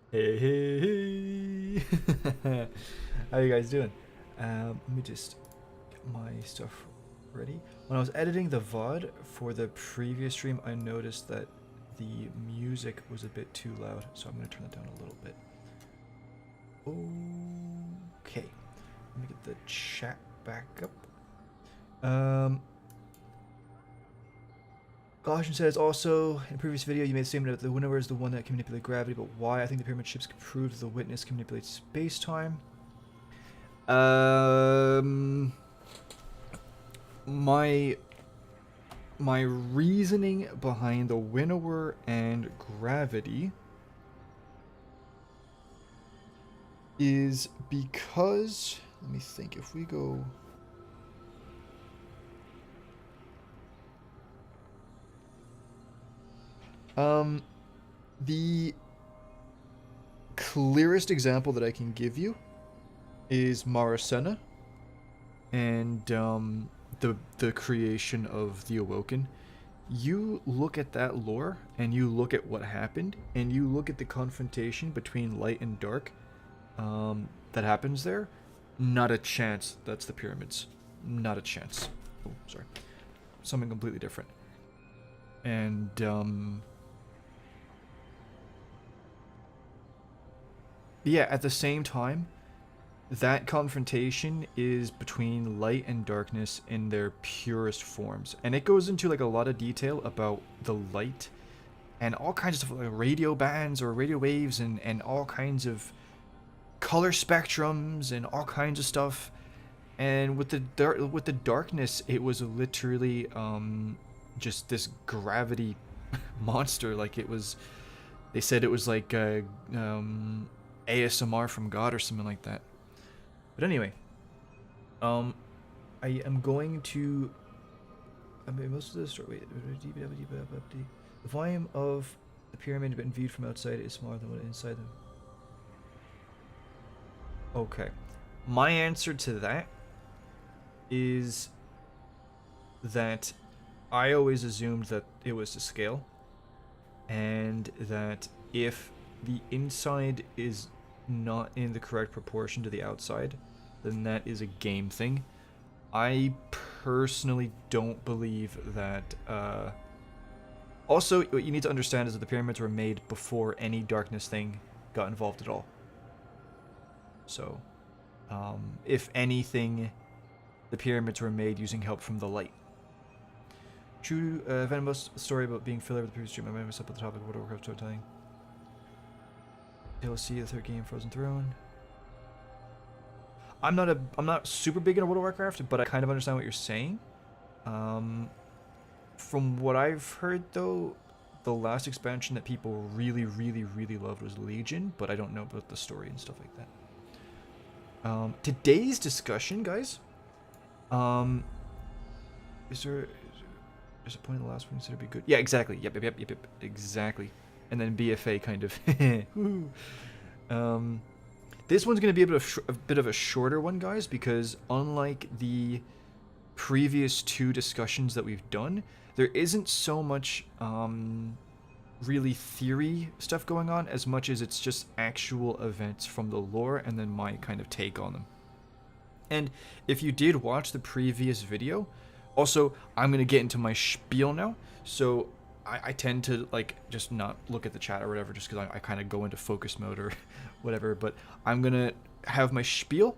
Hey, hey, hey. How you guys doing? Let me just get my stuff ready. When I was editing the VOD for the previous stream, I noticed that the music was a bit too loud, so I'm going to turn it down a little bit. Okay. Let me get the chat back up. Goshen says also, in a previous video, you made a statement that the winnower is the one that can manipulate gravity, but why? I think the pyramid ships can prove the witness can manipulate space-time. My reasoning behind the winnower and gravity is because, let me think, if we go... The clearest example that I can give you is Maracena and the creation of the Awoken. You look at that lore and you look at what happened and you look at the confrontation between light and dark that happens there. Not a chance that's the pyramids. Not a chance. Oh, sorry. Something completely different. And yeah, at the same time, that confrontation is between light and darkness in their purest forms. And it goes into like a lot of detail about the light and all kinds of stuff, like radio bands or radio waves and all kinds of color spectrums and all kinds of stuff. And with the darkness, it was literally just this gravity monster. Like it was, they said it was like ASMR from God or something like that. But anyway, I am going to. I mean, most of the story. Wait, the volume of the pyramid, when viewed from outside, is smaller than what inside them. Okay, my answer to that is that I always assumed that it was to scale, and that if the inside is not in the correct proportion to the outside, then that is a game thing. I personally don't believe that. Also, what you need to understand is that the pyramids were made before any darkness thing got involved at all. So, if anything, the pyramids were made using help from the light. True, Venomous story about being filler with the previous stream. I might mess up with the topic of World of Warcraft storytelling. DLC, the third game, Frozen Throne. I'm not super big into World of Warcraft, but I kind of understand what you're saying. From what I've heard, though, the last expansion that people really, really, really loved was Legion, but I don't know about the story and stuff like that. Today's discussion, guys. Is there a point in the last one considered to be good? Yeah, exactly. Yep. Exactly. And then BFA kind of. This one's going to be a bit of a shorter one, guys, because unlike the previous two discussions that we've done, there isn't so much really theory stuff going on as much as it's just actual events from the lore and then my kind of take on them. And if you did watch the previous video, also, I'm going to get into my spiel now, so I tend to like just not look at the chat or whatever just because I kind of go into focus mode or whatever, but I'm gonna have my spiel,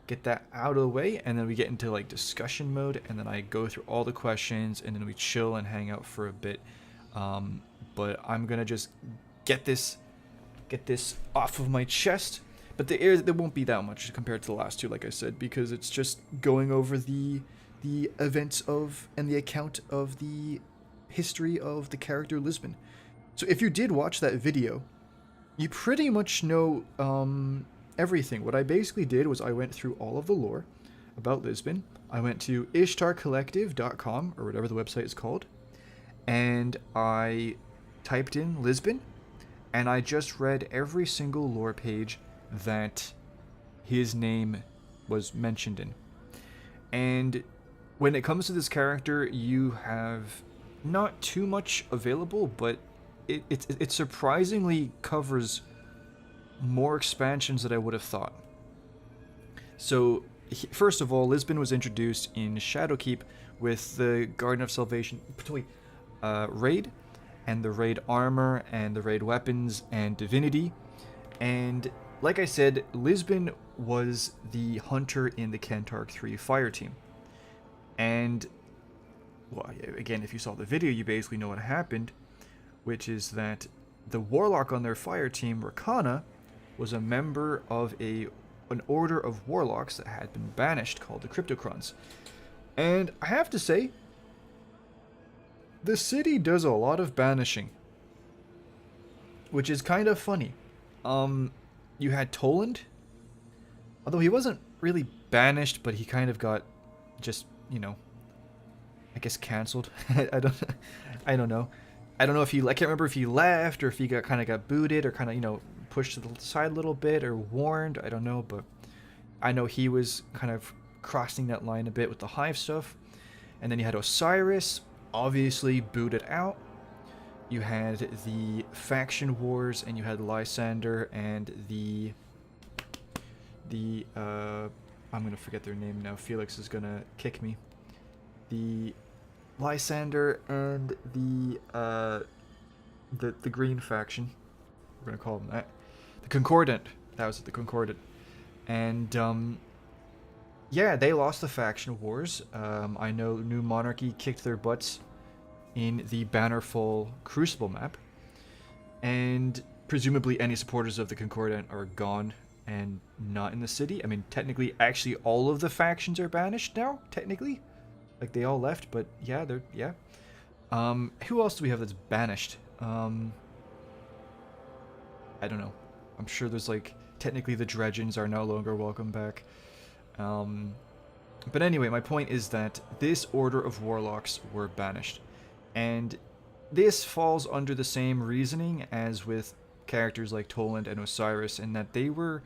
get that out of the way, and then we get into like discussion mode, and then I go through all the questions, and then we chill and hang out for a bit. But I'm gonna just get this off of my chest, but there won't be that much compared to the last two, like I said, because it's just going over the events of and the account of the history of the character Lisbon. So if you did watch that video, you pretty much know everything. What I basically did was I went through all of the lore about Lisbon. I went to ishtarcollective.com, or whatever the website is called, and I typed in Lisbon, and I just read every single lore page that his name was mentioned in. And when it comes to this character, you have not too much available, but it surprisingly covers more expansions than I would have thought. So, first of all, Lisbon was introduced in Shadowkeep with the Garden of Salvation raid, and the raid armor, and the raid weapons, and divinity. And like I said, Lisbon was the hunter in the Kentark 3 fire team. And, well, again, if you saw the video, you basically know what happened, which is that the warlock on their fire team, Rakana, was a member of an order of warlocks that had been banished called the Cryptocrons. And I have to say, the city does a lot of banishing, which is kind of funny. You had Toland, although he wasn't really banished, but he kind of got just, you know, I guess cancelled. I don't know. I don't know if he, I can't remember if he left or if he got booted or kind of, you know, pushed to the side a little bit or warned. I don't know, but I know he was kind of crossing that line a bit with the Hive stuff. And then you had Osiris, obviously booted out. You had the faction wars, and you had Lysander and the I'm gonna forget their name now. Felix is gonna kick me. The Lysander and the green faction. We're gonna call them that. The Concordant. That was it, the Concordant. And yeah, they lost the faction wars. I know New Monarchy kicked their butts in the Bannerfall Crucible map, and presumably any supporters of the Concordant are gone and not in the city. I mean, technically, actually, all of the factions are banished now. Technically, like they all left, but yeah, they're Who else do we have that's banished? I don't know. I'm sure there's like technically the Dredgens are no longer welcome back. But anyway, my point is that this order of warlocks were banished. And this falls under the same reasoning as with characters like Toland and Osiris, in that they were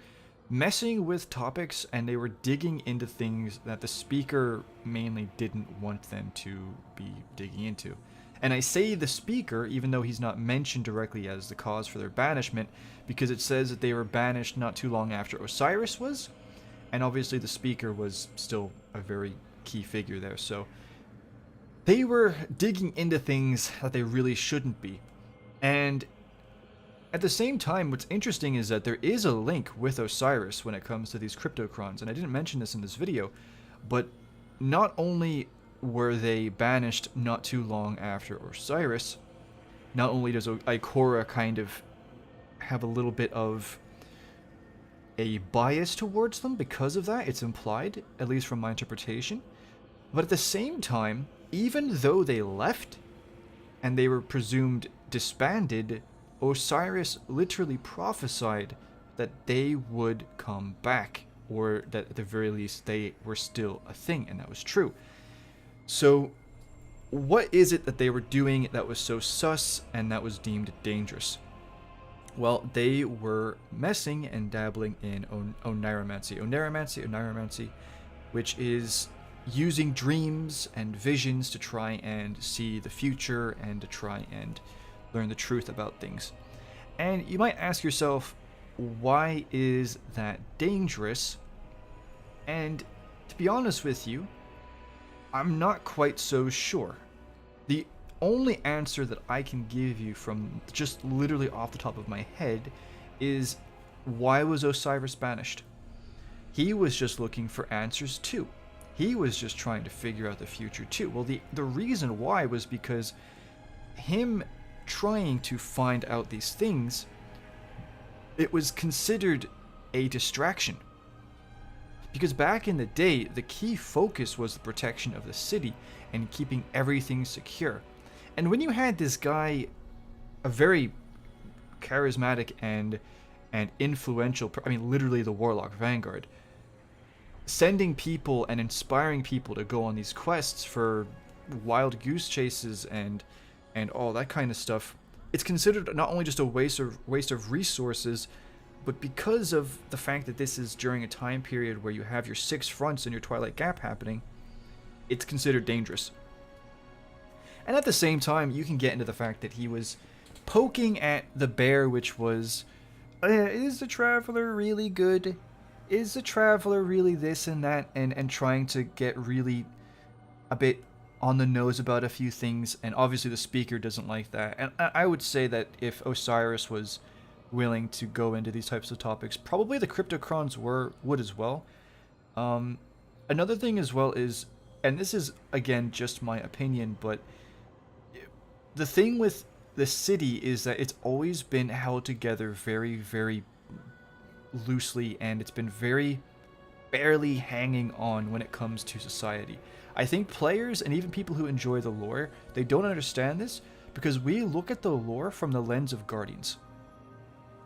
messing with topics and they were digging into things that the speaker mainly didn't want them to be digging into. And I say the speaker, even though he's not mentioned directly as the cause for their banishment, because it says that they were banished not too long after Osiris was, and obviously the speaker was still a very key figure there, so they were digging into things that they really shouldn't be. And at the same time, what's interesting is that there is a link with Osiris when it comes to these Cryptocrons, and I didn't mention this in this video, but not only were they banished not too long after Osiris, not only does Ikora kind of have a little bit of a bias towards them because of that, it's implied, at least from my interpretation, but at the same time, even though they left and they were presumed disbanded, Osiris literally prophesied that they would come back, or that at the very least they were still a thing, and that was true. So what is it that they were doing that was so sus and that was deemed dangerous? Well, they were messing and dabbling in Oneiromancy, which is using dreams and visions to try and see the future and to try and learn the truth about things. And you might ask yourself, why is that dangerous? And to be honest with you, I'm not quite so sure. The only answer that I can give you from just literally off the top of my head is, why was Osiris banished? He was just looking for answers too. He was just trying to figure out the future too. Well, the reason why was because him trying to find out these things, it was considered a distraction. Because back in the day, the key focus was the protection of the city and keeping everything secure. And when you had this guy, a very charismatic and influential, I mean literally the Warlock Vanguard, sending people and inspiring people to go on these quests for wild goose chases and all that kind of stuff, it's considered not only just a waste of resources, but because of the fact that this is during a time period where you have your 6 fronts and your Twilight Gap happening, it's considered dangerous. And at the same time, you can get into the fact that he was poking at the bear, which was is the Traveler really good? Is the Traveler really this and that, and trying to get really a bit on the nose about a few things, and obviously the speaker doesn't like that. And I would say that if Osiris was willing to go into these types of topics, probably the Cryptocrons would as well. Another thing as well is, and this is again just my opinion, but the thing with the city is that it's always been held together very, very loosely, and it's been very barely hanging on when it comes to society. I think players and even people who enjoy the lore, they don't understand this because we look at the lore from the lens of Guardians.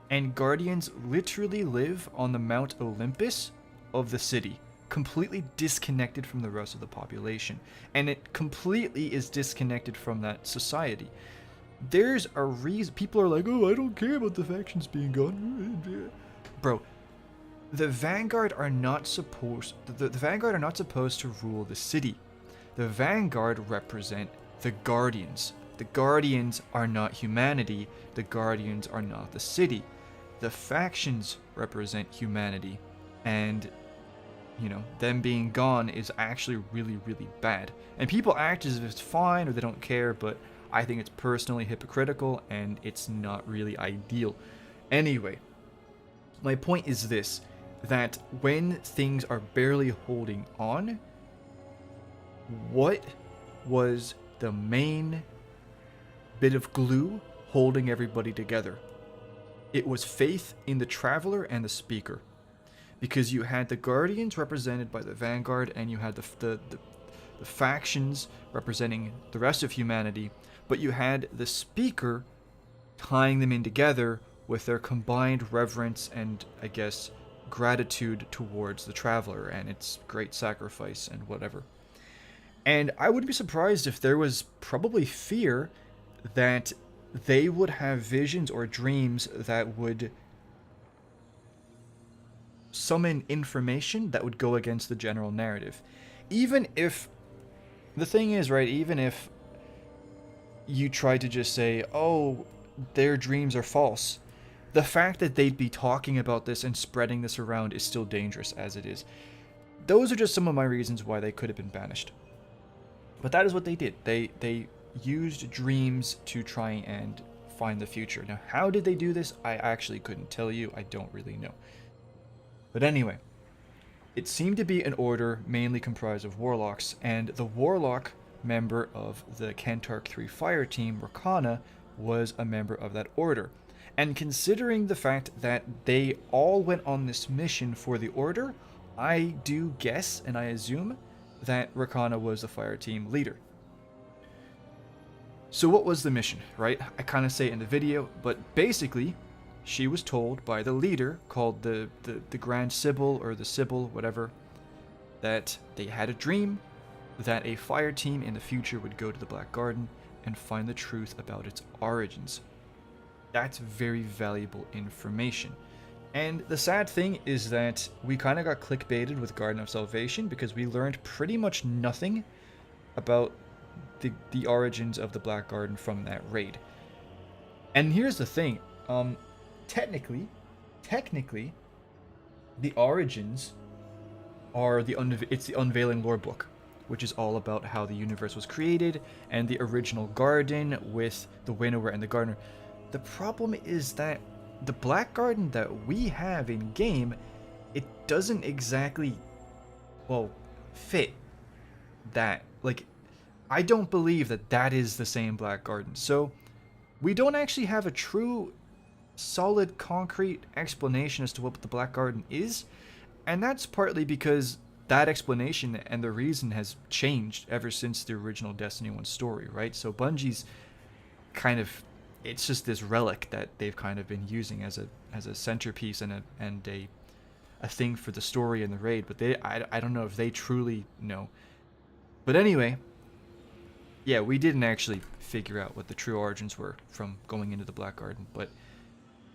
And Guardians literally live on the Mount Olympus of the city, completely disconnected from the rest of the population. And it completely is disconnected from that society. There's a reason people are like, oh, I don't care about the factions being gone. Bro, the Vanguard are not supposed the Vanguard are not supposed to rule the city. The Vanguard represent the Guardians. The Guardians are not humanity. The Guardians are not the city. The factions represent humanity, and you know, them being gone is actually really, really bad. And people act as if it's fine or they don't care, but I think it's personally hypocritical and it's not really ideal. Anyway, my point is this, that when things are barely holding on, what was the main bit of glue holding everybody together? It was faith in the Traveler and the Speaker. Because you had the Guardians represented by the Vanguard, and you had the factions representing the rest of humanity, but you had the Speaker tying them in together with their combined reverence and, I guess, gratitude towards the Traveler and its great sacrifice and whatever. And I wouldn't be surprised if there was probably fear that they would have visions or dreams that would summon information that would go against the general narrative. Even if, the thing is, right, even if you try to just say, oh, their dreams are false, the fact that they'd be talking about this and spreading this around is still dangerous as it is. Those are just some of my reasons why they could have been banished. But that is what they did. They used dreams to try and find the future. Now, how did they do this? I actually couldn't tell you. I don't really know. But anyway, it seemed to be an order mainly comprised of warlocks, and the warlock member of the Kentarch 3 fire team, Rakana, was a member of that order. And considering the fact that they all went on this mission for the order, I do guess and I assume that Rakana was the fire team leader. So what was the mission, right? I kind of say it in the video, but basically, she was told by the leader, called the Grand Sibyl, or the Sibyl, whatever, that they had a dream that a fire team in the future would go to the Black Garden and find the truth about its origins. That's very valuable information. And the sad thing is that we kind of got clickbaited with Garden of Salvation because we learned pretty much nothing about the origins of the Black Garden from that raid. And here's the thing, technically, the origins are it's the Unveiling Lore book, which is all about how the universe was created and the original garden with the Winnower and the Gardener. The problem is that the Black Garden that we have in game, it doesn't exactly, well, fit that. Like, I don't believe that that is the same Black Garden. So we don't actually have a true solid concrete explanation as to what the Black Garden is, and that's partly because that explanation and the reason has changed ever since the original Destiny 1 story, right? So Bungie's kind of, it's just this relic that they've kind of been using as a centerpiece and a thing for the story and the raid, but I don't know if they truly know. But anyway, yeah, we didn't actually figure out what the true origins were from going into the Black Garden, but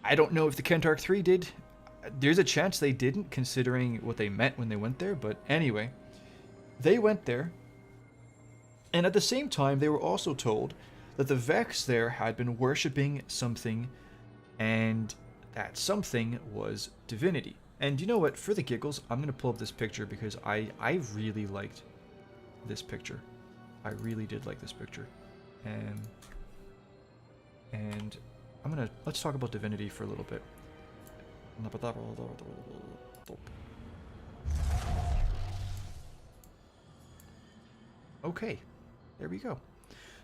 I don't know if the Kentarch 3 did. There's a chance they didn't, considering what they meant when they went there, but anyway, they went there, and at the same time, they were also told that the Vex there had been worshipping something, and that something was divinity. And you know what? For the giggles, I'm going to pull up this picture because I really liked this picture. I really did like this picture. And let's talk about divinity for a little bit. Okay, there we go.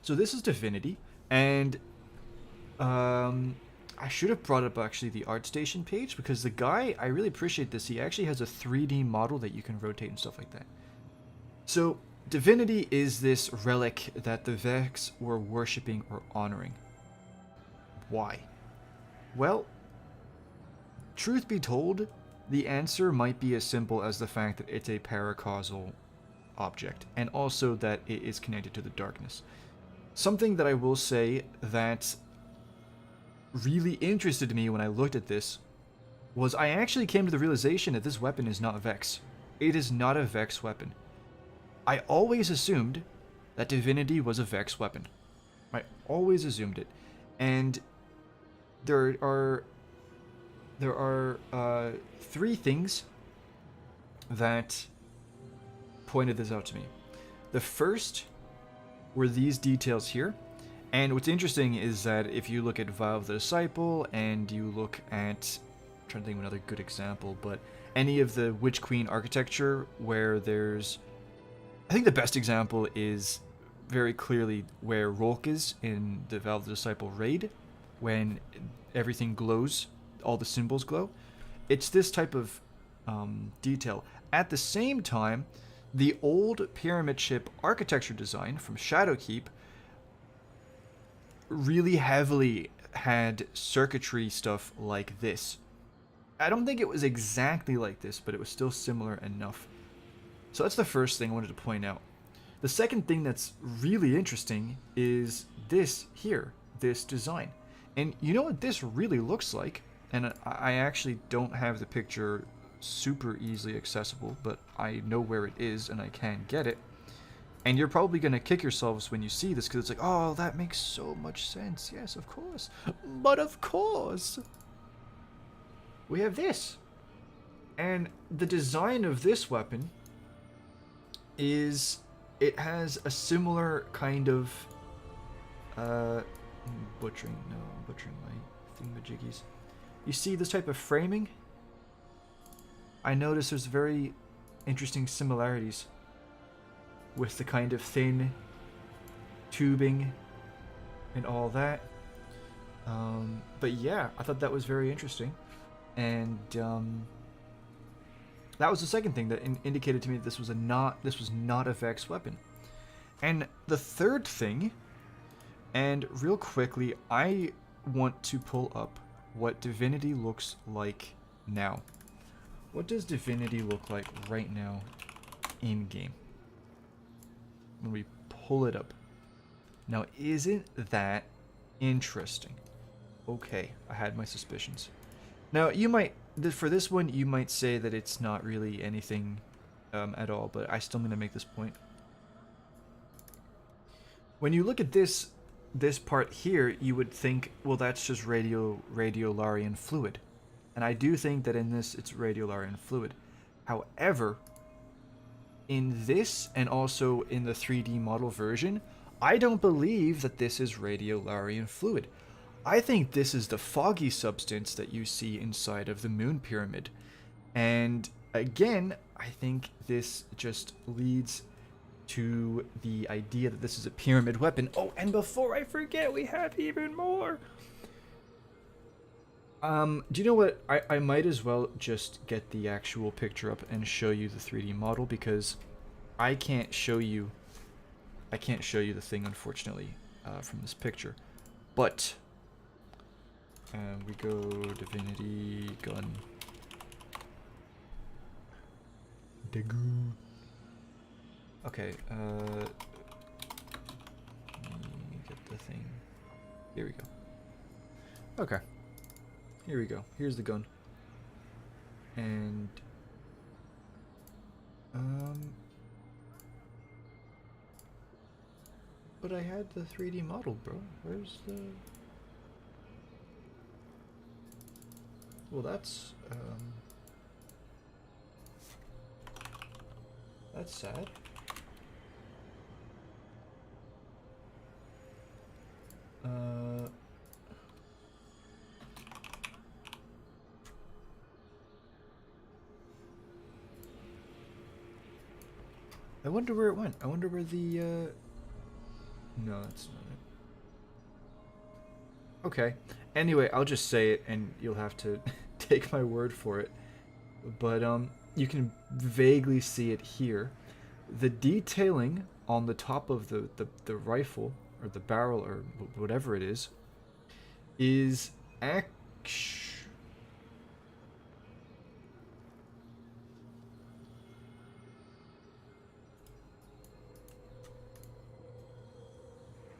So this is divinity, and I should have brought up actually the ArtStation page, because the guy, I really appreciate this, he actually has a 3D model that you can rotate and stuff like that. So divinity is this relic that the Vex were worshipping or honoring. Why? Well, truth be told, the answer might be as simple as the fact that it's a paracausal object, and also that it is connected to the darkness. Something that I will say that really interested me when I looked at this was I actually came to the realization that this weapon is not Vex. It is not a Vex weapon. I always assumed that divinity was a Vex weapon. I always assumed it. And there are three things that pointed this out to me. The first were these details here. And what's interesting is that if you look at Vial of the Disciple and you look at, I'm trying to think of another good example, but any of the Witch Queen architecture where there's, I think the best example is very clearly where Rolk is in the Vial of the Disciple raid, when everything glows, all the symbols glow. It's this type of detail. At the same time, the old pyramid ship architecture design from Shadowkeep really heavily had circuitry stuff like this. I don't think it was exactly like this, but it was still similar enough. So that's the first thing I wanted to point out. The second thing that's really interesting is this here, this design. And you know what this really looks like? And I actually don't have the picture super easily accessible, but I know where it is and I can get it. And you're probably going to kick yourselves when you see this, because it's like, oh, that makes so much sense. Yes, of course. But of course, we have this. And the design of this weapon is, it has a similar kind of, butchering my thingamajiggies. You see this type of framing? I notice there's very interesting similarities with the kind of thin tubing and all that. But yeah, I thought that was very interesting. And that was the second thing that indicated to me that this was not a Vex weapon. And the third thing, and real quickly, I want to pull up what Divinity looks like now. What does Divinity look like right now in game? When we pull it up. Now, isn't that interesting? Okay, I had my suspicions. Now, you might, for this one, you might say that it's not really anything at all, but I still am going to make this point. When you look at this part here, you would think, well, that's just radiolarian fluid. And I do think that in this, it's radiolarian fluid. However, in this, and also in the 3D model version, I don't believe that this is radiolarian fluid. I think this is the foggy substance that you see inside of the moon pyramid. And again, I think this just leads to the idea that this is a pyramid weapon. Oh, and before I forget, we have even more. Do you know what? I might as well just get the actual picture up and show you the 3D model, because I can't show you the thing, unfortunately, from this picture. But we go Divinity gun. Degu. Okay, let me get the thing. Here we go. Okay. Here we go. Here's the gun. And but I had the 3D model, bro. Where's the Well, that's sad. I wonder where it went. I wonder where the, no, that's not it. Okay. Anyway, I'll just say it, and you'll have to take my word for it. But, you can vaguely see it here. The detailing on the top of the rifle, or the barrel, or whatever it is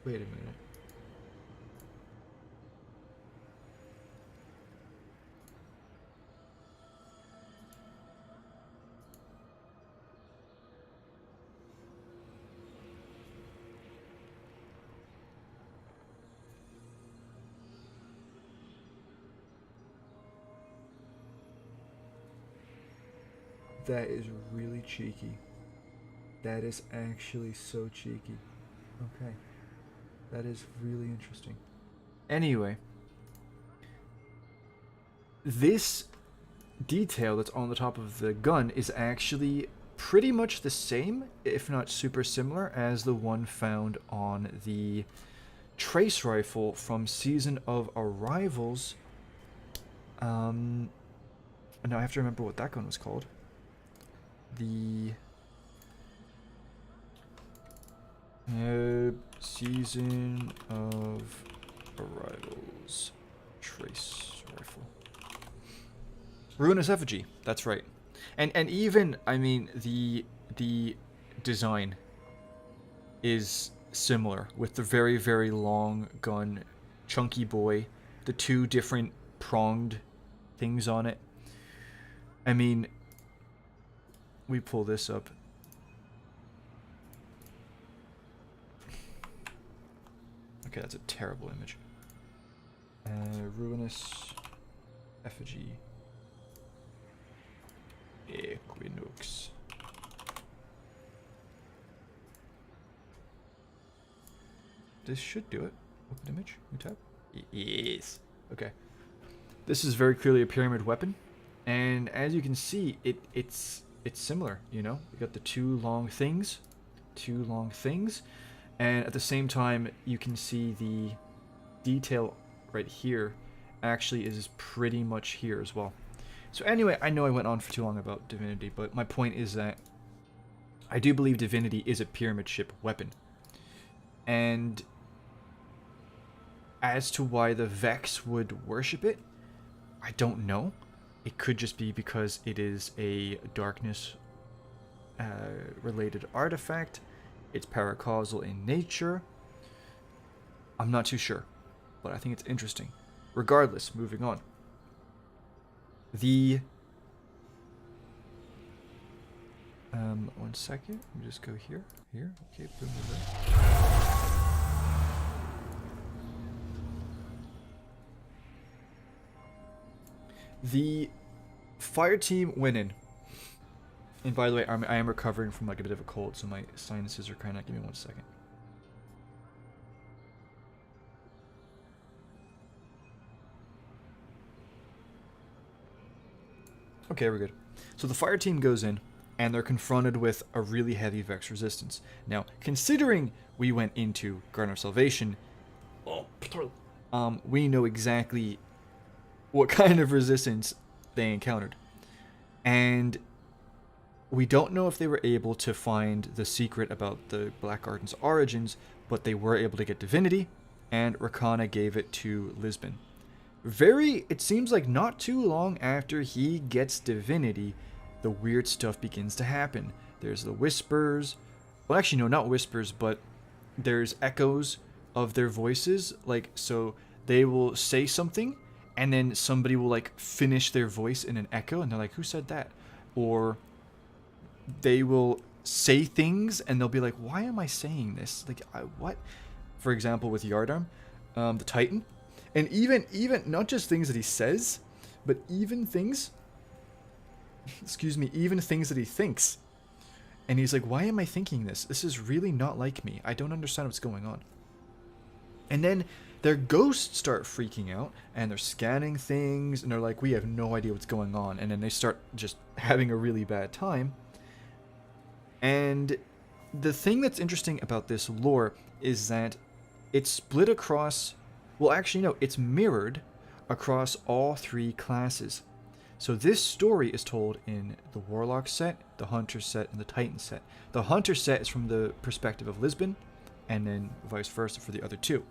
wait a minute. That is really cheeky. That is actually so cheeky. Okay. That is really interesting. Anyway, this detail that's on the top of the gun is actually pretty much the same, if not super similar, as the one found on the trace rifle from Season of Arrivals. Now I have to remember what that gun was called. The Season of Arrivals trace rifle. Ruinous Effigy, that's right. And even, I mean, the design is similar, with the very, very long gun, chunky boy, the two different pronged things on it. I mean, we pull this up. Okay, that's a terrible image. Ruinous Effigy. Equinox. This should do it. Open image. New tab. Yes. Okay. This is very clearly a pyramid weapon, and as you can see, it's similar. You know, you got the two long things, and at the same time, you can see the detail right here actually is pretty much here as well. So anyway, I know I went on for too long about Divinity, but my point is that I do believe Divinity is a pyramid ship weapon. And as to why the Vex would worship it, I don't know. It could just be because it is a darkness related artifact. It's paracausal in nature. I'm not too sure, but I think it's interesting. Regardless, moving on. The one second. Let me just go here. Okay, boom, boom. The fire team went in. And by the way, I am recovering from like a bit of a cold, so my sinuses are crying out. Give me 1 second. Okay, we're good. So the fire team goes in, and they're confronted with a really heavy Vex resistance. Now, considering we went into Garden of Salvation, we know exactly what kind of resistance they encountered. And we don't know if they were able to find the secret about the Black Garden's origins, but they were able to get Divinity, and Rakana gave it to Lisbon. It seems like not too long after he gets Divinity, the weird stuff begins to happen. There's the whispers. Well, actually, no, not whispers, but there's echoes of their voices. Like, so they will say something, and then somebody will, like, finish their voice in an echo, and they're like, who said that? Or they will say things, and they'll be like, why am I saying this? Like, what? For example, with Yardarm, the Titan. And even not just things that he says, But even things, excuse me, even things that he thinks. And he's like, why am I thinking this? This is really not like me. I don't understand what's going on. And then their ghosts start freaking out, and they're scanning things, and they're like, we have no idea what's going on. And then they start just having a really bad time. And the thing that's interesting about this lore is that it's split across, well, actually, no, it's mirrored across all three classes. So this story is told in the Warlock set, the Hunter set, and the Titan set. The Hunter set is from the perspective of Lisbon, and then vice versa for the other two.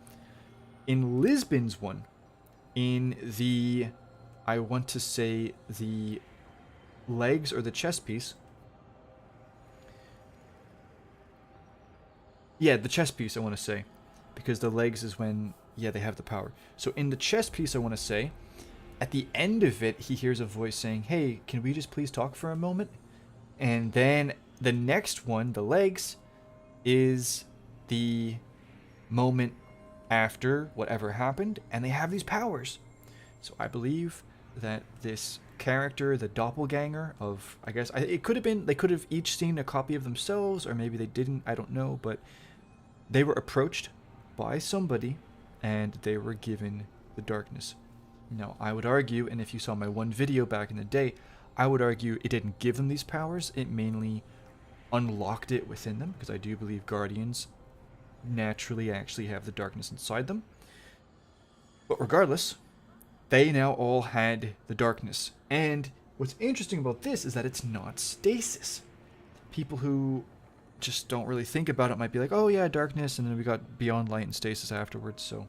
In Lisbon's one, in the, I want to say, the legs or the chest piece. Yeah, the chest piece, I want to say. Because the legs is when, yeah, they have the power. So in the chest piece, I want to say, at the end of it, he hears a voice saying, hey, can we just please talk for a moment? And then the next one, the legs, is the moment after whatever happened, and they have these powers. So I believe that this character, the doppelganger of, I guess, it could have been, they could have each seen a copy of themselves, or maybe they didn't, I don't know, but they were approached by somebody, and they were given the darkness. Now, I would argue, and if you saw my one video back in the day, I would argue it didn't give them these powers, it mainly unlocked it within them, because I do believe Guardians naturally actually have the darkness inside them. But regardless, they now all had the darkness. And what's interesting about this is that it's not stasis. People who just don't really think about it might be like, oh yeah, darkness, and then we got beyond light and stasis afterwards, so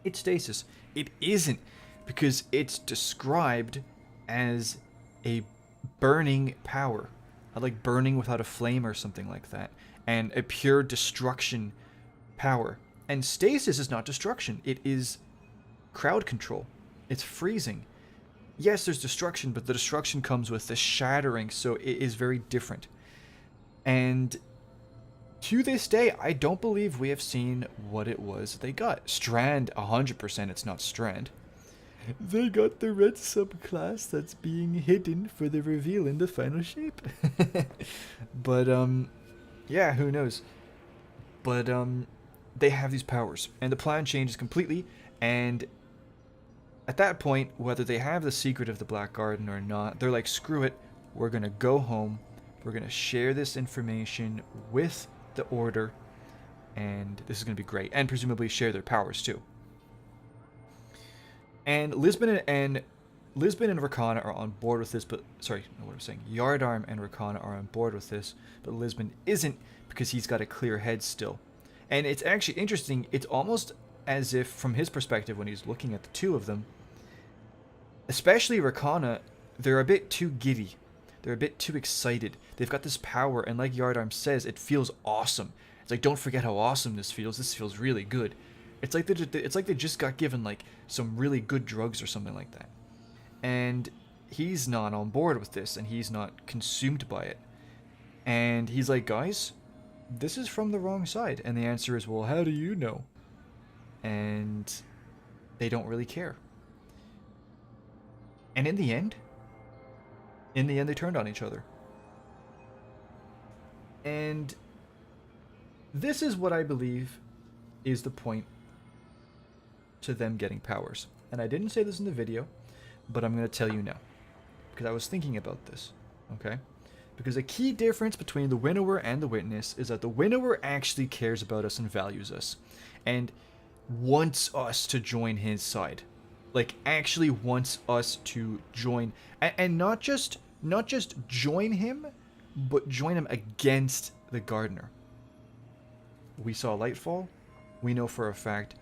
it's stasis. It isn't, because it's described as a burning power, like burning without a flame or something like that, and a pure destruction power. And stasis is not destruction, it is crowd control. It's freezing. Yes, there's destruction, but the destruction comes with the shattering, so it is very different. And to this day, I don't believe we have seen what it was they got. Strand, 100% it's not Strand. They got the red subclass that's being hidden for the reveal in the final shape. But, yeah, who knows? But, they have these powers, and the plan changes completely, and at that point, whether they have the secret of the Black Garden or not, they're like, screw it, we're gonna go home, we're gonna share this information with the Order, and this is gonna be great, and presumably share their powers too. And Lisbon and Rakana are on board with this, but sorry, what I'm saying, Yardarm and Rakana are on board with this, but Lisbon isn't, because he's got a clear head still. And it's actually interesting, it's almost as if, from his perspective, when he's looking at the two of them, especially Rakana, they're a bit too giddy. They're a bit too excited. They've got this power, and like Yardarm says, it feels awesome. It's like, don't forget how awesome this feels. This feels really good. It's like they just got given like some really good drugs or something like that. And he's not on board with this, and he's not consumed by it. And he's like, guys, this is from the wrong side. And the answer is, well, how do you know? And they don't really care. And in the end, they turned on each other. And this is what I believe is the point to them getting powers. And I didn't say this in the video, but I'm going to tell you now, because I was thinking about this, okay? Because a key difference between the Winnower and the Witness is that the Winnower actually cares about us and values us, and wants us to join his side. Like, actually wants us to join, and not just join him, but join him against the Gardener. We saw Lightfall. We know for a fact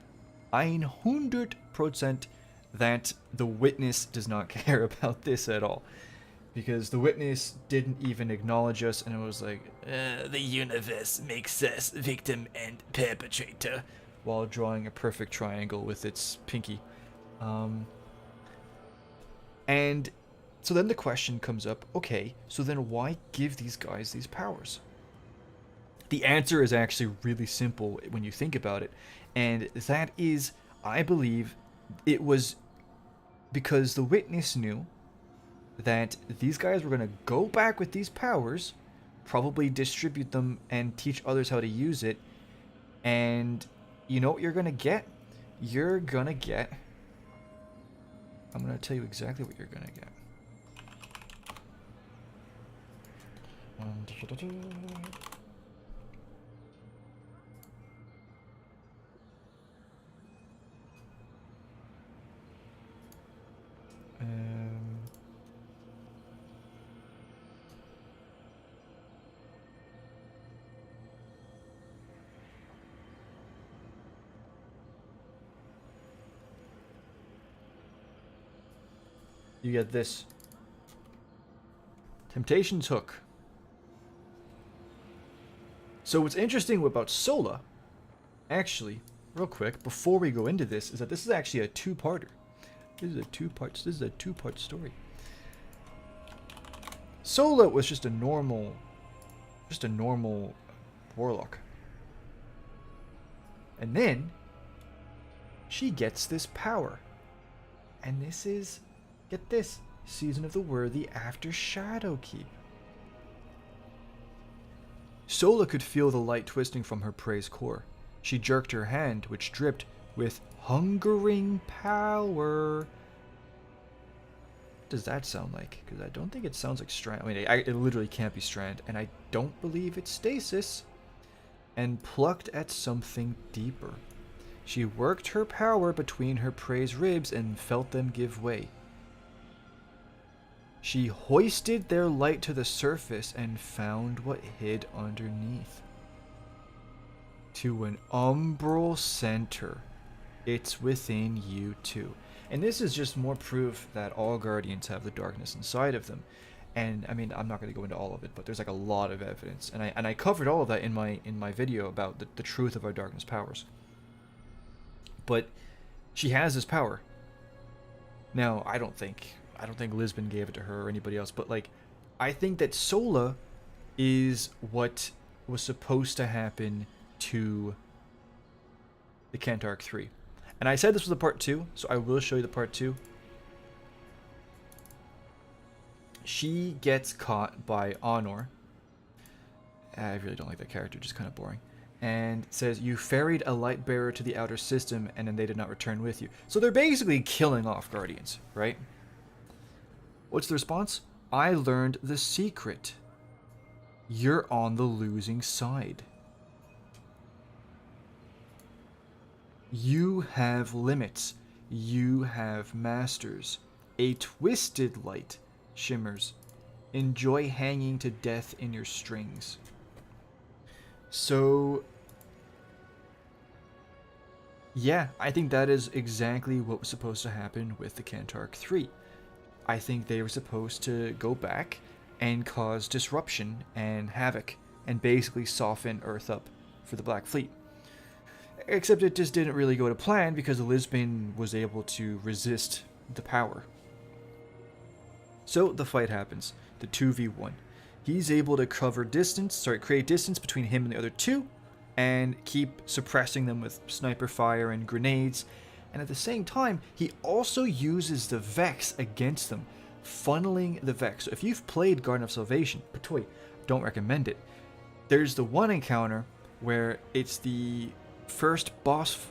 100% that the Witness does not care about this at all. Because the Witness didn't even acknowledge us, and it was like, the universe makes us victim and perpetrator, while drawing a perfect triangle with its pinky. And so then the question comes up, okay, so then why give these guys these powers? The answer is actually really simple when you think about it, and that is, I believe, it was because the witness knew that these guys were going to go back with these powers, probably distribute them and teach others how to use it. And you know what you're going to get? You're going to get... I'm going to tell you exactly what you're going to get. You get this. Temptation's Hook. So what's interesting about Sola, actually, real quick, before we go into this, is that this is actually a two-parter. This is a two-part story. Sola was just a normal warlock. And then she gets this power. And this is, get this, Season of the Worthy after Shadowkeep. Sola could feel the light twisting from her prey's core. She jerked her hand, which dripped with hungering power. What does that sound like? Because I don't think it sounds like Strand. I mean, it literally can't be Strand, and I don't believe it's Stasis. And plucked at something deeper. She worked her power between her prey's ribs and felt them give way. She hoisted their light to the surface and found what hid underneath. To an umbral center. It's within you too. And this is just more proof that all Guardians have the darkness inside of them. And I mean, I'm not going to go into all of it, but there's like a lot of evidence. And I covered all of that in my video about the truth of our darkness powers. But she has this power. Now, I don't think Lisbon gave it to her or anybody else, but like, I think that Sola is what was supposed to happen to the Cantarch 3. And I said this was a part 2, so I will show you the part 2. She gets caught by Honor. I really don't like that character, just kind of boring. And says, you ferried a light bearer to the outer system, and then they did not return with you. So they're basically killing off Guardians, right? What's the response? I learned the secret. You're on the losing side. You have limits. You have masters. A twisted light shimmers. Enjoy hanging to death in your strings. So, yeah, I think that is exactly what was supposed to happen with the Cantarch 3. I think they were supposed to go back and cause disruption and havoc and basically soften Earth up for the Black Fleet. Except it just didn't really go to plan because Lisbon was able to resist the power. So the fight happens, the 2v1. He's able to create distance between him and the other two, and keep suppressing them with sniper fire and grenades. And at the same time, he also uses the Vex against them, funneling the Vex. So if you've played Garden of Salvation, Patoy, don't recommend it. There's the one encounter where it's the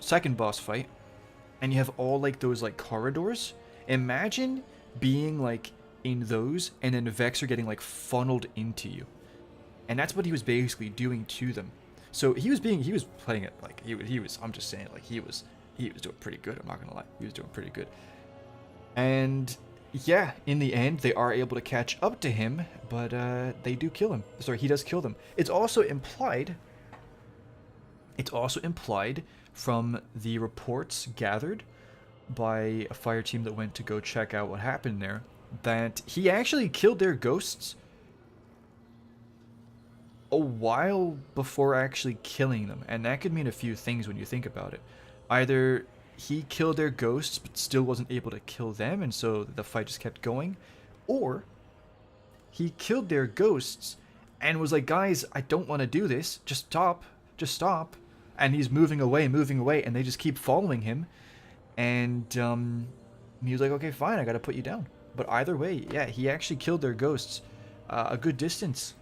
second boss fight, and you have all like those like corridors. Imagine being like in those, and then the Vex are getting like funneled into you, and that's what he was basically doing to them. So he was playing it like he was. I'm just saying, like he was doing pretty good. I'm not gonna lie, he was doing pretty good. And yeah, in the end, they are able to catch up to him, but they do kill him. Sorry, he does kill them. It's also implied from the reports gathered by a fire team that went to go check out what happened there, that he actually killed their ghosts a while before actually killing them. And that could mean a few things when you think about it. Either he killed their ghosts but still wasn't able to kill them, and so the fight just kept going, or he killed their ghosts and was like, guys, I don't want to do this, just stop, and he's moving away, and they just keep following him. And And he was like, okay, fine, I gotta put you down. But either way, yeah, he actually killed their ghosts a good distance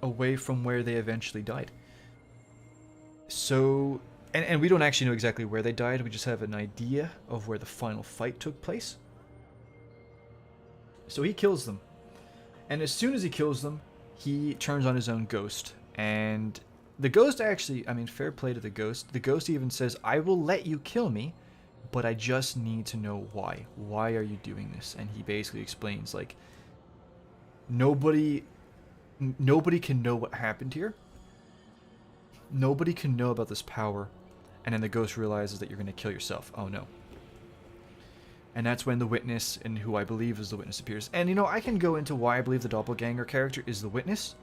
away from where they eventually died. So, and we don't actually know exactly where they died, we just have an idea of where the final fight took place. So he kills them. And as soon as he kills them, he turns on his own ghost. And the ghost actually, I mean, fair play to the ghost. The ghost even says, I will let you kill me, but I just need to know why. Why are you doing this? And he basically explains, like, nobody can know what happened here. Nobody can know about this power. And then the ghost realizes that you're going to kill yourself. Oh no. And that's when the witness, and who I believe is the witness, appears. And, you know, I can go into why I believe the doppelganger character is the witness.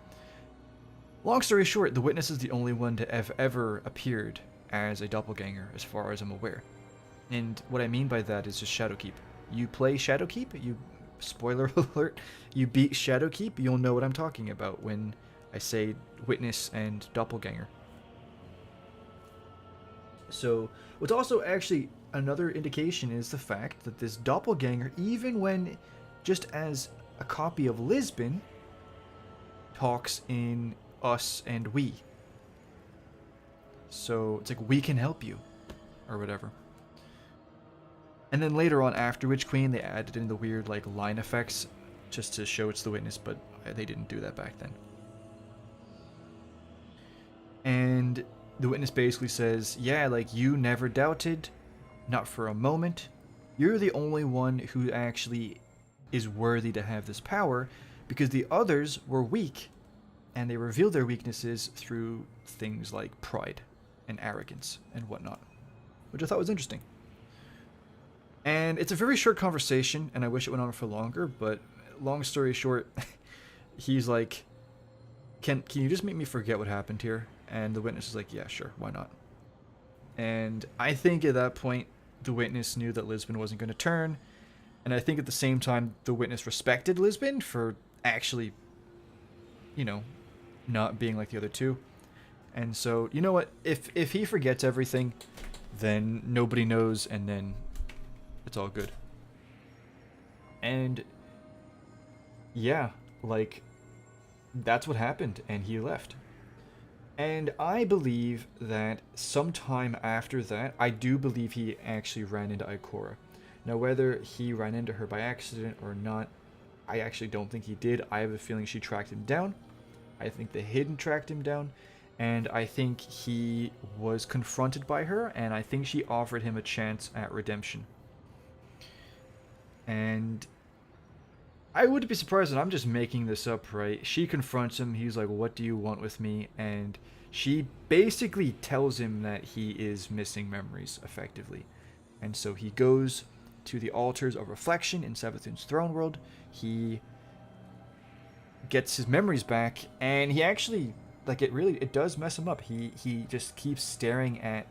Long story short, the witness is the only one to have ever appeared as a doppelganger, as far as I'm aware. And what I mean by that is just Shadowkeep. You play Shadowkeep, you, spoiler alert, you beat Shadowkeep, you'll know what I'm talking about when I say witness and doppelganger. So, what's also actually another indication is the fact that this doppelganger, even when just as a copy of Lisbon, talks in us and we. So it's like, we can help you, or whatever. And then later on, after Witch Queen, they added in the weird like line effects just to show it's the witness, but they didn't do that back then. And the witness basically says, yeah, like, you never doubted, not for a moment. You're the only one who actually is worthy to have this power, because the others were weak, and they revealed their weaknesses through things like pride and arrogance and whatnot, which I thought was interesting. And it's a very short conversation, and I wish it went on for longer, but long story short, he's like, can you just make me forget what happened here? And the witness is like, yeah, sure, why not? And I think at that point, the witness knew that Lisbon wasn't going to turn, and I think at the same time, the witness respected Lisbon for actually, you know, not being like the other two. And so, you know what, if he forgets everything, then nobody knows, and then it's all good. And yeah, like, that's what happened, and he left. And I believe that sometime after that, I do believe he actually ran into Ikora. Now, whether he ran into her by accident or not, I actually don't think he did. I have a feeling she tracked him down. I think the Hidden tracked him down. And I think he was confronted by her, and I think she offered him a chance at redemption. And I wouldn't be surprised that I'm just making this up, right? She confronts him. He's like, what do you want with me? And she basically tells him that he is missing memories, effectively. And so he goes to the altars of reflection in Savathun's throne world. He gets his memories back, and he actually, like, it does mess him up. He just keeps staring at,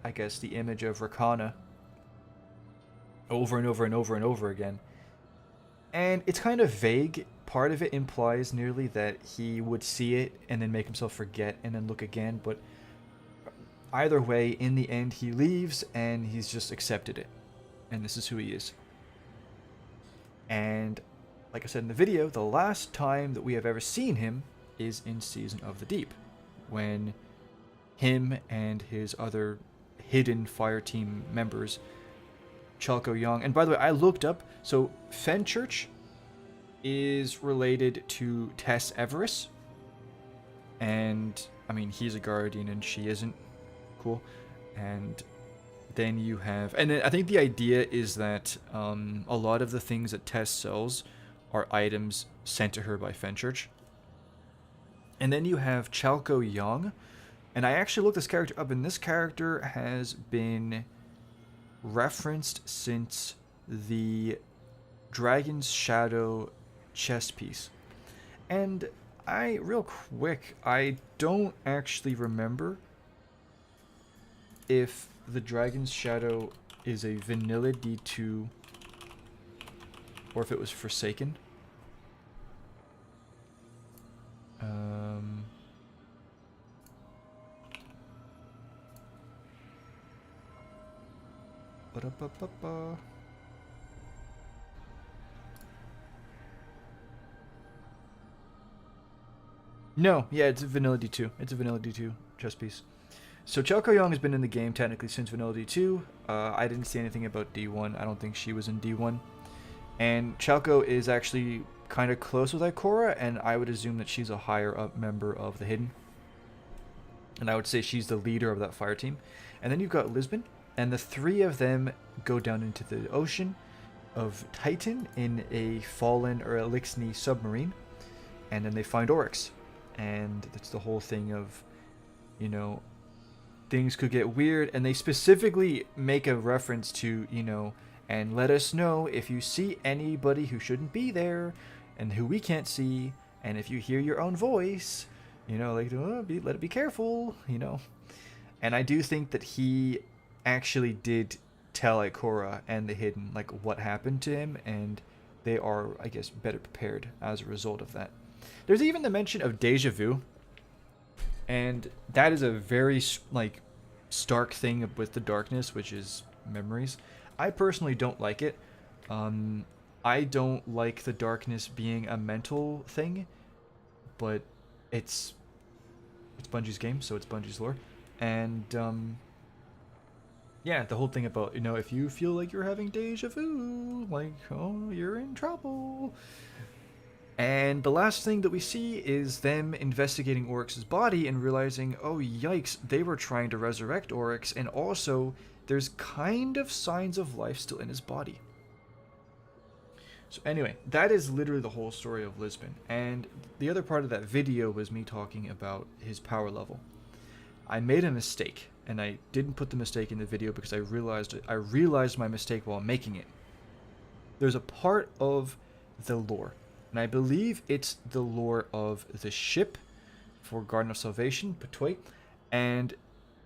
I guess, the image of Rakana over and over and over and over again. And it's kind of vague. Part of it implies nearly that he would see it and then make himself forget and then look again. But either way, in the end, he leaves and he's just accepted it. And this is who he is. And like I said in the video, the last time that we have ever seen him is in Season of the Deep, when him and his other hidden fire team members, Chalco Young, and by the way, I looked up, so Fenchurch is related to Tess Everest, and I mean, he's a guardian and she isn't. Cool. And then you have, and I think the idea is that a lot of the things that Tess sells are items sent to her by Fenchurch. And then you have Chalco Young, and I actually looked this character up, and this character has been referenced since the Dragon's Shadow chess piece. And real quick, I don't actually remember if the Dragon's Shadow is a vanilla D2 or if it was Forsaken. Ba-da-ba-ba-ba. No, yeah, it's a vanilla D2. It's a vanilla D2 chess piece. So Chelko Young has been in the game technically since vanilla D2. I didn't see anything about D1. I don't think she was in D1. And Chelko is actually kind of close with Ikora, and I would assume that she's a higher up member of the Hidden. And I would say she's the leader of that fire team. And then you've got Lisbon, and the three of them go down into the ocean of Titan in a fallen or Elixni submarine, and then they find Oryx. And it's the whole thing of, you know, things could get weird, and they specifically make a reference to, you know, and let us know if you see anybody who shouldn't be there and who we can't see, and if you hear your own voice, you know, like, let it be careful, you know. And I do think that he actually did tell Ikora and the Hidden like what happened to him, and they are, I guess, better prepared as a result of that. There's even the mention of deja vu, and that is a very like stark thing with the darkness, which is memories. I personally don't like it. I don't like the darkness being a mental thing, but it's Bungie's game, so it's Bungie's lore. And yeah, the whole thing about, you know, if you feel like you're having deja vu, like, oh, you're in trouble. And the last thing that we see is them investigating Oryx's body and realizing, oh yikes, they were trying to resurrect Oryx, and also there's kind of signs of life still in his body. So anyway, that is literally the whole story of Lisbon. And the other part of that video was me talking about his power level. I made a mistake, and I didn't put the mistake in the video because I realized my mistake while making it. There's a part of the lore, and I believe it's the lore of the ship for Garden of Salvation, Patoy, and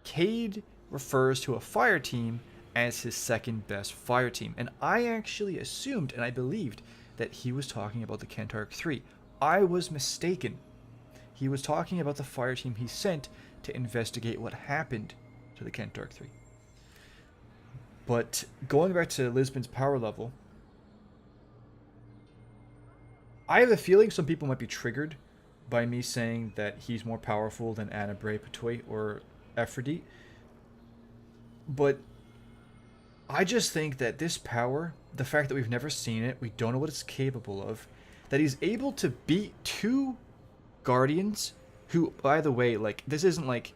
Cade refers to a fire team as his second best fire team. And I actually assumed and I believed that he was talking about the Kentarch 3. I was mistaken. He was talking about the fire team he sent to investigate what happened to the Kentarch 3. But going back to Lisbon's power level, I have a feeling some people might be triggered by me saying that he's more powerful than Anna Bray, Patoy, or Aphrodite. But I just think that this power, the fact that we've never seen it, we don't know what it's capable of, that he's able to beat two Guardians who, by the way, like, this isn't like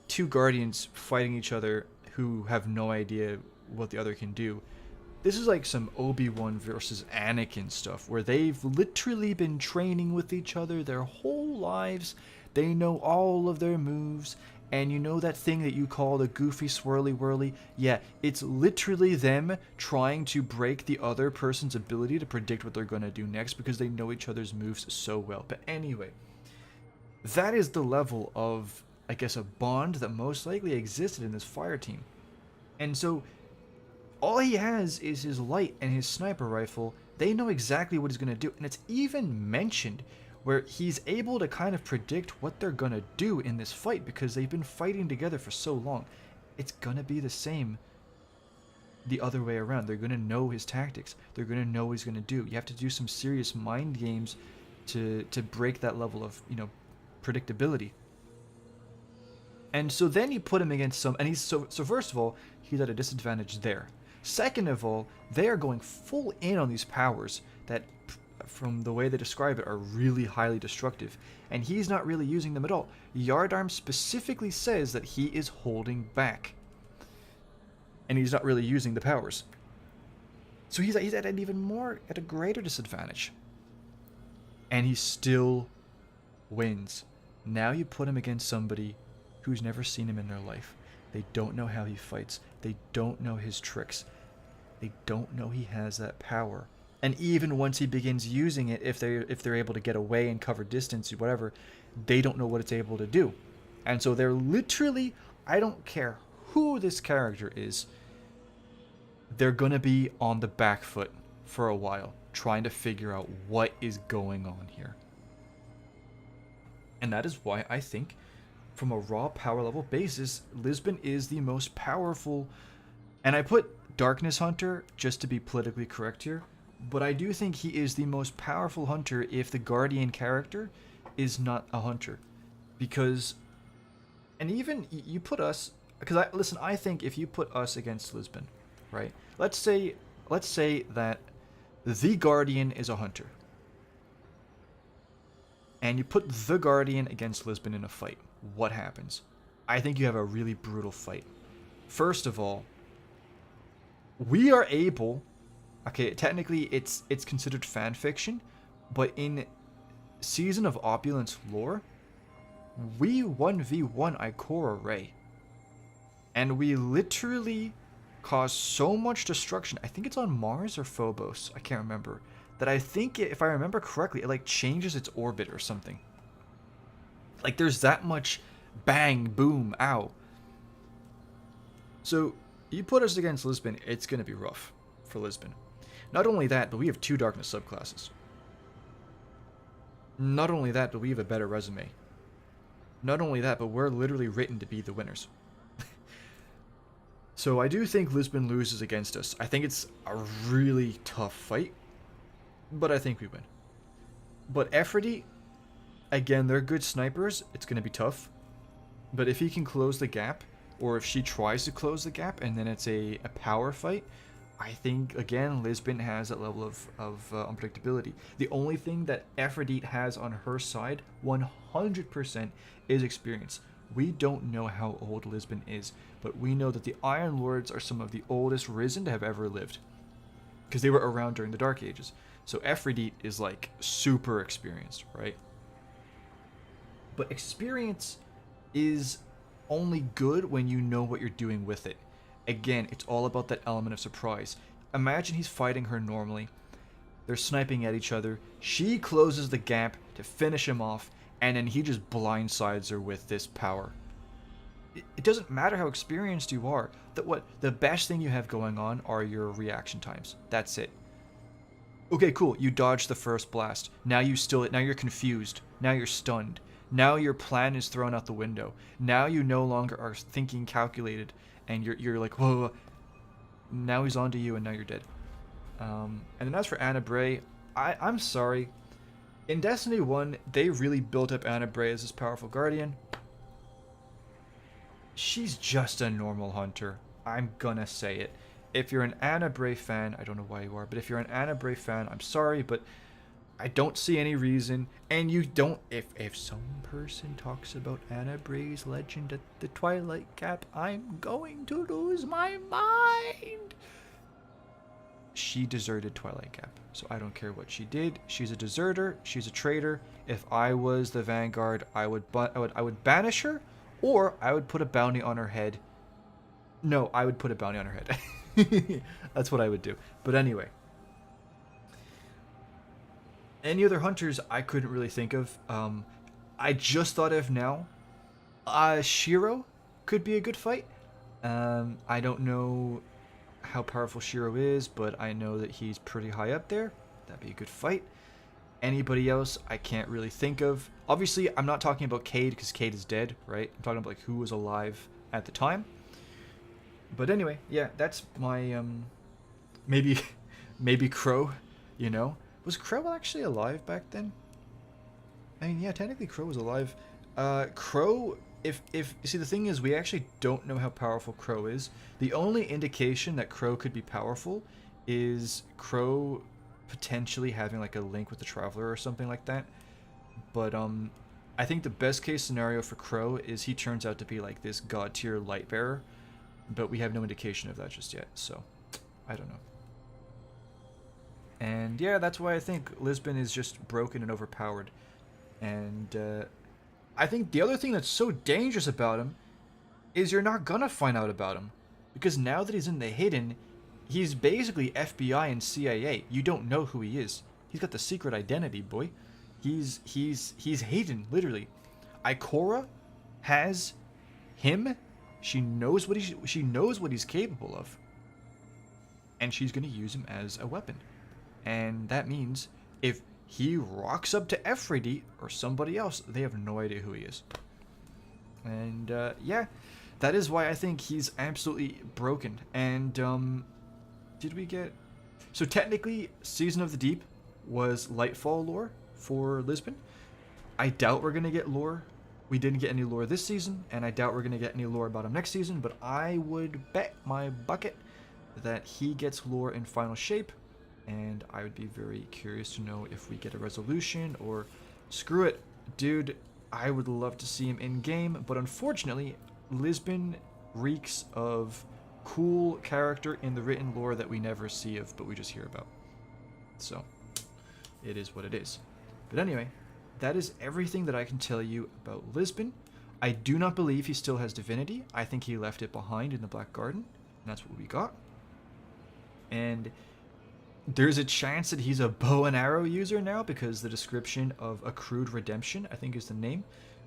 two Guardians fighting each other who have no idea what the other can do. This is like some Obi-Wan versus Anakin stuff, where they've literally been training with each other their whole lives. They know all of their moves. And you know that thing that you call the goofy swirly whirly? Yeah, it's literally them trying to break the other person's ability to predict what they're going to do next because they know each other's moves so well. But anyway, that is the level of, I guess, a bond that most likely existed in this fire team. And so all he has is his light and his sniper rifle. They know exactly what he's going to do. And it's even mentioned where he's able to kind of predict what they're gonna do in this fight because they've been fighting together for so long. It's gonna be the same the other way around. They're gonna know his tactics. They're gonna know what he's gonna do. You have to do some serious mind games to break that level of, you know, predictability. And so then you put him against some, and he's so first of all, he's at a disadvantage there. Second of all, they are going full in on these powers that, from the way they describe it, are really highly destructive, and he's not really using them at all. Yardarm specifically says that he is holding back, and he's not really using the powers. So he's at an even more, at a greater disadvantage, and he still wins. Now you put him against somebody who's never seen him in their life. They don't know how he fights. They don't know his tricks. They don't know he has that power. And even once he begins using it, if they're able to get away and cover distance or whatever, they don't know what it's able to do. And so they're literally, I don't care who this character is, they're going to be on the back foot for a while, trying to figure out what is going on here. And that is why I think, from a raw power level basis, Lisbon is the most powerful And I put Darkness Hunter just to be politically correct here, but I do think he is the most powerful hunter if the Guardian character is not a hunter. Because, and even you put us, because listen, I think if you put us against Lisbon, right? Let's say that the Guardian is a hunter. And you put the Guardian against Lisbon in a fight. What happens? I think you have a really brutal fight. First of all, we are able, okay, technically it's considered fan fiction, but in Season of Opulence lore, we 1v1 Ikora Ray. And we literally cause so much destruction. I think it's on Mars or Phobos, I can't remember. That I think, if I remember correctly, it like changes its orbit or something. Like there's that much bang, boom, ow. So you put us against Lisbon, it's going to be rough for Lisbon. Not only that, but we have 2 darkness subclasses. Not only that, but we have a better resume. Not only that, but we're literally written to be the winners. So I do think Lisbon loses against us. I think it's a really tough fight, but I think we win. But Aphrodite, again, they're good snipers. It's going to be tough. But if he can close the gap, or if she tries to close the gap, and then it's a power fight, I think, again, Lisbon has that level of unpredictability. The only thing that Aphrodite has on her side, 100%, is experience. We don't know how old Lisbon is, but we know that the Iron Lords are some of the oldest Risen to have ever lived. Because they were around during the Dark Ages. So Aphrodite is like super experienced, right? But experience is only good when you know what you're doing with it. Again, it's all about that element of surprise. Imagine he's fighting her normally. They're sniping at each other. She closes the gap to finish him off, and then he just blindsides her with this power. It doesn't matter how experienced you are. The best thing you have going on are your reaction times. That's it. Okay, cool. You dodged the first blast. Now you're confused. Now you're stunned. Now your plan is thrown out the window. Now you no longer are thinking calculated, and you're like, whoa. Now he's onto you, and now you're dead. And then as for Anna Bray, I'm sorry. In Destiny 1, they really built up Anna Bray as this powerful guardian. She's just a normal hunter. I'm gonna say it. If you're an Anna Bray fan, I don't know why you are, but if you're an Anna Bray fan, I'm sorry, but I don't see any reason. And you don't, if some person talks about Anna Bray's legend at the Twilight Cap, I'm going to lose my mind. She deserted Twilight Cap, so I don't care what she did. She's a deserter. She's a traitor. If I was the Vanguard, I would banish her, or I would put a bounty on her head. No, I would put a bounty on her head. That's what I would do. But anyway, any other hunters I couldn't really think of. I just thought of now. Shiro could be a good fight. I don't know how powerful Shiro is, but I know that he's pretty high up there. That'd be a good fight. Anybody else I can't really think of. Obviously, I'm not talking about Cade because Cade is dead, right? I'm talking about like who was alive at the time. But anyway, yeah, that's my maybe Crow, you know. Was Crow actually alive back then? I mean, yeah, technically Crow was alive. Crow, if see, the thing is, we actually don't know how powerful Crow is. The only indication that Crow could be powerful is Crow potentially having like a link with the Traveler or something like that. But I think the best case scenario for Crow is he turns out to be like this god tier light bearer, but we have no indication of that just yet, so I don't know. And yeah, that's why I think Lisbon is just broken and overpowered. And I think the other thing that's so dangerous about him is you're not gonna find out about him, because now that he's in the hidden, he's basically FBI and CIA. You don't know who he is. He's got the secret identity, boy. He's hidden, literally. Ikora has him. She knows what he's capable of, and she's gonna use him as a weapon. And that means if he rocks up to Aphrodite or somebody else, they have no idea who he is. And yeah, that is why I think he's absolutely broken. And did we get... So technically, Season of the Deep was Lightfall lore for Lisbon. I doubt we're going to get lore. We didn't get any lore this season, and I doubt we're going to get any lore about him next season, but I would bet my bucket that he gets lore in final shape, and I would be very curious to know if we get a resolution, or screw it, dude, I would love to see him in-game, but unfortunately, Lisbon reeks of cool character in the written lore that we never see of, but we just hear about. So, it is what it is. But anyway, that is everything that I can tell you about Lisbon. I do not believe he still has divinity. I think he left it behind in the Black Garden, and that's what we got. And there's a chance that he's a bow and arrow user now, because the description of Accrued Redemption, I think is the name,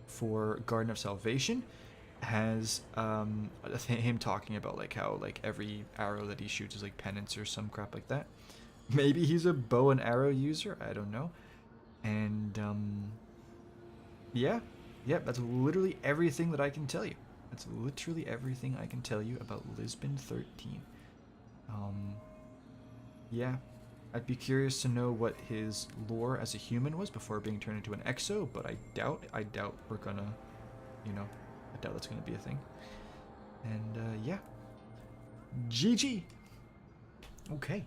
for Garden of Salvation, has him talking about like how like every arrow that he shoots is like penance or some crap like that. Maybe he's a bow and arrow user, I don't know. And yeah, that's literally everything that I can tell you. That's literally everything I can tell you about Lisbon 13. Yeah, I'd be curious to know what his lore as a human was before being turned into an exo, but I doubt we're gonna, you know, I doubt that's gonna be a thing. And yeah, GG. Okay.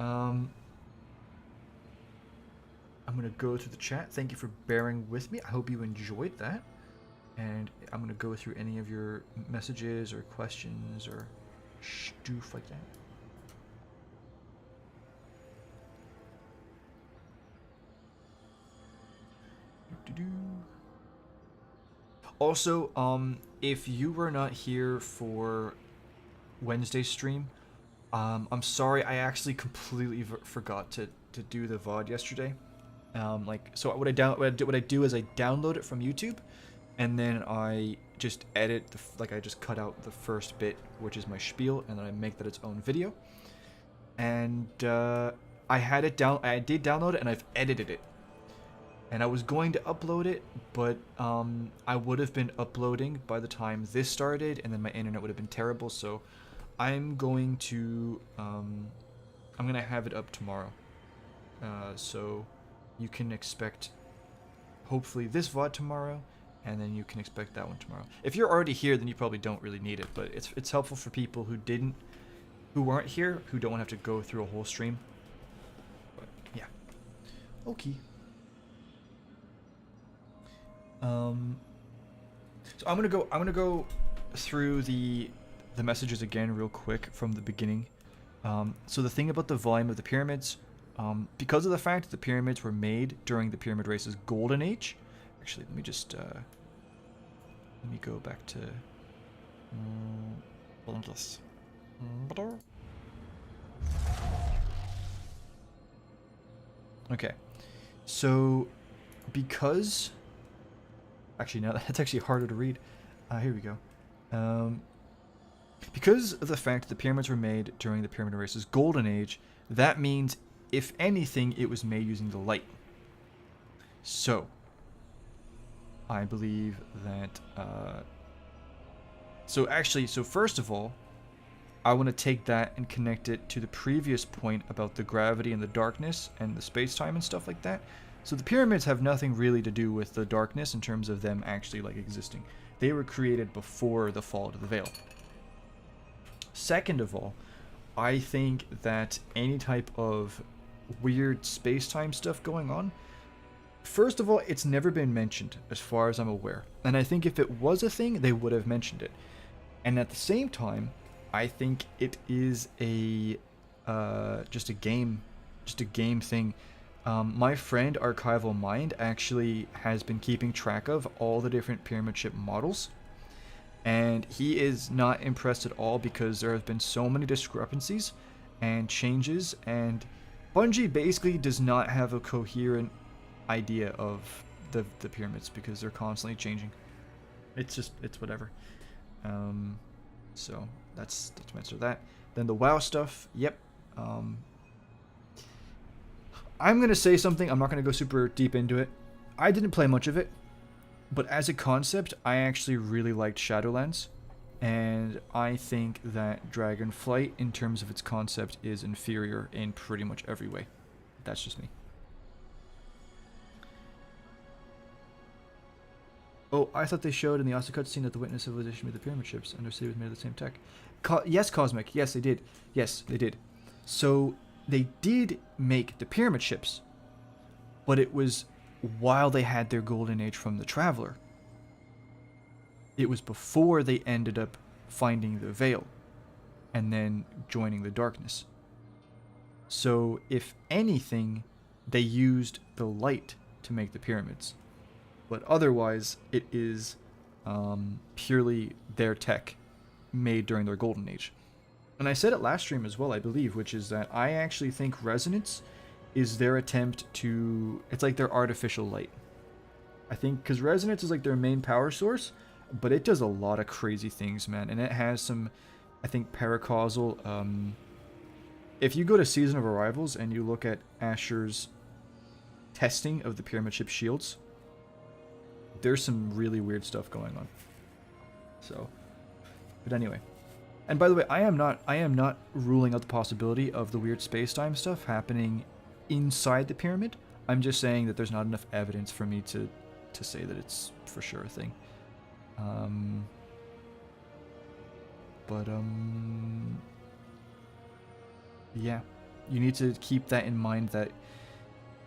I'm gonna go through the chat. Thank you for bearing with me. I hope you enjoyed that. And I'm gonna go through any of your messages or questions or stuff like that. Also, if you were not here for Wednesday's stream, I'm sorry, I actually completely forgot to do the VOD yesterday. So what I do is I download it from YouTube, and then I just edit I just cut out the first bit, which is my spiel, and then I make that its own video. And I had it down. I did download it, and I've edited it. And I was going to upload it, but I would have been uploading by the time this started, and then my internet would have been terrible. So I'm going to have it up tomorrow. So you can expect hopefully this VOD tomorrow, and then you can expect that one tomorrow. If you're already here, then you probably don't really need it, but it's helpful for people who aren't here, who don't want to have to go through a whole stream. But yeah. Okay. So I'm gonna go through the messages again real quick from the beginning. So the thing about the volume of the pyramids, because of the fact that the pyramids were made during the pyramid race's golden age. Actually, let me just let me go back to okay. So because actually, now that's actually harder to read. Here we go. Because of the fact that the pyramids were made during the pyramid race's golden age, that means, if anything, it was made using the light. So, I believe that... So first of all, I want to take that and connect it to the previous point about the gravity and the darkness and the space-time and stuff like that. So the pyramids have nothing really to do with the darkness in terms of them actually like existing. They were created before the fall to the veil. Second of all, I think that any type of weird space-time stuff going on, first of all, it's never been mentioned as far as I'm aware. And I think if it was a thing, they would have mentioned it. And at the same time, I think it is a just a game thing. My friend Archival Mind actually has been keeping track of all the different pyramid ship models, and he is not impressed at all because there have been so many discrepancies and changes, and Bungie basically does not have a coherent idea of the pyramids because they're constantly changing. It's whatever. So that's my answer to that. Then the WoW stuff, yep. I'm going to say something, I'm not going to go super deep into it. I didn't play much of it, but as a concept, I actually really liked Shadowlands. And I think that Dragonflight, in terms of its concept, is inferior in pretty much every way. That's just me. Oh, I thought they showed in the Asa cutscene that the Witness civilization made the pyramid ships, and their city was made of the same tech. Yes, Cosmic. Yes, they did. Yes, they did. So they did make the pyramid ships, but it was while they had their golden age from the Traveler. It was before they ended up finding the Veil, and then joining the darkness. So, if anything, they used the light to make the pyramids. But otherwise, it is purely their tech made during their golden age. And I said it last stream as well, I believe, which is that I actually think Resonance is their attempt to... It's like their artificial light. I think, because Resonance is like their main power source, but it does a lot of crazy things, man. And it has some, I think, paracausal... if you go to Season of Arrivals and you look at Asher's testing of the pyramid ship shields, there's some really weird stuff going on. So, but anyway. And by the way, I am not ruling out the possibility of the weird space-time stuff happening inside the pyramid. I'm just saying that there's not enough evidence for me to say that it's for sure a thing. Yeah, you need to keep that in mind, that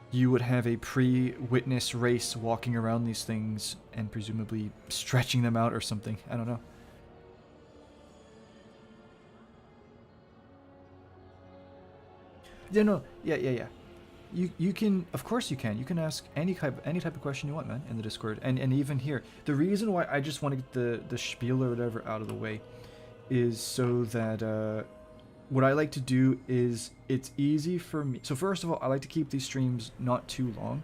you would have a pre-witness race walking around these things and presumably stretching them out or something. I don't know. Yeah, no, yeah. You can, of course you can. You can ask any type of question you want, man, in the Discord, and even here. The reason why I just want to get the spiel or whatever out of the way is so that what I like to do is it's easy for me. So first of all, I like to keep these streams not too long.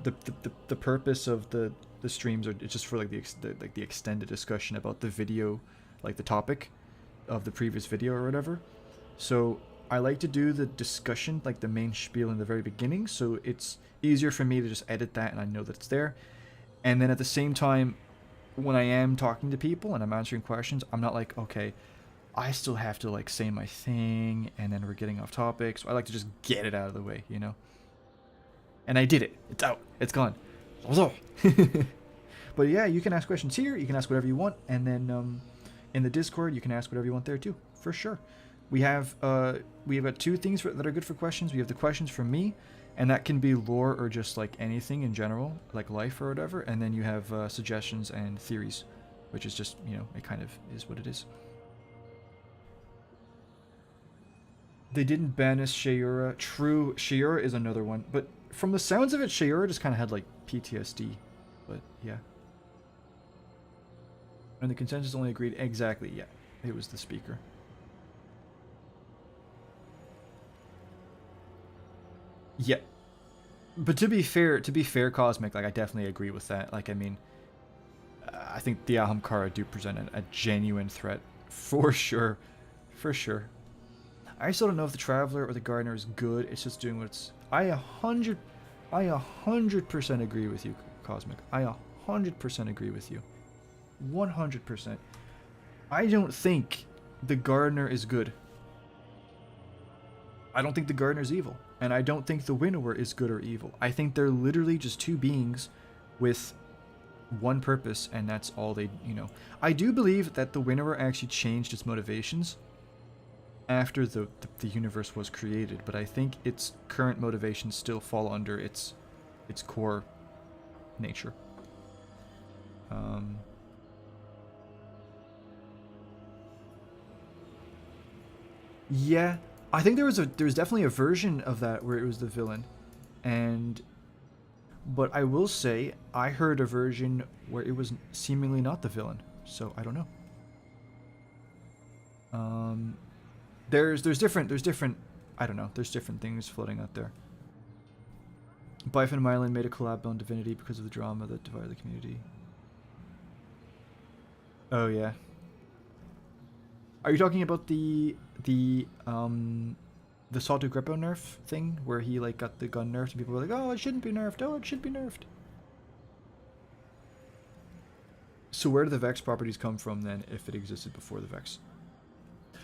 The purpose of the streams are just for like the extended discussion about the video, like the topic of the previous video or whatever. So I like to do the discussion, like the main spiel in the very beginning, so it's easier for me to just edit that and I know that it's there. And then at the same time, when I am talking to people and I'm answering questions, I'm not like, okay, I still have to like say my thing and then we're getting off topic. So I like to just get it out of the way, you know? And I did it. It's out. It's gone. But yeah, you can ask questions here. You can ask whatever you want. And then in the Discord, you can ask whatever you want there too, for sure. We have got two things that are good for questions. We have the questions from me, and that can be lore or just like anything in general, like life or whatever. And then you have suggestions and theories, which is just, you know, it kind of is what it is. They didn't banish Shayura. True, Shayura is another one. But from the sounds of it, Shayura just kind of had like PTSD. But yeah. And the consensus only agreed exactly, yeah. It was the speaker. Yeah, but to be fair, Cosmic, like I definitely agree with that. Like, I mean, I think the Ahamkara do present a genuine threat, for sure, for sure. I still don't know if the Traveler or the Gardener is good. It's just doing what it's. I 100% agree with you, Cosmic. I 100% agree with you, 100%. I don't think the Gardener is good. I don't think the Gardener's evil. And I don't think the Winnower is good or evil. I think they're literally just two beings with one purpose, and that's all they, you know. I do believe that the Winnower actually changed its motivations after the universe was created, but I think its current motivations still fall under its core nature. Yeah. I think there was definitely a version of that where it was the villain, but I will say I heard a version where it was seemingly not the villain, so I don't know. There's different I don't know, there's different things floating out there. Bifin and Mylan made a collab on Divinity because of the drama that divided the community. Oh yeah. Are you talking about the Salto Greppo nerf thing where he like got the gun nerfed and people were like, oh, it shouldn't be nerfed, oh, it should be nerfed. So where do the Vex properties come from then if it existed before the Vex?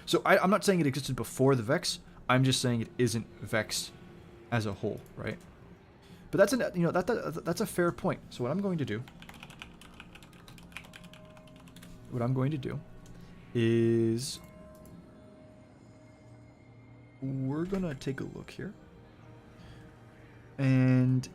So I'm not saying it existed before the Vex. I'm just saying it isn't Vex as a whole, right? But that's that's a fair point. So what I'm going to do is we're gonna take a look here, and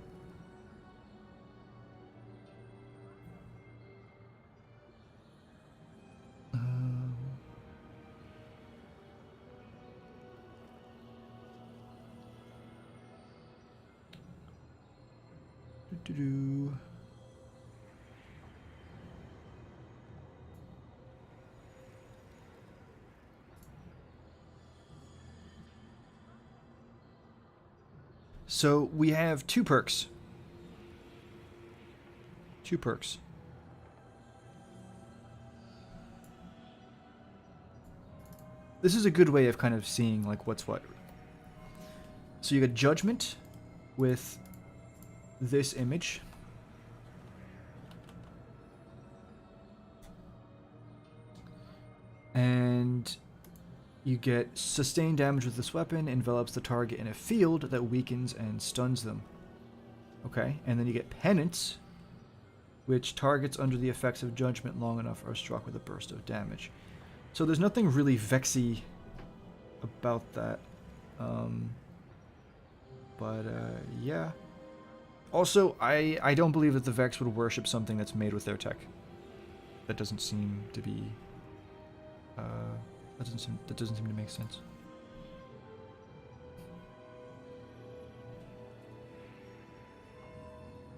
so we have two perks. Two perks. This is a good way of kind of seeing like what's what. So you got Judgment with this image. And you get sustained damage with this weapon, envelops the target in a field that weakens and stuns them. Okay, and then you get Penance, which targets under the effects of Judgment long enough are struck with a burst of damage. So there's nothing really Vexy about that. Yeah. Also, I don't believe that the Vex would worship something that's made with their tech. That doesn't seem to be... that doesn't seem to make sense.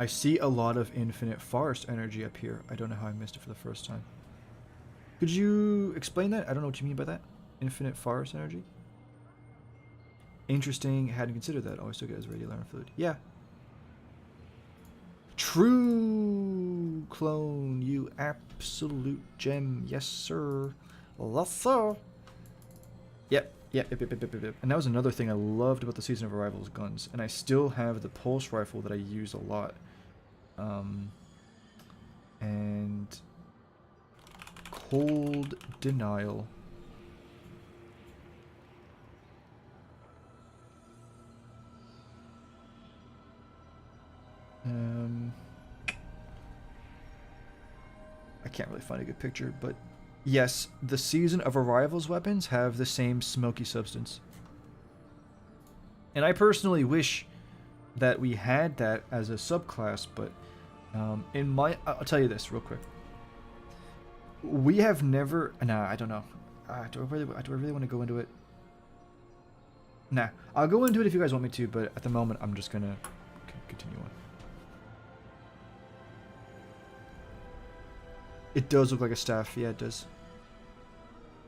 I see a lot of infinite forest energy up here. I don't know how I missed it for the first time. Could you explain that? I don't know what you mean by that. Infinite forest energy? Interesting. Hadn't considered that. Always took it as regular fluid. Yeah. True clone, you absolute gem. Yes, sir. Yes, sir. Yep. And that was another thing I loved about the Season of Arrival's guns. And I still have the pulse rifle that I use a lot. And Cold Denial. I can't really find a good picture, but yes, the Season of Arrival's weapons have the same smoky substance. And I personally wish that we had that as a subclass, but I'll tell you this real quick. We have never... Nah, I don't know. Do I really want to go into it? Nah, I'll go into it if you guys want me to, but at the moment, I'm just gonna continue on. It does look like a staff. Yeah, it does.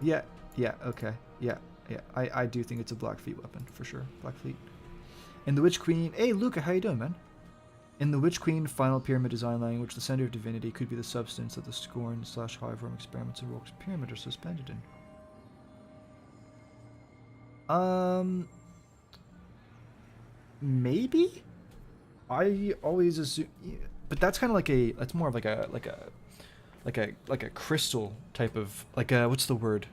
Yeah, okay. Yeah. I do think it's a Blackfleet weapon, for sure. Blackfleet. And the Witch Queen... Hey, Luca, how you doing, man? In the Witch Queen final pyramid design language, the center of divinity could be the substance that the Scorn/Highworm experiments of Rourke's pyramid are suspended in. Maybe? I always assume... But that's kind of like a... That's more of like a crystal type of... Like a... What's the word?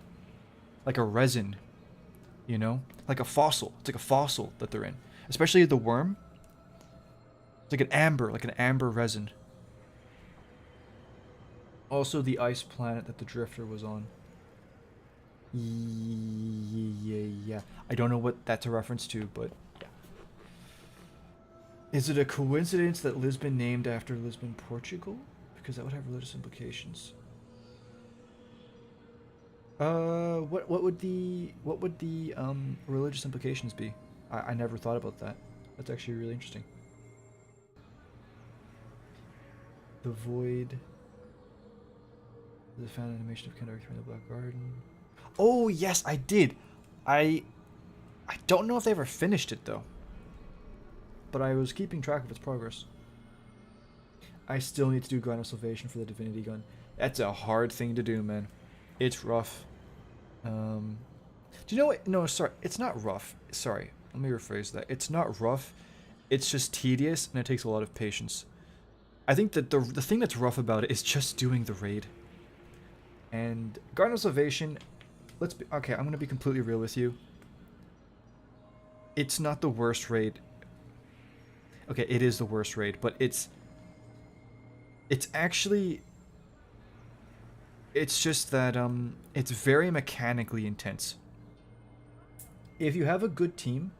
Like a resin. You know? Like a fossil. It's like a fossil that they're in. Especially the worm. It's like an amber resin. Also the ice planet that the Drifter was on. Yeah. I don't know what that's a reference to, but yeah. Is it a coincidence that Lisbon named after Lisbon, Portugal? Because that would have religious implications. What would the religious implications be? I never thought about that. That's actually really interesting. The Void. The fan animation of Kendrick in the Black Garden. Oh yes, I did. I don't know if they ever finished it though. But I was keeping track of its progress. I still need to do Gun of Salvation for the Divinity gun. That's a hard thing to do, man. It's rough. Do you know what? No, sorry. It's not rough. Sorry. Let me rephrase that. It's not rough. It's just tedious, and it takes a lot of patience. I think that the thing that's rough about it is just doing the raid. And Garden of Salvation, okay, I'm gonna be completely real with you. It's not the worst raid. Okay, it is the worst raid, but it's actually, it's just that it's very mechanically intense. If you have a good team,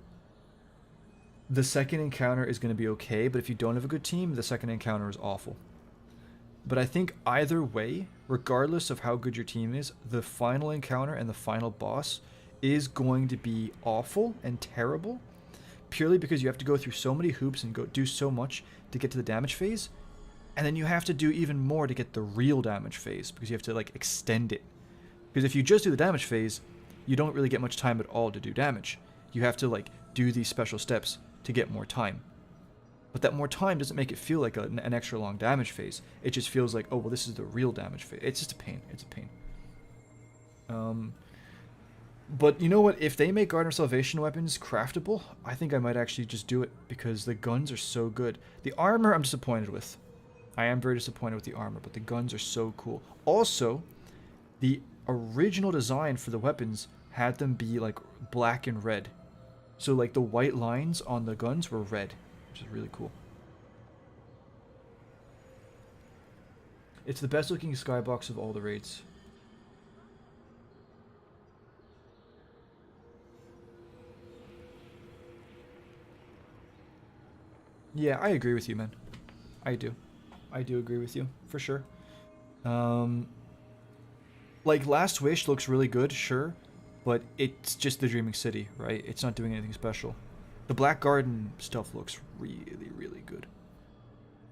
the second encounter is going to be okay, but if you don't have a good team, the second encounter is awful. But I think either way, regardless of how good your team is, the final encounter and the final boss is going to be awful and terrible, purely because you have to go through so many hoops and go do so much to get to the damage phase, and then you have to do even more to get the real damage phase, because you have to like extend it. Because if you just do the damage phase, you don't really get much time at all to do damage. You have to like do these special steps to get more time. But that more time doesn't make it feel like an extra long damage phase. It just feels like, oh, well, this is the real damage phase. It's just a pain. It's a pain. But you know what? If they make Garden of Salvation weapons craftable, I think I might actually just do it, because the guns are so good. The armor I'm disappointed with. I am very disappointed with the armor, but the guns are so cool. Also, the original design for the weapons had them be like black and red. So like the white lines on the guns were red, which is really cool. It's the best looking skybox of all the raids. Yeah, I agree with you, man. I do. I do agree with you, for sure. Like, Last Wish looks really good, sure, but it's just the Dreaming City, right? It's not doing anything special. The Black Garden stuff looks really, really good.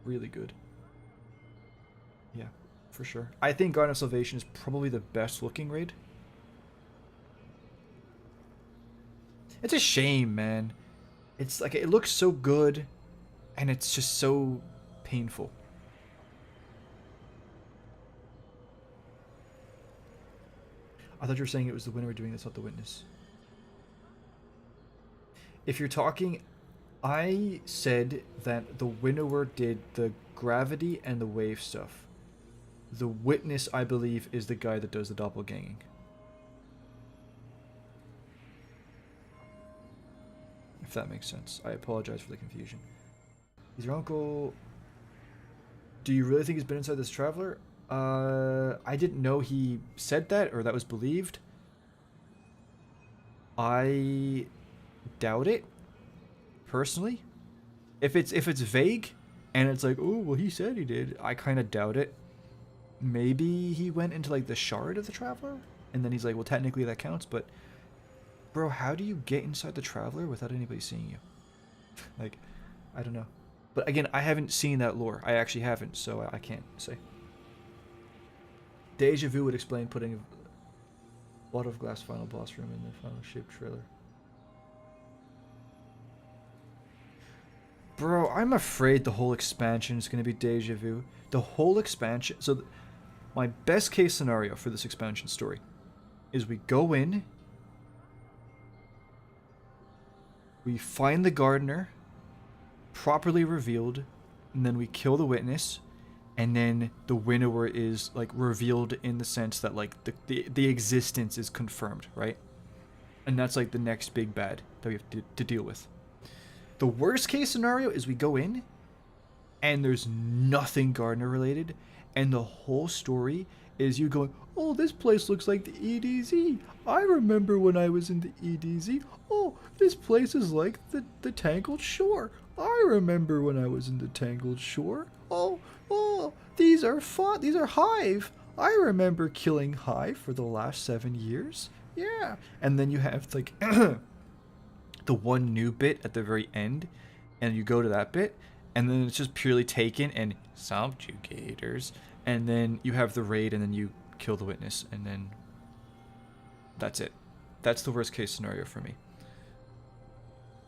Really good. Yeah, for sure. I think Garden of Salvation is probably the best looking raid. It's a shame, man. It's like, it looks so good, and it's just so painful. I thought you were saying it was the winner doing this, not the witness. If you're talking, I said that the winnower did the gravity and the wave stuff. The witness, I believe, is the guy that does the doppelganging. If that makes sense. I apologize for the confusion. Is your uncle... Do you really think he's been inside this traveler? I didn't know he said that, or that was believed. I doubt it, personally. If it's vague, and it's like, oh, well, he said he did, I kind of doubt it. Maybe he went into, like, the shard of the traveler, and then he's like, well, technically that counts, but... Bro, how do you get inside the traveler without anybody seeing you? Like, I don't know. But again, I haven't seen that lore. I actually haven't, so I can't say. Deja Vu would explain putting a lot of glass final boss room in the final shape trailer. Bro, I'm afraid the whole expansion is going to be Deja Vu. The whole expansion... So, my best case scenario for this expansion story is we go in, we find the gardener, properly revealed, and then we kill the witness, and then the winnower is like revealed in the sense that like the existence is confirmed, right? And that's like the next big bad that we have to deal with. The worst case scenario is we go in and there's nothing gardener related, and the whole story is you going, oh, this place looks like the EDZ. I remember when I was in the EDZ. Oh, this place is like the Tangled Shore. I remember when I was in the Tangled Shore. Oh, these are fun. These are Hive. I remember killing Hive for the last 7 years. Yeah. And then you have like the one new bit at the very end, and you go to that bit, and then it's just purely taken and subjugators, and then you have the raid, and then you kill the witness, and then that's it. That's the worst case scenario for me.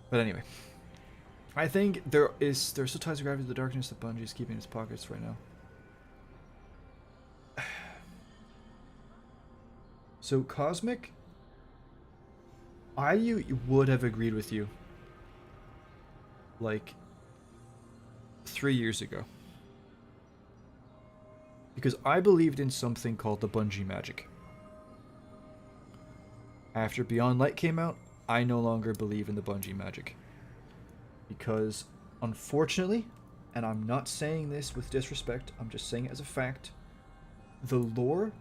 But anyway, I think there still ties of gravity to the darkness that Bungie is keeping in its pockets right now. So Cosmic, I would have agreed with you like 3 years ago. Because I believed in something called the Bungie magic. After Beyond Light came out, I no longer believe in the Bungie magic. Because, unfortunately, and I'm not saying this with disrespect, I'm just saying it as a fact, the lore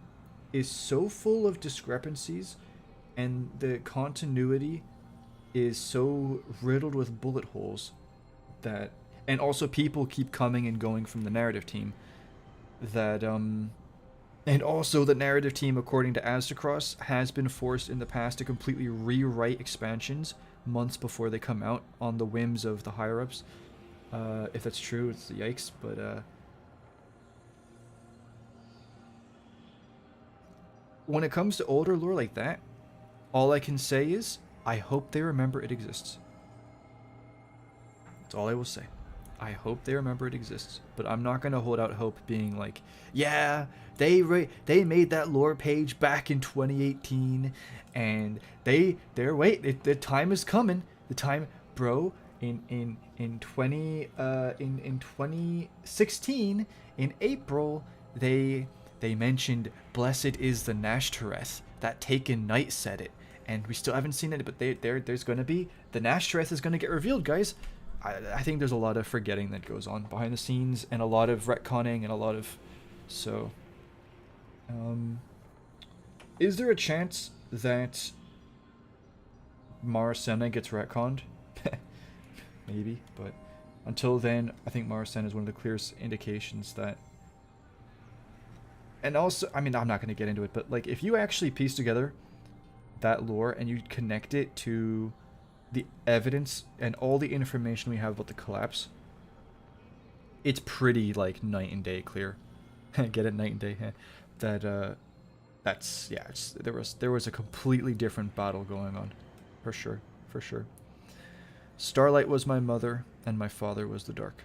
is so full of discrepancies and the continuity is so riddled with bullet holes that, and also people keep coming and going from the narrative team, that and also the narrative team, according to Aztecross, has been forced in the past to completely rewrite expansions months before they come out on the whims of the higher ups. If that's true, it's yikes, but when it comes to older lore like that, all I can say is I hope they remember it exists. That's all I will say. I hope they remember it exists, but I'm not gonna hold out hope being like, yeah, they made that lore page back in 2018, and the time is coming. The time, bro. In 2016 in April, they mentioned blessed is the Nashtoreth. That Taken Knight said it, and we still haven't seen it. But there's gonna be the Nashtoreth is gonna get revealed, guys. I think there's a lot of forgetting that goes on behind the scenes, and a lot of retconning, and a lot of... So... is there a chance that Marasena gets retconned? Maybe, but until then, I think Marasena is one of the clearest indications that... And also, I mean, I'm not going to get into it, but like, if you actually piece together that lore and you connect it to the evidence and all the information we have about the collapse, it's pretty like night and day clear. Get it, night and day. That that's yeah. There was a completely different battle going on, for sure, for sure. Starlight was my mother, and my father was the dark.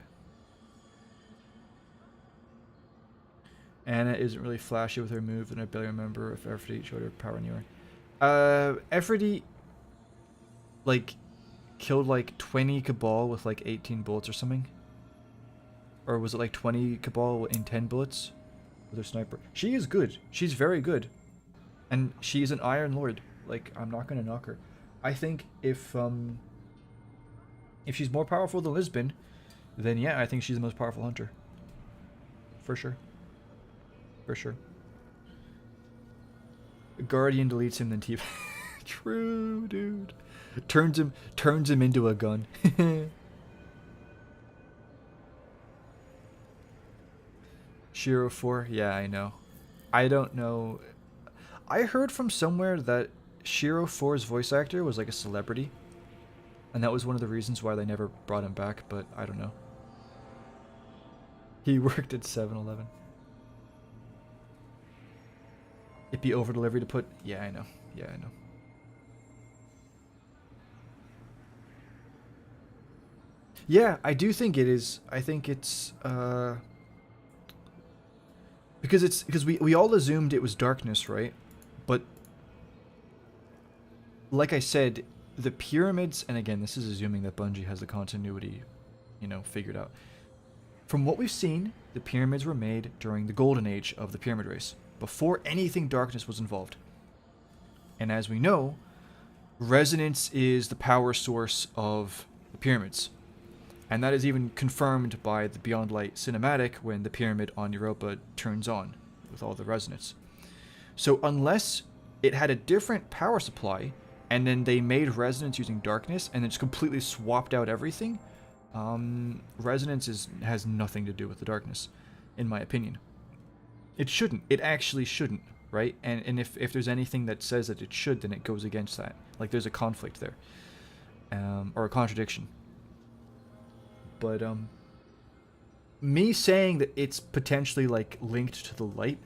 Anna isn't really flashy with her move, and I barely remember if Aphrodite showed her power anywhere. Aphrodite, like, killed like 20 Cabal with like 18 bullets or something. Or was it like 20 Cabal in 10 bullets with her sniper? She is good. She's very good. And she's an Iron Lord. Like, I'm not gonna knock her. I think if she's more powerful than Lisbon, then yeah, I think she's the most powerful hunter. For sure. For sure. Guardian deletes him, then T. True, dude. Turns him into a gun. Shiro 4, yeah, I know. I don't know. I heard from somewhere that Shiro 4's voice actor was like a celebrity, and that was one of the reasons why they never brought him back, but I don't know. He worked at 7-Eleven. It'd be over delivery to put... Yeah, I know. Yeah, I know. Yeah, I do think it is. I think it's... Because we all assumed it was darkness, right? But... Like I said, the pyramids... And again, this is assuming that Bungie has the continuity, you know, figured out. From what we've seen, the pyramids were made during the golden age of the pyramid race, before anything darkness was involved. And as we know, resonance is the power source of the pyramids. And that is even confirmed by the Beyond Light cinematic when the pyramid on Europa turns on with all the resonance. So unless it had a different power supply, and then they made resonance using darkness, and then just completely swapped out everything, resonance has nothing to do with the darkness, in my opinion. It shouldn't. It actually shouldn't, right? And if there's anything that says that it should, then it goes against that. Like, there's a conflict there. Or a contradiction. But, me saying that it's potentially, like, linked to the light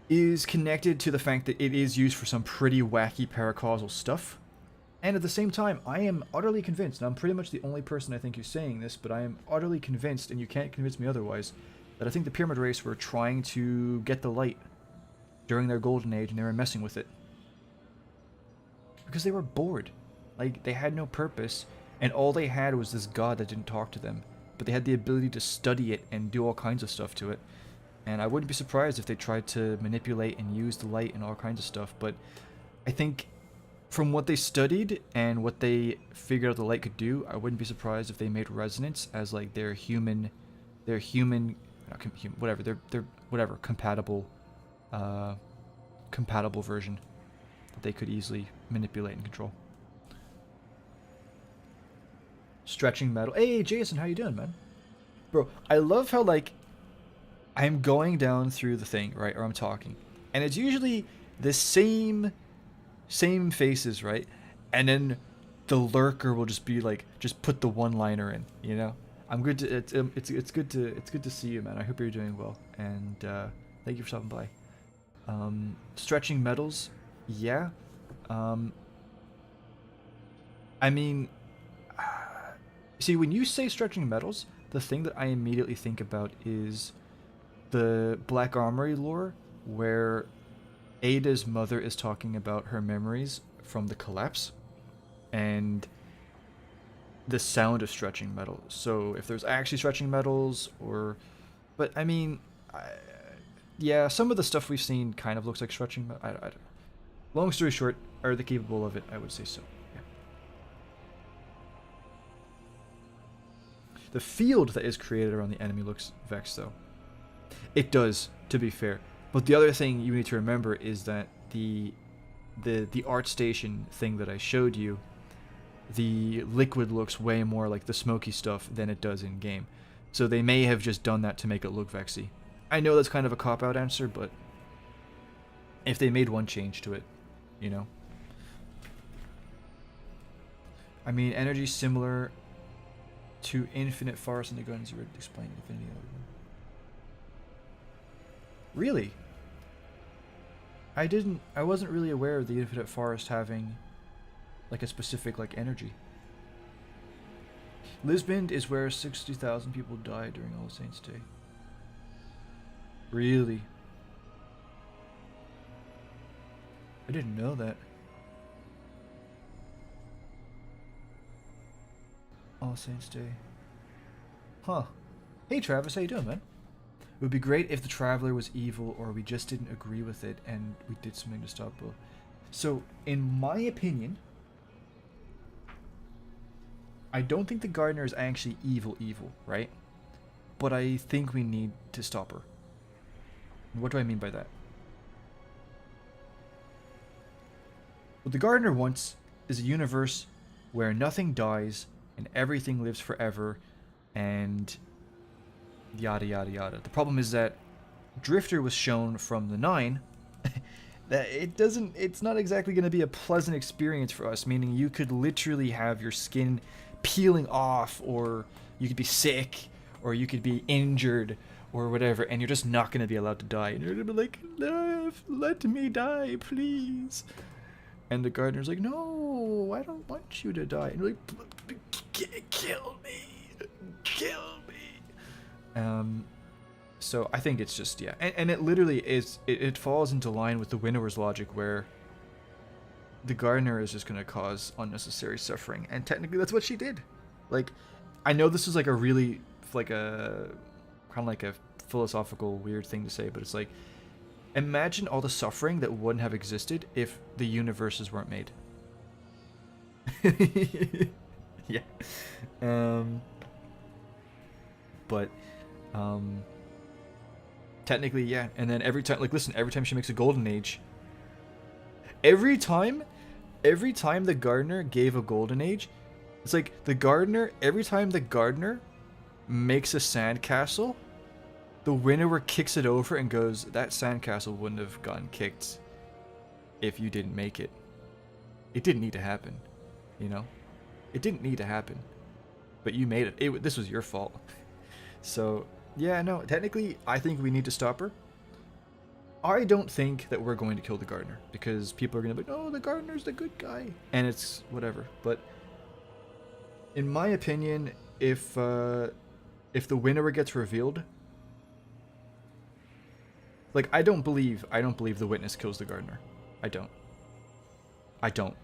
is connected to the fact that it is used for some pretty wacky paracausal stuff. And at the same time, I am utterly convinced, and I'm pretty much the only person I think who's saying this, but I am utterly convinced, and you can't convince me otherwise, that I think the Pyramid Race were trying to get the light during their golden age, and they were messing with it. Because they were bored. Like, they had no purpose, and all they had was this god that didn't talk to them. But they had the ability to study it and do all kinds of stuff to it. And I wouldn't be surprised if they tried to manipulate and use the light and all kinds of stuff, but I think from what they studied and what they figured out the light could do, I wouldn't be surprised if they made resonance as like their human, whatever, their whatever compatible, compatible version that they could easily manipulate and control. Stretching metal. Hey, Jason, how you doing, man? Bro, I love how like I'm going down through the thing, right, or I'm talking, and it's usually the same faces, right? And then the lurker will just be like, just put the one-liner in, you know. I'm good to it's good to see you, man. I hope you're doing well, and thank you for stopping by. Stretching metals, yeah. I mean, see, when you say stretching metals, the thing that I immediately think about is the Black Armory lore, where Ada's mother is talking about her memories from the collapse and the sound of stretching metal. So if there's actually stretching metals, or, but I mean, yeah, some of the stuff we've seen kind of looks like stretching. I don't know. Long story short, are they capable of it? I would say so. Yeah. The field that is created around the enemy looks vexed, though. It does, to be fair. But the other thing you need to remember is that the art station thing that I showed you, the liquid looks way more like the smoky stuff than it does in game. So they may have just done that to make it look vexy. I know that's kind of a cop-out answer, but if they made one change to it, you know. I mean, energy similar to Infinite Forest and the guns you were explaining. Infinity. Really? I wasn't really aware of the Infinite Forest having like a specific like energy. Lisbon is where 60,000 people died during All Saints Day. Really? I didn't know that. All Saints Day. Huh. Hey Travis, how you doing, man? It would be great if the Traveler was evil, or we just didn't agree with it and we did something to stop it. So, in my opinion, I don't think the Gardener is actually evil, right? But I think we need to stop her. What do I mean by that? What the Gardener wants is a universe where nothing dies and everything lives forever and yada yada yada. The problem is that Drifter was shown from the 9 that it's not exactly going to be a pleasant experience for us, meaning you could literally have your skin peeling off, or you could be sick, or you could be injured, or whatever, and you're just not going to be allowed to die, and you're going to be like, let me die, please. And the Gardener's like, no, I don't want you to die. And you're like, kill me. So I think it's just, yeah. And it literally is, it falls into line with the Winnower's logic, where the Gardener is just going to cause unnecessary suffering. And technically that's what she did. Like, I know this is like a really, like a, kind of like a philosophical weird thing to say, but it's like, imagine all the suffering that wouldn't have existed if the universes weren't made. Yeah. But technically, yeah. And then every time, like, listen, every time she makes a golden age, every time the Gardener gave a golden age, it's like the Gardener, every time the Gardener makes a sandcastle, the Winnower kicks it over and goes, that sandcastle wouldn't have gotten kicked if you didn't make it. It didn't need to happen, you know? It didn't need to happen. But you made it. This was your fault. So, yeah, no, technically, I think we need to stop her. I don't think that we're going to kill the Gardener, because people are going to be like, no, the Gardener's the good guy. And it's whatever. But in my opinion, if the Winnower gets revealed, like, I don't believe the Witness kills the Gardener. I don't.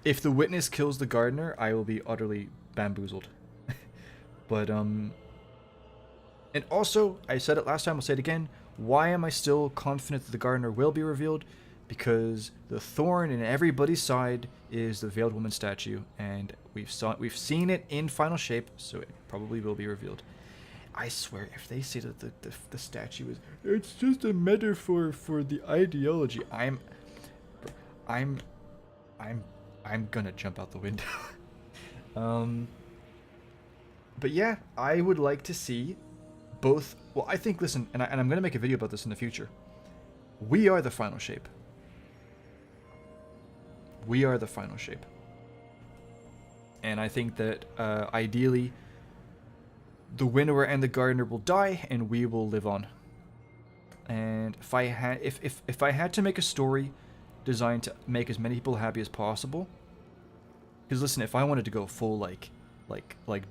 If the Witness kills the Gardener, I will be utterly bamboozled. But And also, I said it last time, I'll say it again. Why am I still confident that the gardener will be revealed? Because the thorn in everybody's side is the veiled woman statue, and we've seen it in final shape, so it probably will be revealed. I swear, if they say that the statue is, it's just a metaphor for the ideology, I'm gonna jump out the window. But yeah, I would like to see both. Well, I think, listen, and I'm gonna make a video about this in the future. We are the final shape. We are the final shape. And I think that ideally, the winnower and the gardener will die, and we will live on. And if I had, if I had to make a story designed to make as many people happy as possible, because listen, if I wanted to go full like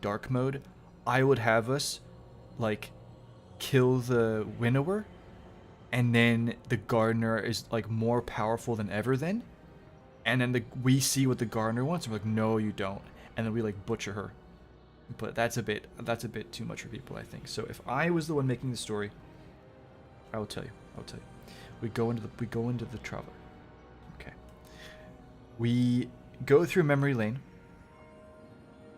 dark mode, I would have us like kill the winnower, and then the gardener is like more powerful than ever then, and then we see what the gardener wants, and we're like, no you don't, and then we like butcher her. But that's a bit too much for people, I think. So if I was the one making the story, I will tell you. We go into the traveler. Okay. We go through memory lane,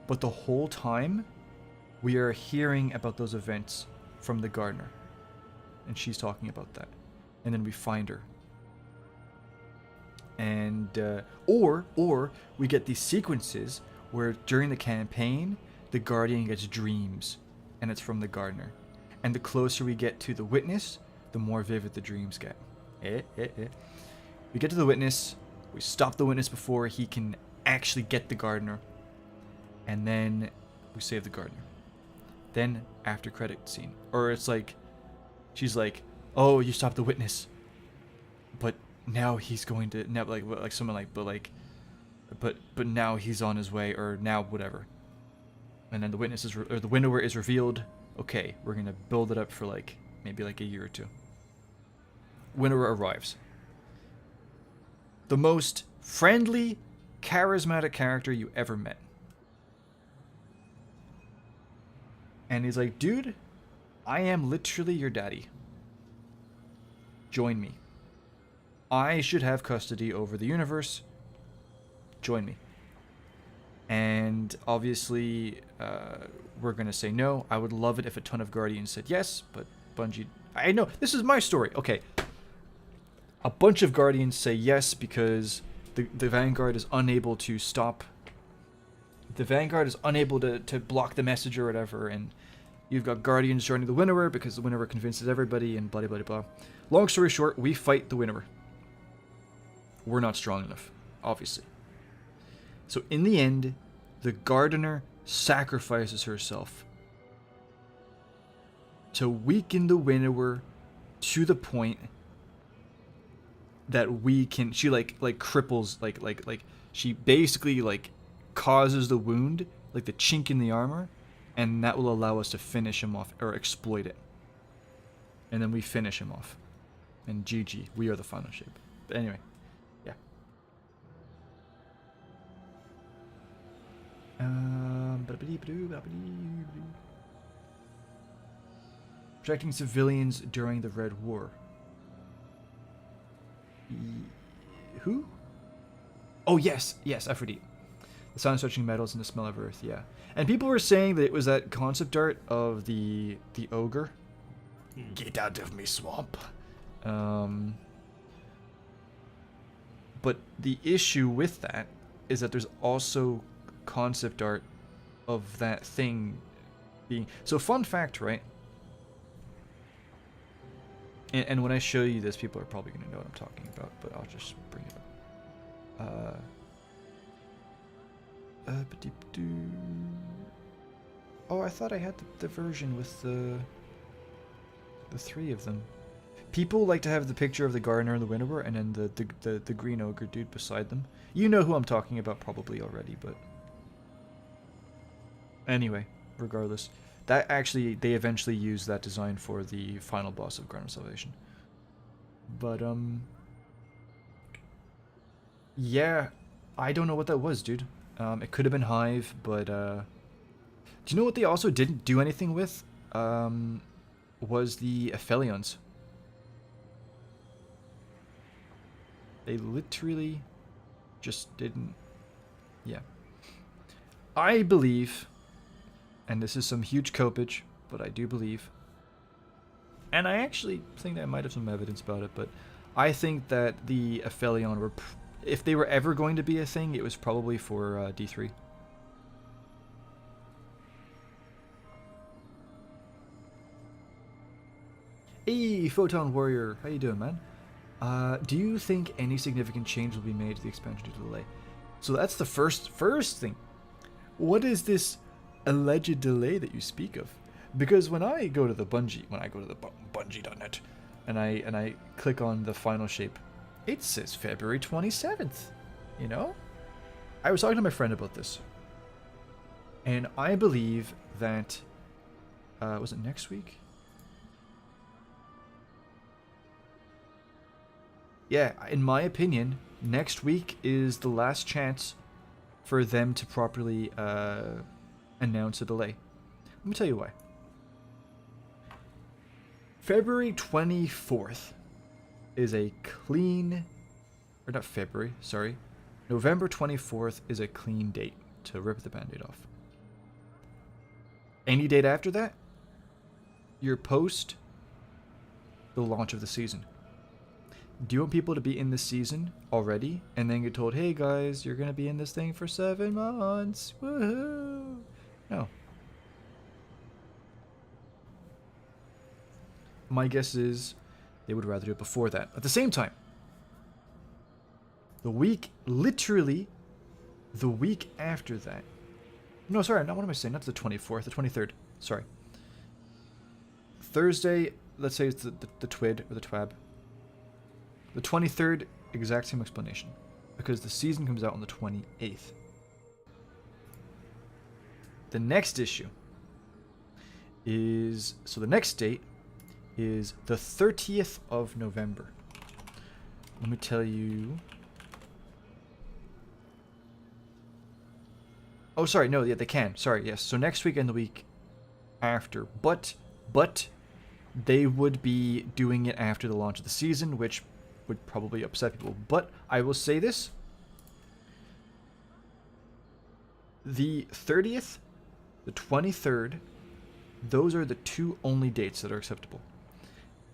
but the whole time we are hearing about those events from the gardener, and she's talking about that, and then we find her, and or we get these sequences where during the campaign the guardian gets dreams, and it's from the gardener, and the closer we get to the witness, the more vivid the dreams get. We get to the witness, we stop the witness before he can actually get the gardener, and then we save the gardener. Then after credit scene, or it's like she's like, oh, you stopped the witness, but now he's going to now like someone like but now he's on his way, or now whatever. And then the witness is or the winnower is revealed. Okay, we're gonna build it up for like maybe like a year or two. Winnower arrives. The most friendly, charismatic character you ever met. And he's like, dude, I am literally your daddy. Join me. I should have custody over the universe. Join me. And obviously, we're going to say no. I would love it if a ton of Guardians said yes, but Bungie... I know, this is my story. Okay. A bunch of Guardians say yes because the Vanguard is unable to stop. The Vanguard is unable to block the message or whatever, and you've got Guardians joining the Winnower because the Winnower convinces everybody, and blah, blah, blah, blah. Long story short, we fight the Winnower. We're not strong enough, obviously. So in the end, the Gardener sacrifices herself to weaken the Winnower to the point that we can... She like cripples, like she basically like causes the wound, like the chink in the armor, and that will allow us to finish him off, or exploit it. And then we finish him off. And GG, we are the final shape. But anyway, yeah. Protecting civilians during the Red War. Who? Oh, yes, Aphrodite. The sound of searching metals and the smell of earth, yeah. And people were saying that it was that concept art of the ogre. Get out of me, swamp. But the issue with that is that there's also concept art of that thing being... So fun fact, right? And when I show you this, people are probably going to know what I'm talking about, but I'll just bring it up. Oh, I thought I had the version with the three of them. People like to have the picture of the Gardener and the Winnower, and then the green ogre dude beside them. You know who I'm talking about probably already, but... Anyway, regardless. That actually, they eventually used that design for the final boss of Garden of Salvation. But, yeah, I don't know what that was, dude. It could have been Hive, but, do you know what they also didn't do anything with? was the Aphelions. They literally just didn't. Yeah. I believe, and this is some huge copage, but I do believe, and I actually think that I might have some evidence about it, but I think that the Aphelion were, if they were ever going to be a thing, it was probably for D3. Hey, Photon Warrior, how you doing, man? Do you think any significant change will be made to the expansion due to delay? So that's the first thing. What is this alleged delay that you speak of? Because when I go to the Bungie.net, and I click on the final shape, it says February 27th. You know, I was talking to my friend about this, and I believe that was it next week? Yeah, in my opinion, next week is the last chance for them to properly announce a delay. Let me tell you why. February 24th is a clean, or not February, sorry. November 24th is a clean date to rip the Band-Aid off. Any date after that, you're post the launch of the season. Do you want people to be in this season already and then get told, hey guys, you're going to be in this thing for 7 months? Woohoo! No. My guess is they would rather do it before that. At the same time, literally the week after that. No, sorry, what am I saying? Not the 24th, the 23rd. Sorry. Thursday, let's say it's the TWID or the TWAB. The 23rd, exact same explanation. Because the season comes out on the 28th. The next issue is... So the next date is the 30th of November. Let me tell you... Oh, sorry, no, yeah, they can. Sorry, yes. So next week and the week after. But they would be doing it after the launch of the season, which would probably upset people. But I will say this. The 30th, the 23rd, those are the two only dates that are acceptable.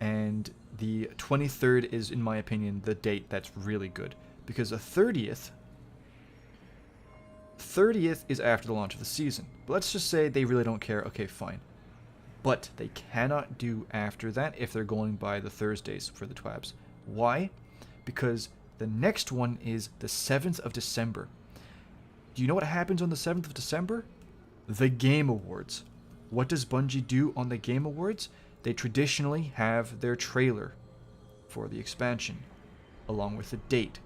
And the 23rd is, in my opinion, the date that's really good. Because the 30th is after the launch of the season. But let's just say they really don't care. Okay, fine. But they cannot do after that if they're going by the Thursdays for the TWABs. Why? Because the next one is the 7th of December. Do you know what happens on the 7th of December? The Game Awards. What does Bungie do on the Game Awards? They traditionally have their trailer for the expansion, along with the date.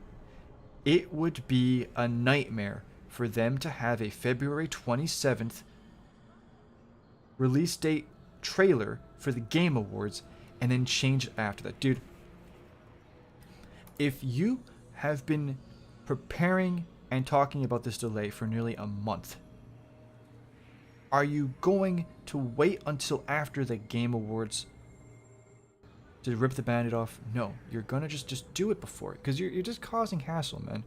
It would be a nightmare for them to have a February 27th release date trailer for the Game Awards and then change it after that. Dude, if you have been preparing and talking about this delay for nearly a month, are you going to wait until after the Game Awards to rip the Band-Aid off? No, you're gonna just do it before, because you're just causing hassle, man.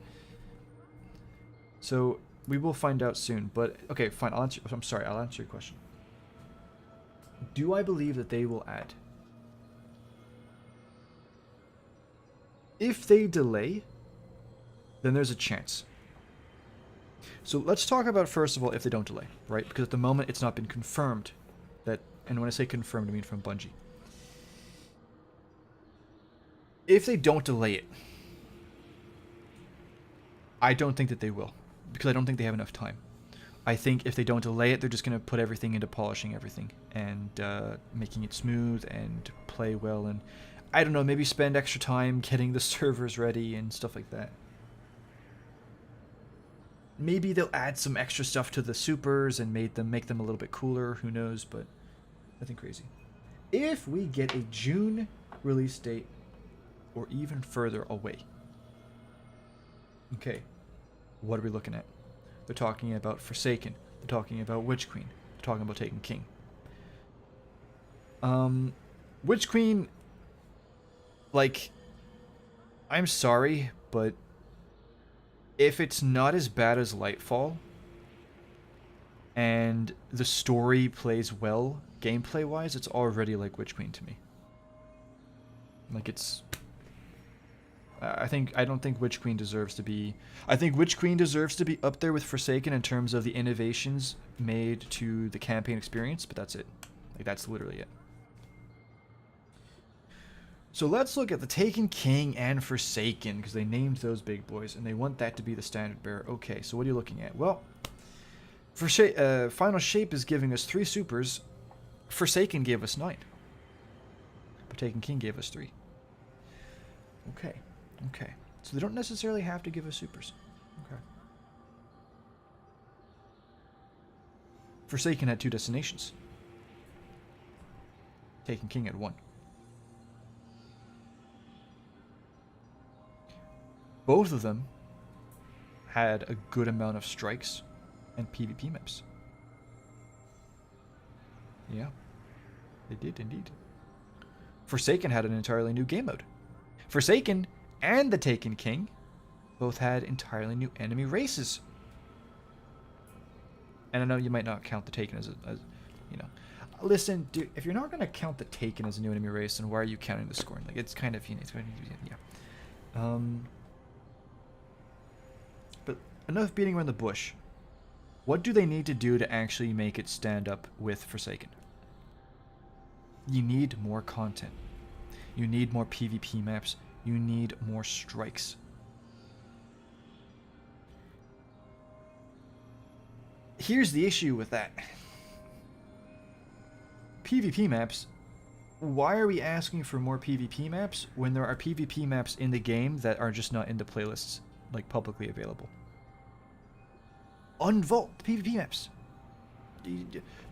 So we will find out soon. But okay, fine. I'll answer your question. Do I believe that they will add? If they delay, then there's a chance. So let's talk about, first of all, if they don't delay, right? Because at the moment it's not been confirmed that, and when I say confirmed, I mean from Bungie. If they don't delay it, I don't think that they will, because I don't think they have enough time. I think if they don't delay it, they're just going to put everything into polishing everything and making it smooth and play well, and I don't know, maybe spend extra time getting the servers ready and stuff like that. Maybe they'll add some extra stuff to the supers and make them a little bit cooler, who knows, but nothing crazy. If we get a June release date or even further away, okay, what are we looking at? They're talking about Forsaken. They're talking about Witch Queen. They're talking about Taken King. Witch Queen, like, I'm sorry, but if it's not as bad as Lightfall, and the story plays well, gameplay-wise, it's already like Witch Queen to me. Like, it's... I don't think Witch Queen deserves to be... I think Witch Queen deserves to be up there with Forsaken in terms of the innovations made to the campaign experience, but that's it. Like, that's literally it. So let's look at the Taken King and Forsaken, because they named those big boys, and they want that to be the standard bearer. Okay, so what are you looking at? Well, Final Shape is giving us 3 supers. Forsaken gave us 9. But Taken King gave us 3. Okay. Okay. So they don't necessarily have to give us supers. Okay. Forsaken had 2 destinations. Taken King had 1. Both of them had a good amount of strikes and PvP maps. Yeah. They did indeed. Forsaken had an entirely new game mode. Forsaken and the Taken King both had entirely new enemy races. And I know you might not count the Taken as you know. Listen, dude, if you're not going to count the Taken as a new enemy race, then why are you counting the scoring? Like, it's kind of, you know, it's kind of, yeah. But enough beating around the bush. What do they need to do to actually make it stand up with Forsaken? You need more content. You need more PvP maps. You need more strikes. Here's the issue with that. PvP maps. Why are we asking for more PvP maps when there are PvP maps in the game that are just not in the playlists, like, publicly available? Unvault the PvP maps.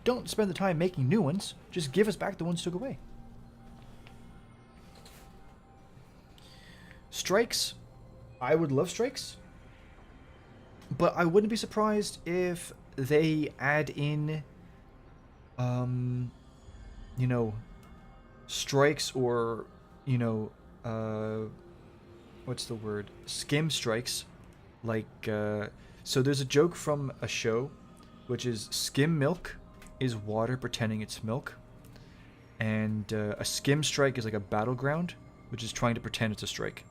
Don't spend the time making new ones. Just give us back the ones took away. Strikes. I would love strikes. But I wouldn't be surprised if they add in, you know, strikes or, you know, what's the word? Skim strikes. Like, so there's a joke from a show, which is skim milk is water pretending it's milk. And a skim strike is like a battleground, which is trying to pretend it's a strike.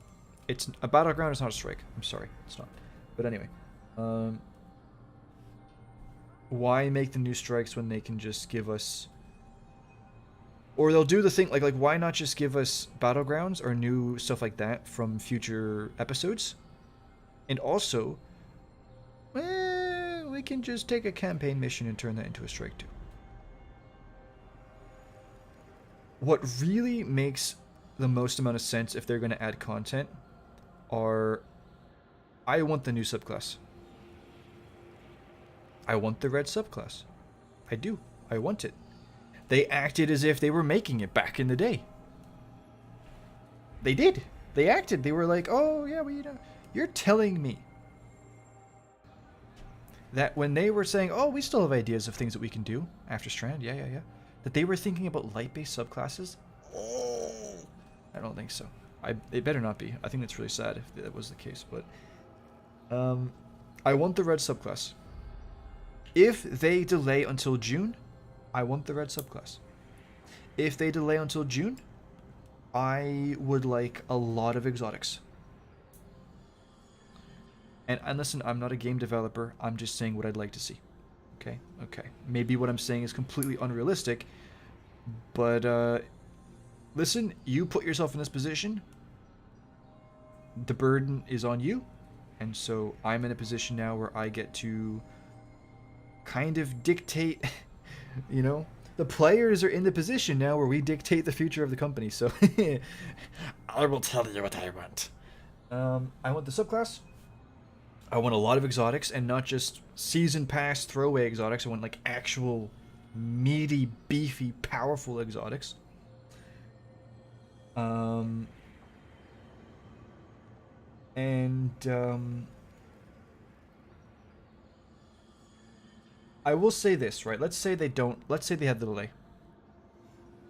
It's a battleground, it's not a strike. I'm sorry, it's not. But anyway, why make the new strikes when they can just give us, or they'll do the thing like why not just give us battlegrounds or new stuff like that from future episodes? And also, we can just take a campaign mission and turn that into a strike too. What really makes the most amount of sense if they're going to add content are, I want the new subclass. I want the red subclass. I do. I want it. They acted as if they were making it back in the day. They did. They acted. They were like, oh, yeah, well, you know. You're telling me that when they were saying, oh, we still have ideas of things that we can do after Strand, yeah, that they were thinking about light-based subclasses? Oh, I don't think so. It better not be. I think that's really sad if that was the case, but I want the red subclass. If they delay until June, I want the red subclass. If they delay until June, I would like a lot of exotics. And listen, I'm not a game developer. I'm just saying what I'd like to see. Okay? Okay. Maybe what I'm saying is completely unrealistic, but listen, you put yourself in this position. The burden is on you. And so I'm in a position now where I get to kind of dictate, you know, the players are in the position now where we dictate the future of the company. So I will tell you what I want. I want the subclass. I want a lot of exotics, and not just season pass throwaway exotics. I want like actual meaty, beefy, powerful exotics. I will say this, right? Let's say they don't. Let's say they have the delay.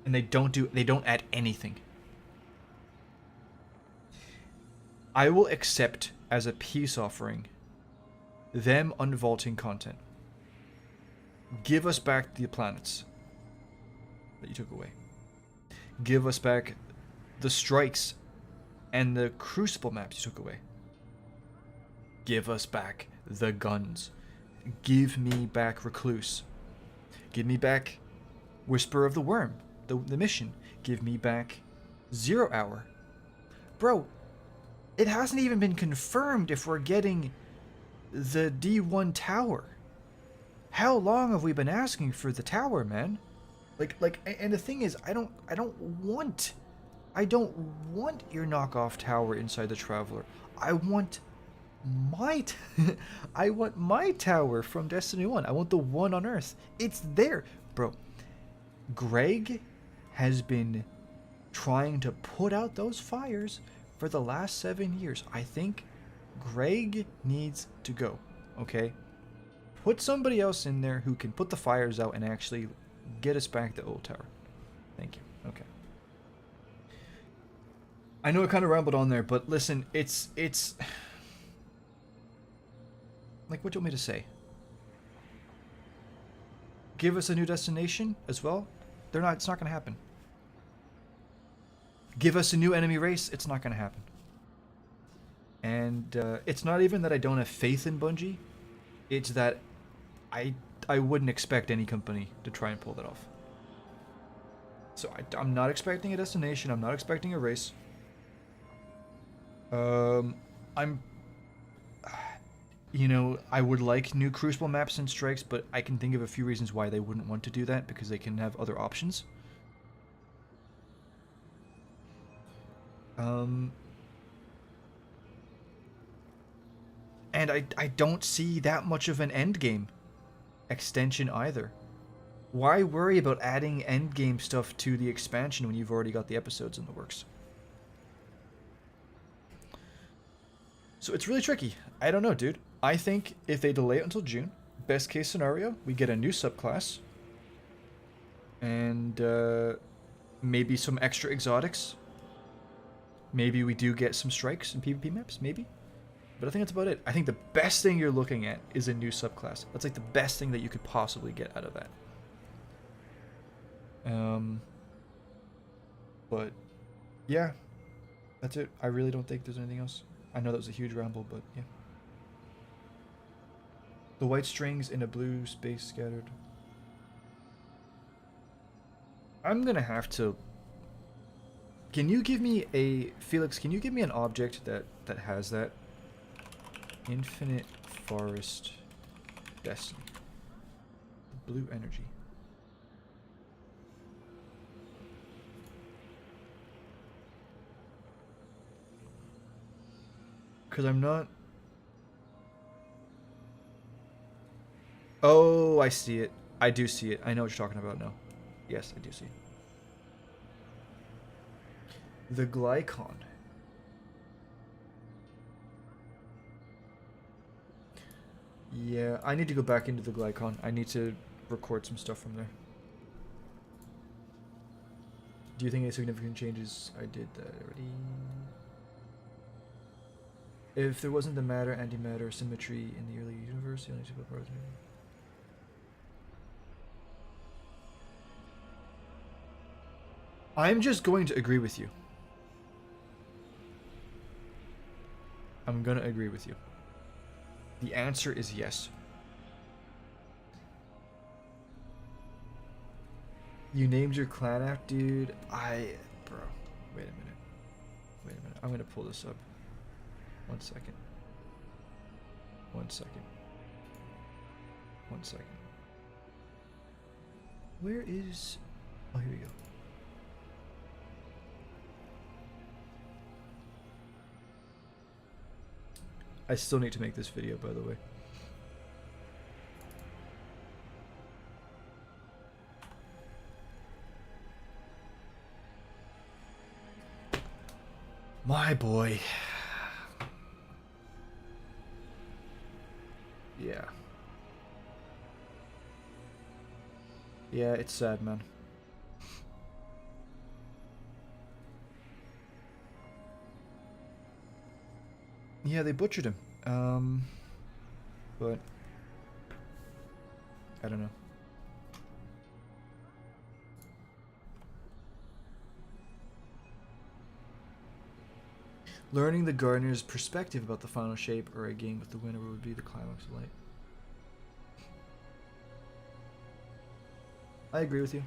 And they don't add anything. I will accept as a peace offering them unvaulting content. Give us back the planets that you took away. Give us back the strikes and the crucible maps you took away. Give us back the guns. Give me back Recluse. Give me back Whisper of the Worm, the mission. Give me back 0 Hour. Bro, it hasn't even been confirmed if we're getting the D1 tower. How long have we been asking for the tower, man? And the thing is, I don't want your knockoff tower inside the Traveler. I want I want my tower from Destiny 1. I want the one on Earth. It's there. Bro, Greg has been trying to put out those fires for the last 7 years. I think Greg needs to go, okay? Put somebody else in there who can put the fires out and actually get us back the old tower. Thank you. Okay. I know I kind of rambled on there, but listen, it's like, what do you want me to say? Give us a new destination as well? It's not going to happen. Give us a new enemy race? It's not going to happen. And it's not even that I don't have faith in Bungie. It's that I wouldn't expect any company to try and pull that off. So I'm not expecting a destination. I'm not expecting a race. You know, I would like new Crucible maps and strikes, but I can think of a few reasons why they wouldn't want to do that, because they can have other options. And I don't see that much of an endgame extension either. Why worry about adding endgame stuff to the expansion when you've already got the episodes in the works? So it's really tricky. I don't know, dude. I think if they delay it until June, best case scenario, we get a new subclass. And maybe some extra exotics. Maybe we do get some strikes and PvP maps, maybe. But I think that's about it. I think the best thing you're looking at is a new subclass. That's like the best thing that you could possibly get out of that. But yeah, that's it. I really don't think there's anything else. I know that was a huge ramble, but yeah. The white strings in a blue space scattered. I'm gonna have to... Can you give me a... Felix, can you give me an object that has that? Infinite Forest Destiny. The blue energy. Because I'm not... Oh, I see it. I do see it. I know what you're talking about now. Yes, I do see. The Glycon. Yeah, I need to go back into the Glycon. I need to record some stuff from there. Do you think any significant changes? I did that already. If there wasn't the matter, antimatter, symmetry in the early universe, the only two parts. I'm just going to agree with you. I'm gonna agree with you. The answer is yes. You named your clan after, dude. Bro, wait a minute. Wait a minute. I'm gonna pull this up. 1 second. 1 second. 1 second. Where is... Oh, here we go. I still need to make this video, by the way. My boy. Yeah. Yeah, it's sad, man. Yeah, they butchered him. But I don't know. Learning the gardener's perspective about the final shape or a game with the winner would be the climax of light. I agree with you.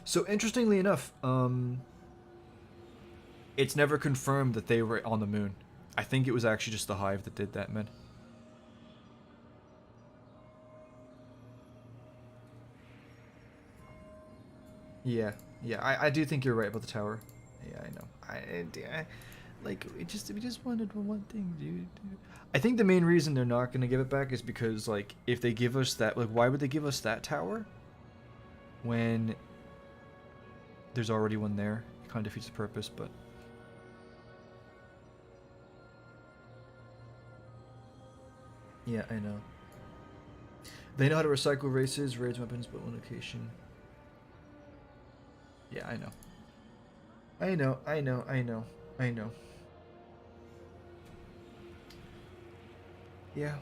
So interestingly enough, it's never confirmed that they were on the moon. I think it was actually just the Hive that did that, man. Yeah, yeah, I do think you're right about the tower. Yeah, I know. Like we just wanted one thing, dude. I think the main reason they're not gonna give it back is because like if they give us that, like why would they give us that tower when there's already one there? It kind of defeats the purpose, but. Yeah, I know. They know how to recycle races, raids, weapons, but one location. Yeah, I know. I know, I know, I know, I know. Yeah.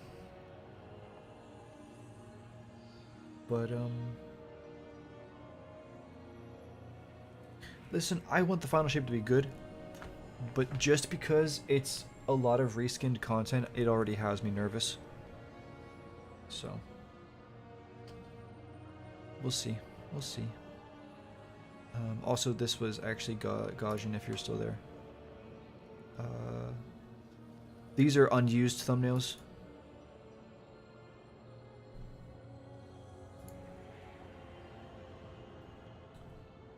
But, listen, I want the final shape to be good, but just because it's a lot of reskinned content, it already has me nervous. So. We'll see. We'll see. Also, this was actually Gaijin, if you're still there. These are unused thumbnails.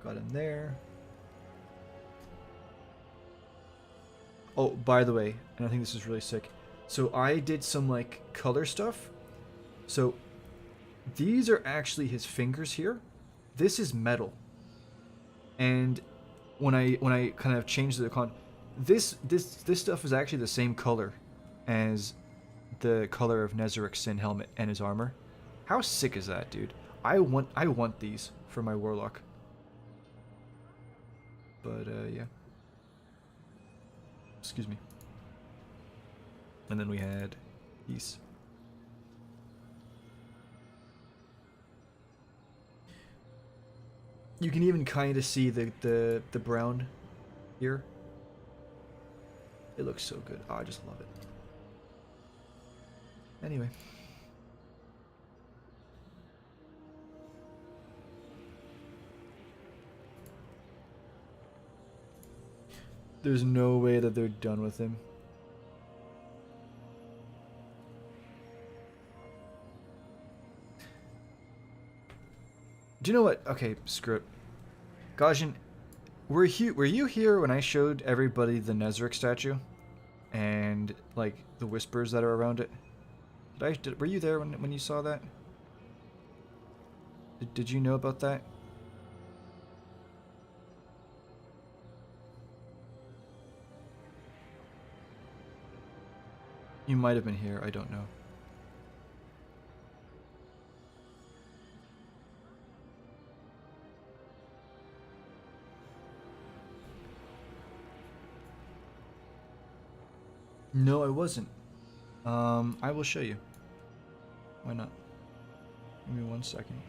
Got him there. Oh, by the way, and I think this is really sick. So I did some like color stuff. So these are actually his fingers here. This is metal. And when I kind of changed the this stuff is actually the same color as the color of Nezaric's Sin helmet and his armor. How sick is that, dude? I want these for my warlock. But yeah. Excuse me. And then we had these. You can even kind of see the brown here. It looks so good. Oh, I just love it. Anyway. There's no way that they're done with him. Do you know what? Okay, screw it. Gaijin, were you here when I showed everybody the Nezarec statue? And, like, the whispers that are around it? Were you there when you saw that? Did you know about that? You might have been here, I don't know. No, I wasn't. I will show you. Why not? Give me 1 second.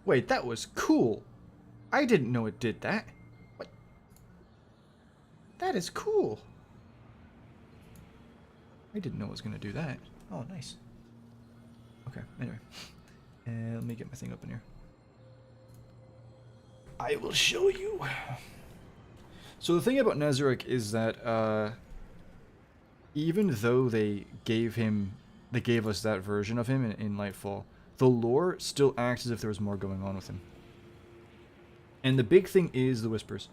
Wait, that was cool. I didn't know it did that. What? That is cool. I didn't know it was going to do that. Oh, nice. Okay, anyway. And let me get my thing up in here. I will show you. So the thing about Nezarec is that even though they gave us that version of him in Lightfall, the lore still acts as if there was more going on with him. And the big thing is the whispers.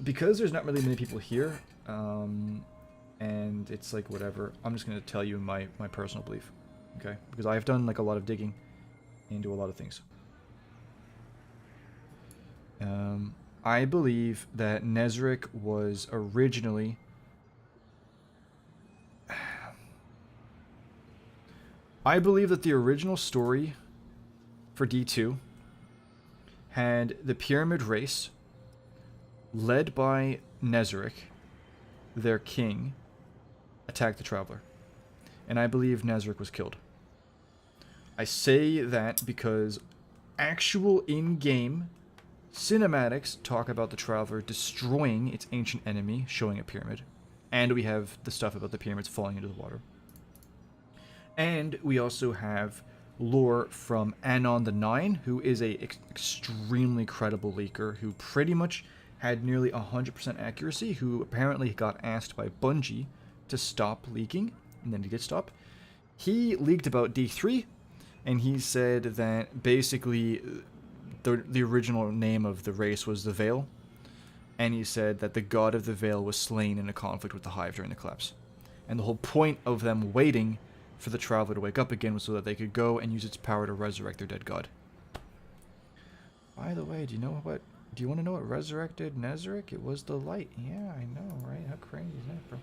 Because there's not really many people here, and it's like whatever, I'm just going to tell you my personal belief. Okay? Because I've done like a lot of digging into a lot of things. I believe that Nezric was originally... I believe that the original story for D2 had the Pyramid race led by Nezric, their king, attack the Traveler. And I believe Nezric was killed. I say that because actual in-game cinematics talk about the Traveler destroying its ancient enemy, showing a pyramid. And we have the stuff about the pyramids falling into the water. And we also have lore from Anon the Nine, who is a extremely credible leaker, who pretty much had nearly 100% accuracy, who apparently got asked by Bungie to stop leaking, and then he did stop. He leaked about D3, and he said that basically the original name of the race was the Veil, and he said that the god of the Veil was slain in a conflict with the Hive during the collapse. And the whole point of them waiting for the Traveler to wake up again was so that they could go and use its power to resurrect their dead god. By the way, do you want to know what resurrected Nezric? It was the light. Yeah, I know, right? How crazy is that, bro?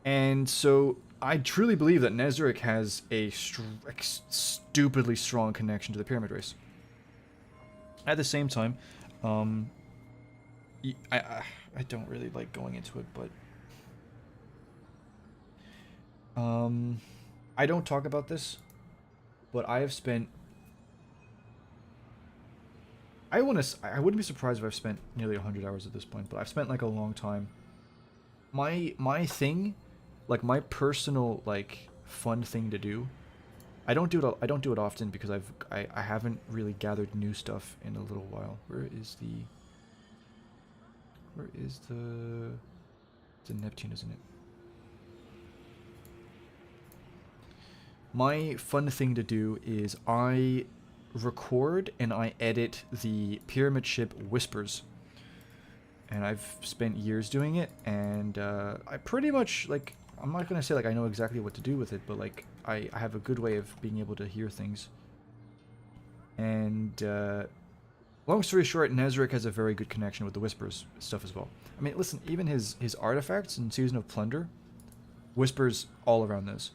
And so I truly believe that Nezric has a stupidly strong connection to the Pyramid race. At the same time, I don't really like going into it, but I don't talk about this, but I have spent... I wouldn't be surprised if I've spent nearly 100 hours at this point, but I've spent like a long time. My thing, like my personal like fun thing to do, I don't do it often because I haven't really gathered new stuff in a little while. Where is the it's a Neptune, isn't it? My fun thing to do is I record and I edit the pyramid ship Whispers, and I've spent years doing it, and I pretty much, like, I'm not gonna say like I know exactly what to do with it, but like I have a good way of being able to hear things. And long story short, Nezric has a very good connection with the Whispers stuff as well. I mean, listen, even his artifacts in Season of Plunder, Whispers all around those.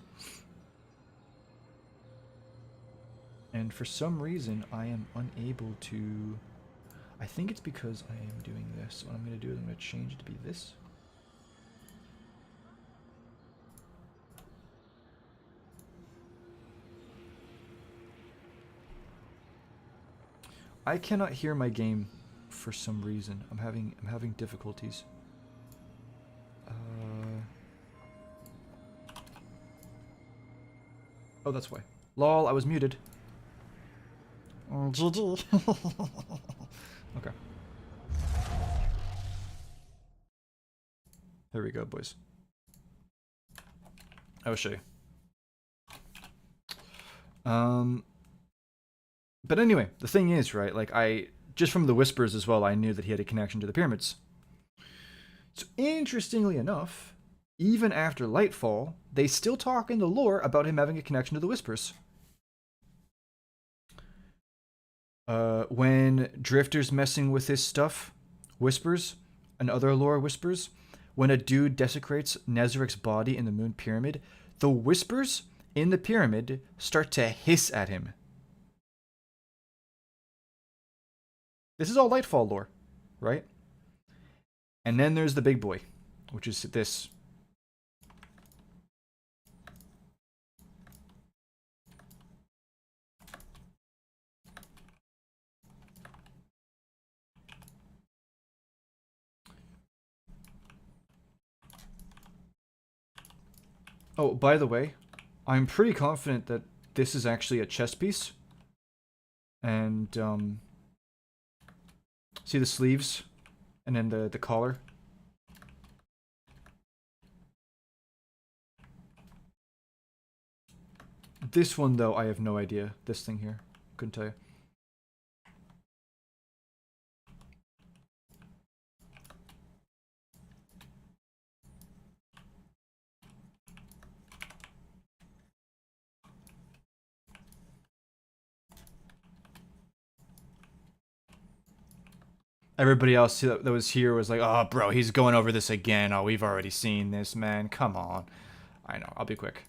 And for some reason, I am unable to... I think it's because I am doing this. What I'm going to do is I'm going to change it to be this. I cannot hear my game for some reason. I'm having difficulties. Oh, that's why. Lol, I was muted. Oh, GG. Okay. There we go, boys. I will show you. But anyway, the thing is, right, like, just from the Whispers as well, I knew that he had a connection to the pyramids. So, interestingly enough, even after Lightfall, they still talk in the lore about him having a connection to the Whispers. When Drifter's messing with his stuff, Whispers, and other lore Whispers, when a dude desecrates Nezric's body in the Moon Pyramid, the Whispers in the pyramid start to hiss at him. This is all Lightfall lore, right? And then there's the big boy, which is this. Oh, by the way, I'm pretty confident that this is actually a chess piece. And, see the sleeves? And then the collar? This one, though, I have no idea. This thing here. Couldn't tell you. Everybody else that was here was like, "Oh, bro, he's going over this again. Oh, we've already seen this, man. Come on." I know. I'll be quick.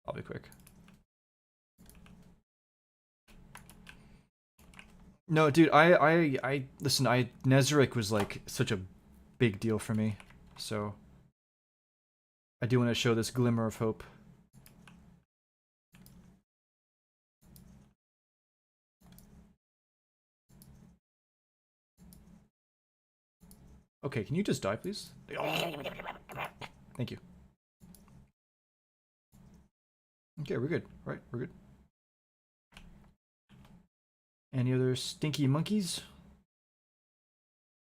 I'll be quick. No, dude, listen, Nezarec was like such a big deal for me, so I do want to show this glimmer of hope. Okay, can you just die, please? Thank you. Okay, we're good. Right, we're good. Any other stinky monkeys?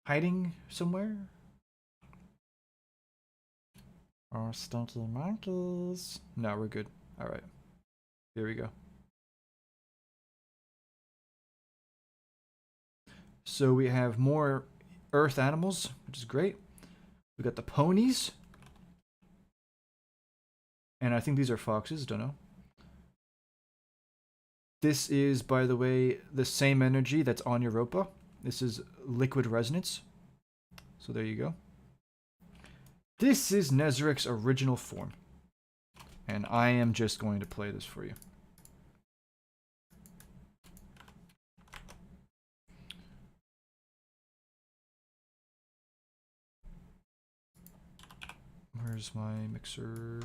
Hiding somewhere? Or stinky monkeys? No, we're good. Alright. There we go. So we have more earth animals, which is great. We got the ponies. And I think these are foxes, don't know. This is, by the way, the same energy that's on Europa. This is liquid resonance. So there you go. This is Nezarec's original form. And I am just going to play this for you. Where's my mixer?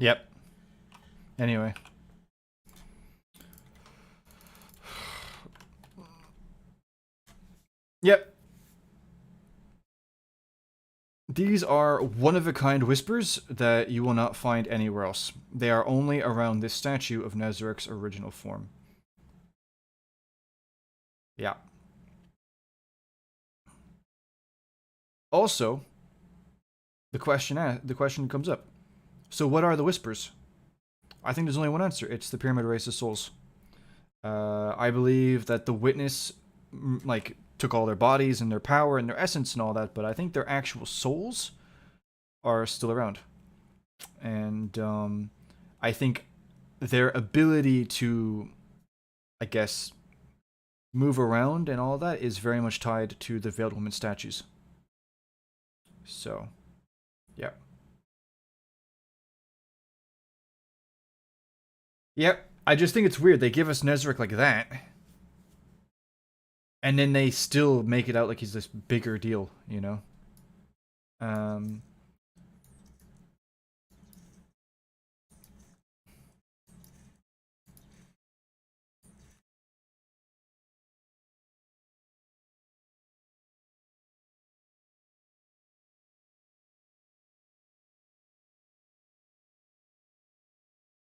Yep. Anyway. Yep. These are one-of-a-kind whispers that you will not find anywhere else. They are only around this statue of Nezarec's original form. Yeah. Also, the question comes up. So what are the whispers? I think there's only one answer. It's the Pyramid Race of Souls. I believe that the Witness, like, took all their bodies and their power and their essence and all that, but I think their actual souls are still around. And I think their ability to, I guess, move around and all that is very much tied to the Veiled Woman statues. So, yeah. Yep, I just think it's weird. They give us Nezarec like that, and then they still make it out like he's this bigger deal, you know? Um...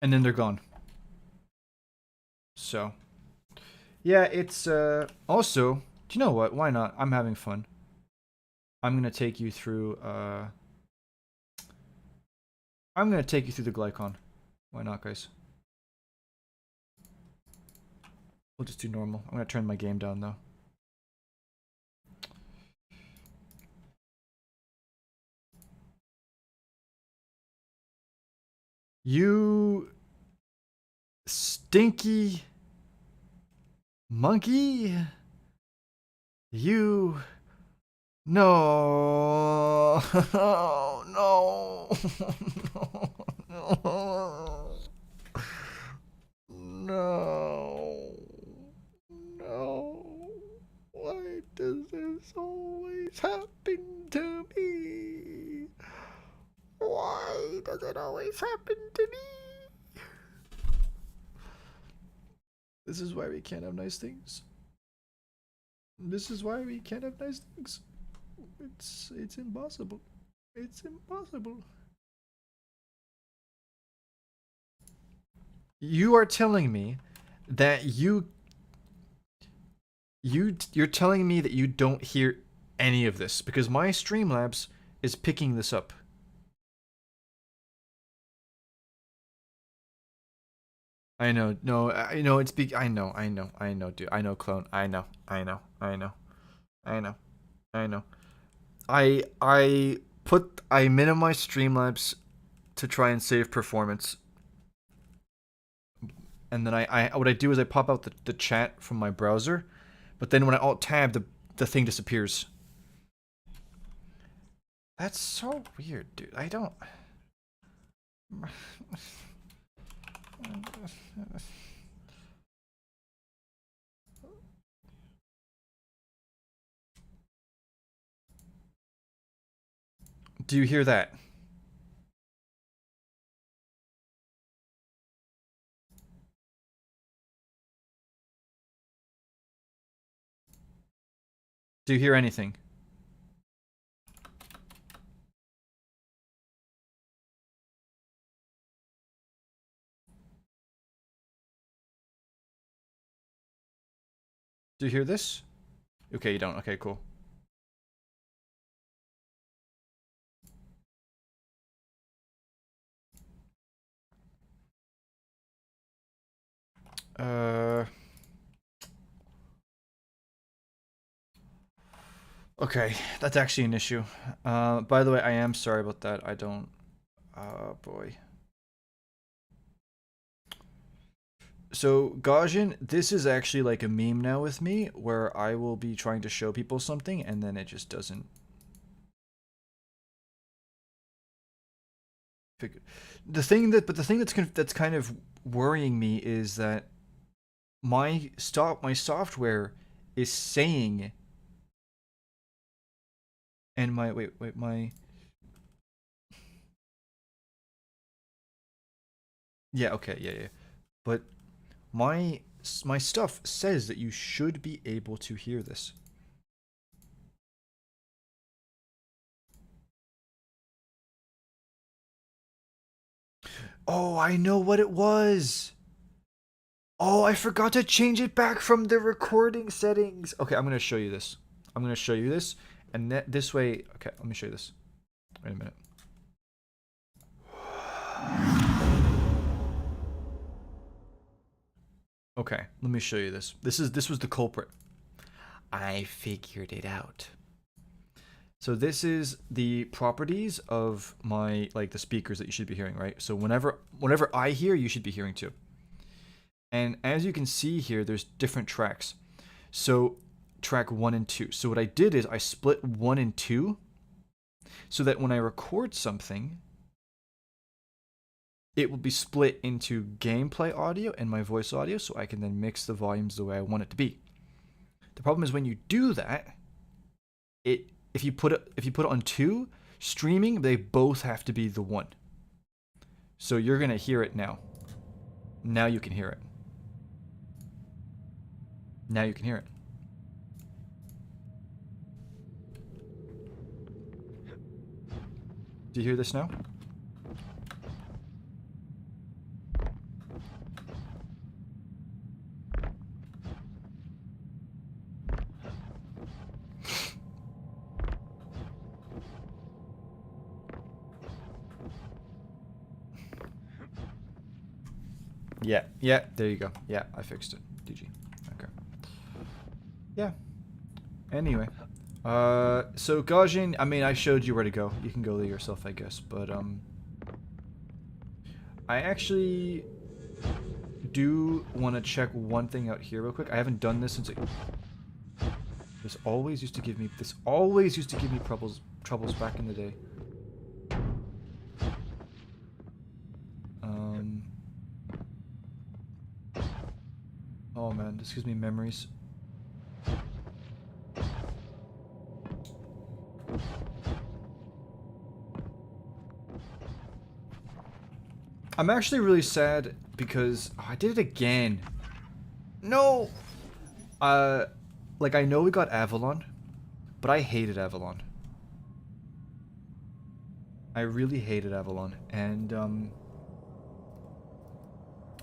And then they're gone. So, yeah, it's, also, do you know what? Why not? I'm having fun. I'm gonna take you through, I'm gonna take you through the Glycon. Why not, guys? We'll just do normal. I'm gonna turn my game down, though. You stinky monkey. You. No. No. No. No. No. Why does this always happen to me? Why does it always happen to me? This is why we can't have nice things. This is why we can't have nice things. It's impossible. It's impossible. You are telling me that you're telling me that you don't hear any of this because my Streamlabs is picking this up. I know, no, I know it's big. I know, dude. I know, clone. I know. I minimize Streamlabs to try and save performance. And then what I do is I pop out the chat from my browser, but then when I alt tab, the thing disappears. That's so weird, dude. I don't. Do you hear that? Do you hear anything? Do you hear this? Okay, you don't. Okay, cool. Okay, that's actually an issue. By the way, I am sorry about that. I don't. Oh boy. So, Gaujin, this is actually like a meme now with me, where I will be trying to show people something, and then it just doesn't. The thing that's kind of worrying me is that my software is saying, and my yeah, okay, yeah, but my stuff says that you should be able to hear this. Oh, I know what it was. Oh, I forgot to change it back from the recording settings. Okay, I'm going to show you this. And this way. Okay, let me show you this. Wait a minute. Okay, let me show you this. This was the culprit. I figured it out. So this is the properties of my the speakers that you should be hearing, right? So whenever I hear, you should be hearing too. And as you can see here, there's different tracks. So track 1 and 2. So what I did is I split 1 and 2 so that when I record something, it will be split into gameplay audio and my voice audio, so I can then mix the volumes the way I want it to be. The problem is when you do that, if you put it on 2, streaming, they both have to be the 1. So you're gonna hear it now. Now you can hear it. Now you can hear it. Do you hear this now? Yeah, there you go. Yeah, I fixed it. DG. Okay. Yeah. Anyway. So Gaujin, I mean, I showed you where to go. You can go there yourself, I guess. But, I actually do want to check one thing out here real quick. I haven't done this since This always used to give me troubles back in the day. Oh man, this gives me memories. I'm actually really sad because I did it again. No! Like I know we got Avalon, but I hated Avalon. I really hated Avalon, and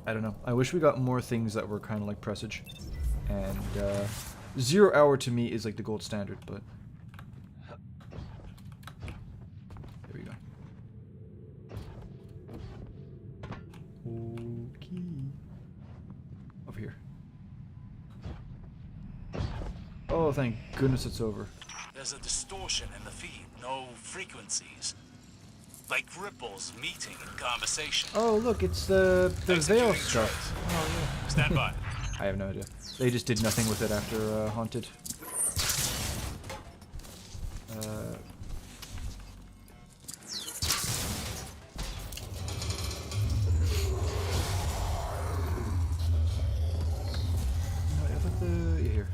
I don't know. I wish we got more things that were kind of like Presage. And 0 hour to me is like the gold standard, but there we go. Okay. Over here. Oh, thank goodness it's over. There's a distortion in the feed, no frequencies. Like ripples meeting in conversation. Oh, look, it's the Veil stuff. Oh, yeah. Stand by. I have no idea. They just did nothing with it after Haunted. No, how about the... here.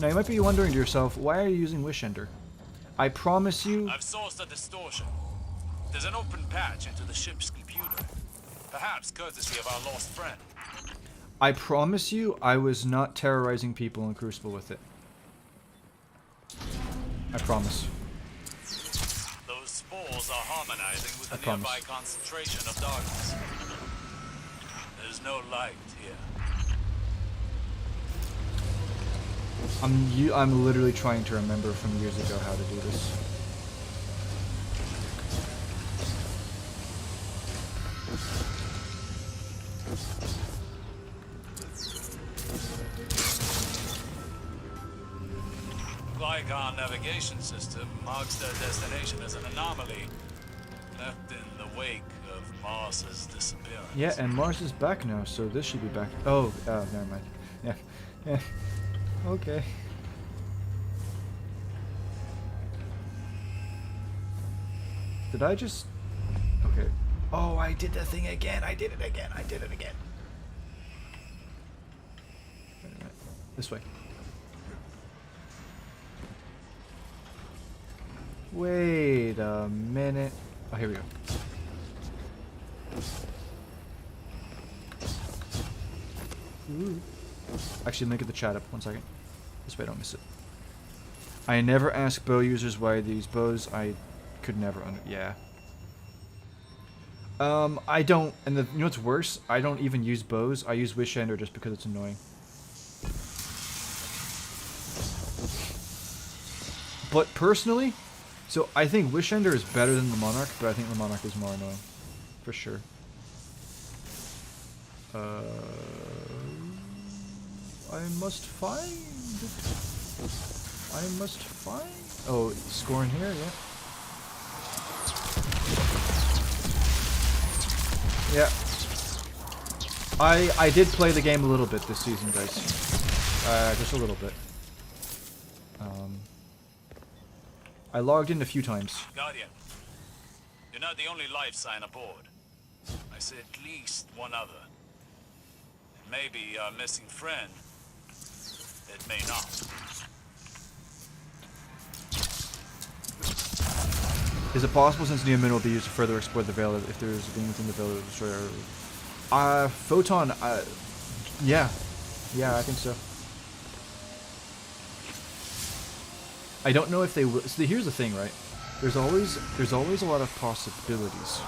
Now you might be wondering to yourself, why are you using Wish Ender? I promise you... I've sourced a distortion. There's an open patch into the ship's computer. Perhaps courtesy of our lost friend. I promise you, I was not terrorizing people in Crucible with it. I promise. Those spores are harmonizing with I the promise. nearby concentration of darkness. There's no light here. I'm literally trying to remember from years ago how to do this. Our navigation system marks their destination as an anomaly, left in the wake of Mars's disappearance. Yeah, and Mars is back now, so this should be back. Oh, never mind. Yeah, yeah. Okay. Did I just... Okay. Oh, I did the thing again. I did it again. I did it again. Wait a minute. This way. Wait a minute. Oh, here we go. Ooh. Actually, let me get the chat up. 1 second. This way I don't miss it. I never ask bow users why they use bows. I could never yeah. I don't, and you know what's worse? I don't even use bows. I use Wish Ender just because it's annoying. But personally, so I think Wish Ender is better than the Monarch, but I think the Monarch is more annoying. For sure. I must find. Oh, score in here, yeah. Yeah. I did play the game a little bit this season, guys. Just a little bit. I logged in a few times. Guardian, you're not the only life sign aboard. I see at least one other. It may be our missing friend. It may not. Is it possible, since Neomin will be used to further exploit the Veil, if there's a being within the Veil to destroy our... Photon, yeah. Yeah, I think so. I don't know if they will... So here's the thing, right? There's always a lot of possibilities.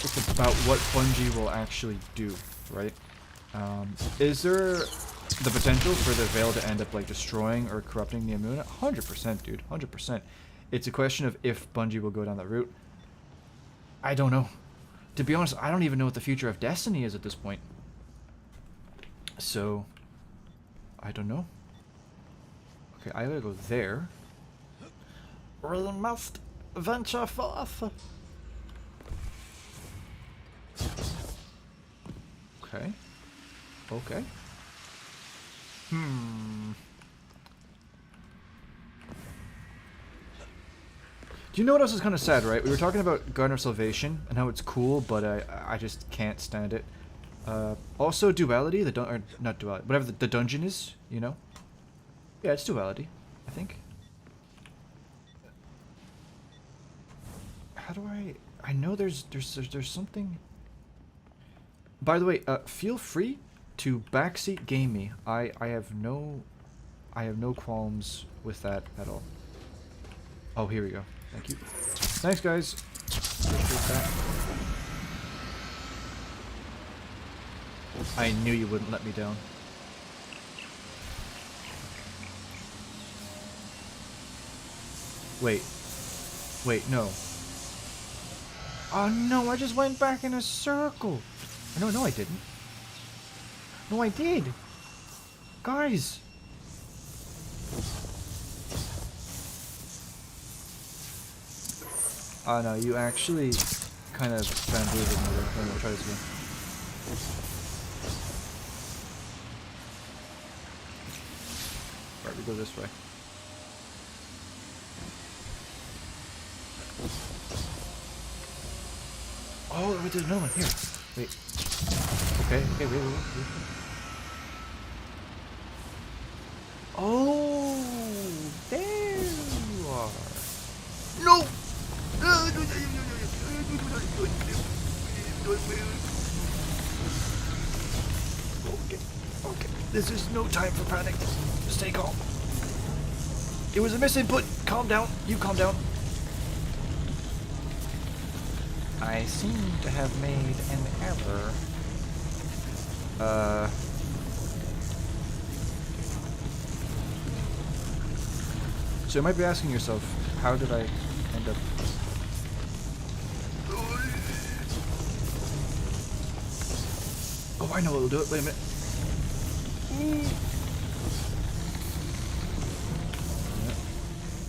It's about what Bungie will actually do, right? Is there the potential for the Veil to end up like destroying or corrupting the Amuna? 100%, dude. 100%. It's a question of if Bungie will go down that route. I don't know. To be honest, I don't even know what the future of Destiny is at this point. So, I don't know. Okay, I gotta go there. We must venture forth. Okay. Okay. Do you know what else is kind of sad, right? We were talking about Garden of Salvation and how it's cool, but I just can't stand it. Also, Duality, or not Duality, whatever the dungeon is, you know? Yeah, it's Duality, I think. How do I know there's something... By the way, feel free to backseat game me. I have no qualms with that at all. Oh, here we go. Thank you. Thanks, guys. Appreciate that. I knew you wouldn't let me down. Wait. Wait, no. Oh no, I just went back in a circle. No, I didn't. No, I did. Guys. Oh no, you actually kind of bamboozled me there. Let me try this again. Alright, we go this way. Oh, wait, there's no one here. Wait. Okay, wait. Oh, there you are. No! Okay. This is no time for panic. Just stay calm. It was a misinput. Calm down. You calm down. I seem to have made an error. So you might be asking yourself, how did I end up... Oh, I know what will do it. Wait a minute.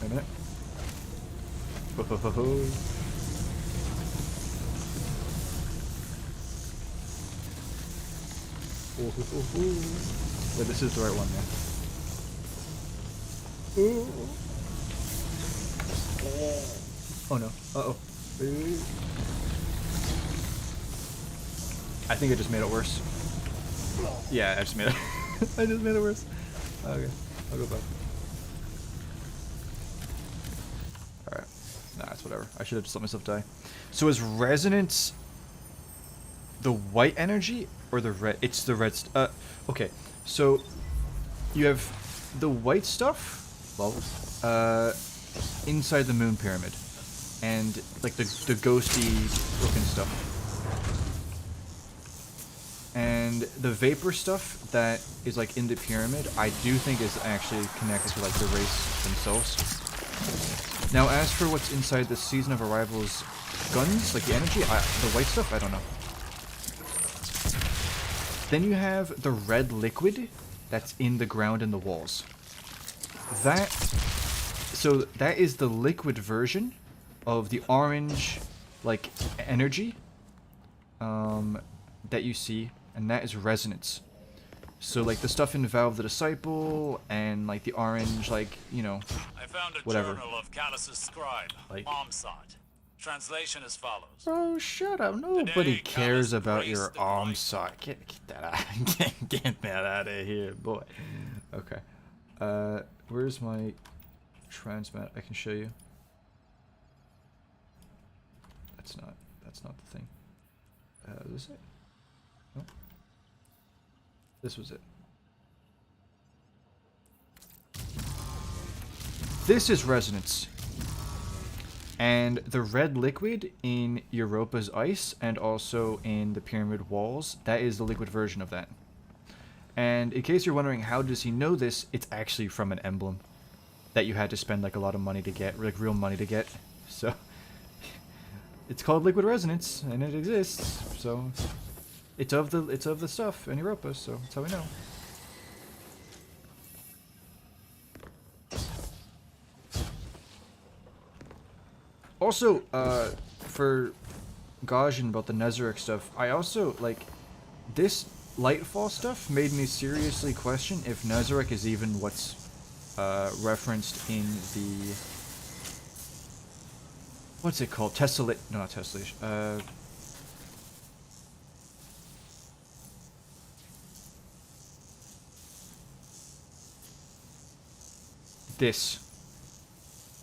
Wait a minute. Ho ho ho ho. Yeah, this is the right one, yeah. Oh no. Uh-oh. I think I just made it worse. Yeah, I just made it. I just made it worse. Okay, I'll go back. Alright. Nah, it's whatever. I should have just let myself die. So is resonance the white energy or the red? It's the red. Okay. So you have the white stuff. Well, inside the moon pyramid, and like the ghosty looking stuff, and the vapor stuff that is like in the pyramid, I do think is actually connected to like the race themselves. Now, as for what's inside the Season of Arrival's guns, like the energy, the white stuff, I don't know. Then you have the red liquid that's in the ground and the walls. So that is the liquid version of the orange, like, energy that you see, and that is resonance. So, like, the stuff in Valve the Disciple, and, like, the orange, like, you know, I found a whatever. journal of Callus's scribe, Like, Amsat. Translation as follows. Oh, shut up. Nobody cares about your Amsat. Get that out. Get that out of here, boy. Okay. Where's my transmat? I can show you. That's not the thing. Is this it? No. This was it. This is resonance. And the red liquid in Europa's ice and also in the pyramid walls, that is the liquid version of that. And in case you're wondering how does he know this, it's actually from an emblem that you had to spend like a lot of money to get, like real money to get. So it's called liquid resonance and it exists. So it's of the stuff in Europa, so that's how we know. Also, for Gajan about the Nezarec stuff, I also, like, this Lightfall stuff made me seriously question if Nezarec is even what's referenced in What's it called? Tessellation. No, not tessellation. This.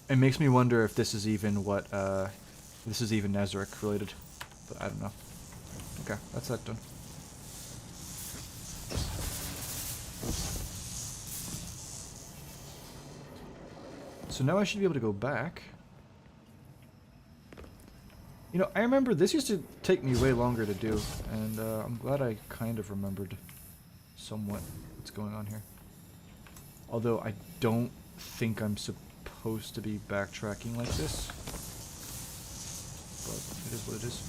It makes me wonder if this is even what, this is even Nazarick related. But I don't know. Okay, that's that done. So now I should be able to go back. You know, I remember this used to take me way longer to do, and I'm glad I kind of remembered somewhat what's going on here. Although I don't think I'm supposed to be backtracking like this. But it is what it is.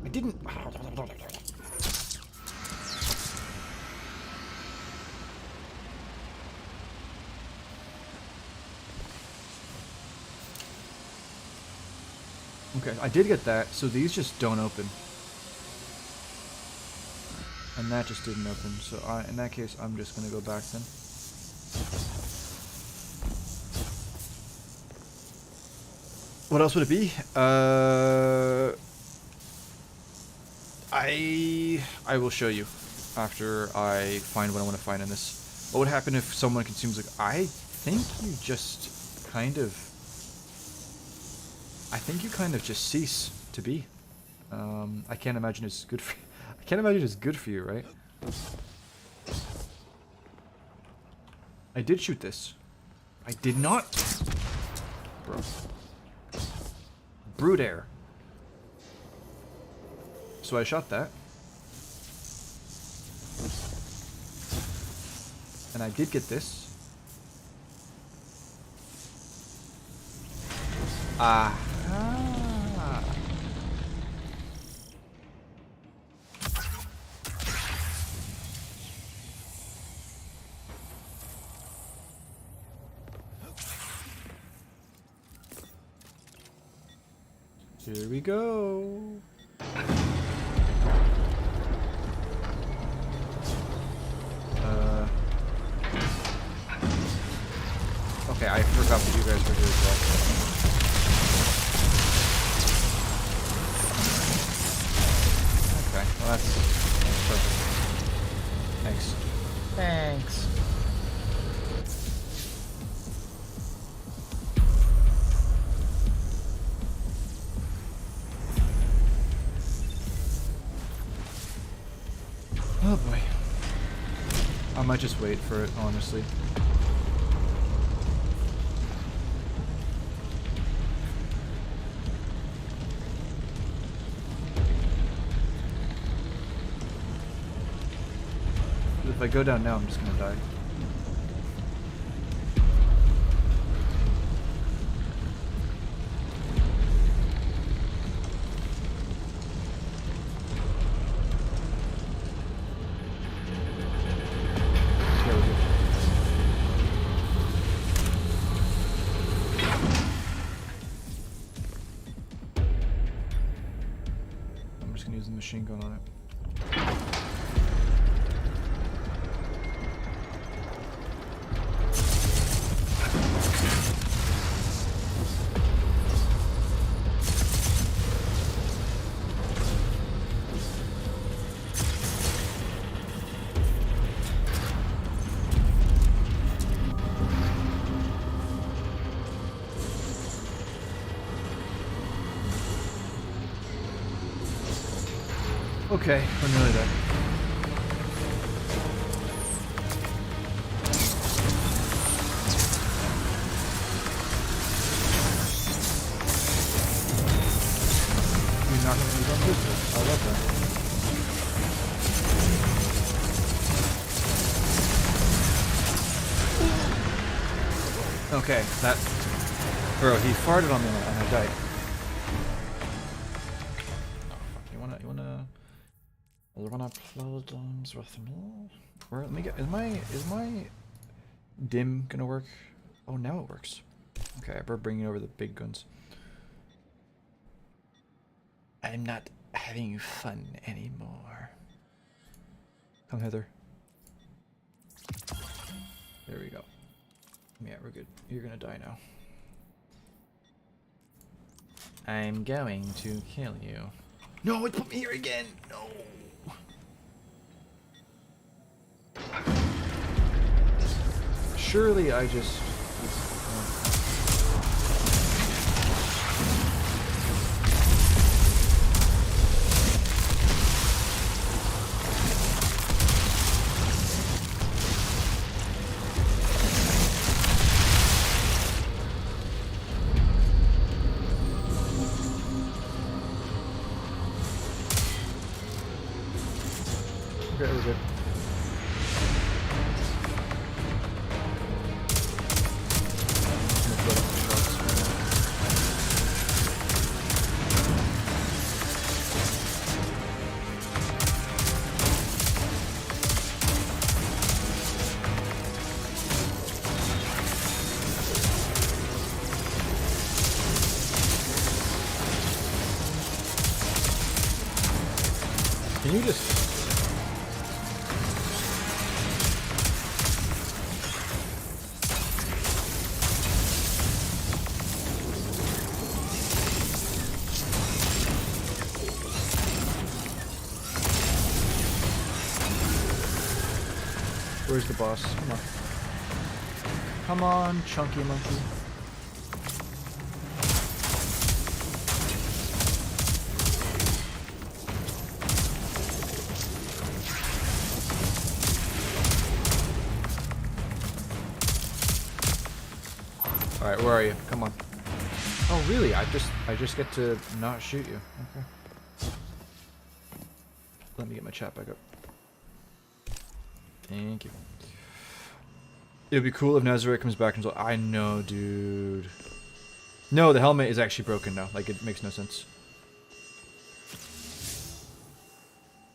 I didn't... Okay, I did get that, so these just don't open. And that just didn't open, so in that case, I'm just gonna go back then. What else would it be? I will show you after I find what I want to find in this. What would happen if someone consumes like I think you kind of just cease to be. I can't imagine it's good for I can't imagine it's good for you, right? I did shoot this. I did not. Bro. Brood air. So I shot that. And I did get this. Aha. Here we go. Okay, I forgot that you guys were here as well. Okay, well that's perfect. Thanks. Thanks. Oh boy. I might just wait for it, honestly. If I go down now, I'm just gonna die. I'm just gonna use the machine gun on it. Okay, we're nearly there. You're not gonna use on pistol. I love that. Okay, that... Bro, he farted on me and I died. You wanna play games with me? Or let me get... Is my dim gonna work? Oh, now it works. Okay, I better bring over the big guns. I'm not having fun anymore. Come hither. There we go. Yeah, we're good. You're gonna die now. I'm going to kill you. No, it put me here again! No! Surely I just... Okay, we're good. Can you just... Where's the boss? Come on. Come on, chunky monkey. Alright, where are you? Come on. Oh really? I just get to not shoot you. Okay. Let me get my chat back up. Thank you. It would be cool if Nazareth comes back and I know, dude. No, the helmet is actually broken now. Like, it makes no sense.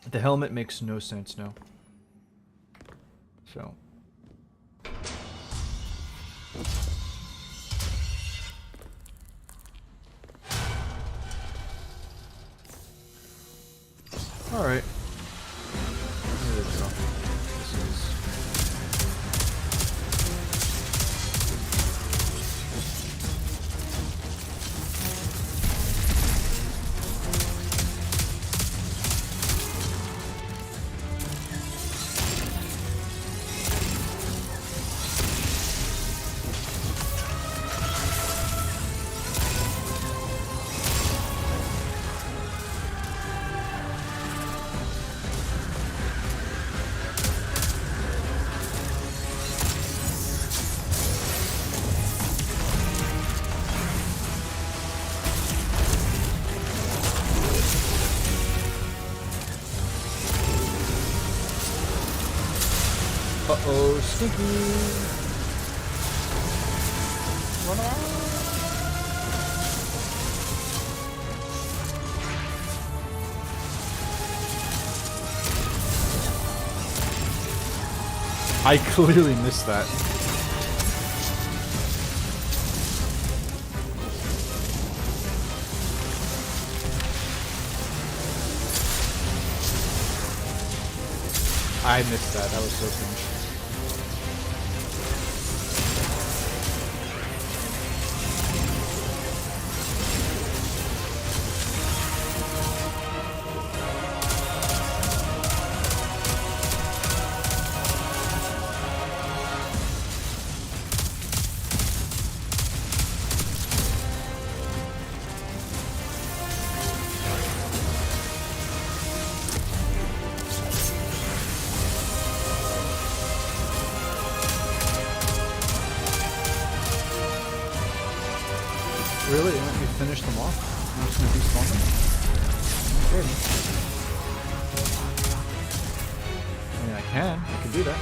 The helmet makes no sense now. So. Alright. Here we go. This is... Uh-oh, stinky! Run around! I clearly missed that. I missed that. That was so cringe. Really? You want me to finish them off? I'm just gonna despawn them? Okay. I mean, I can do that.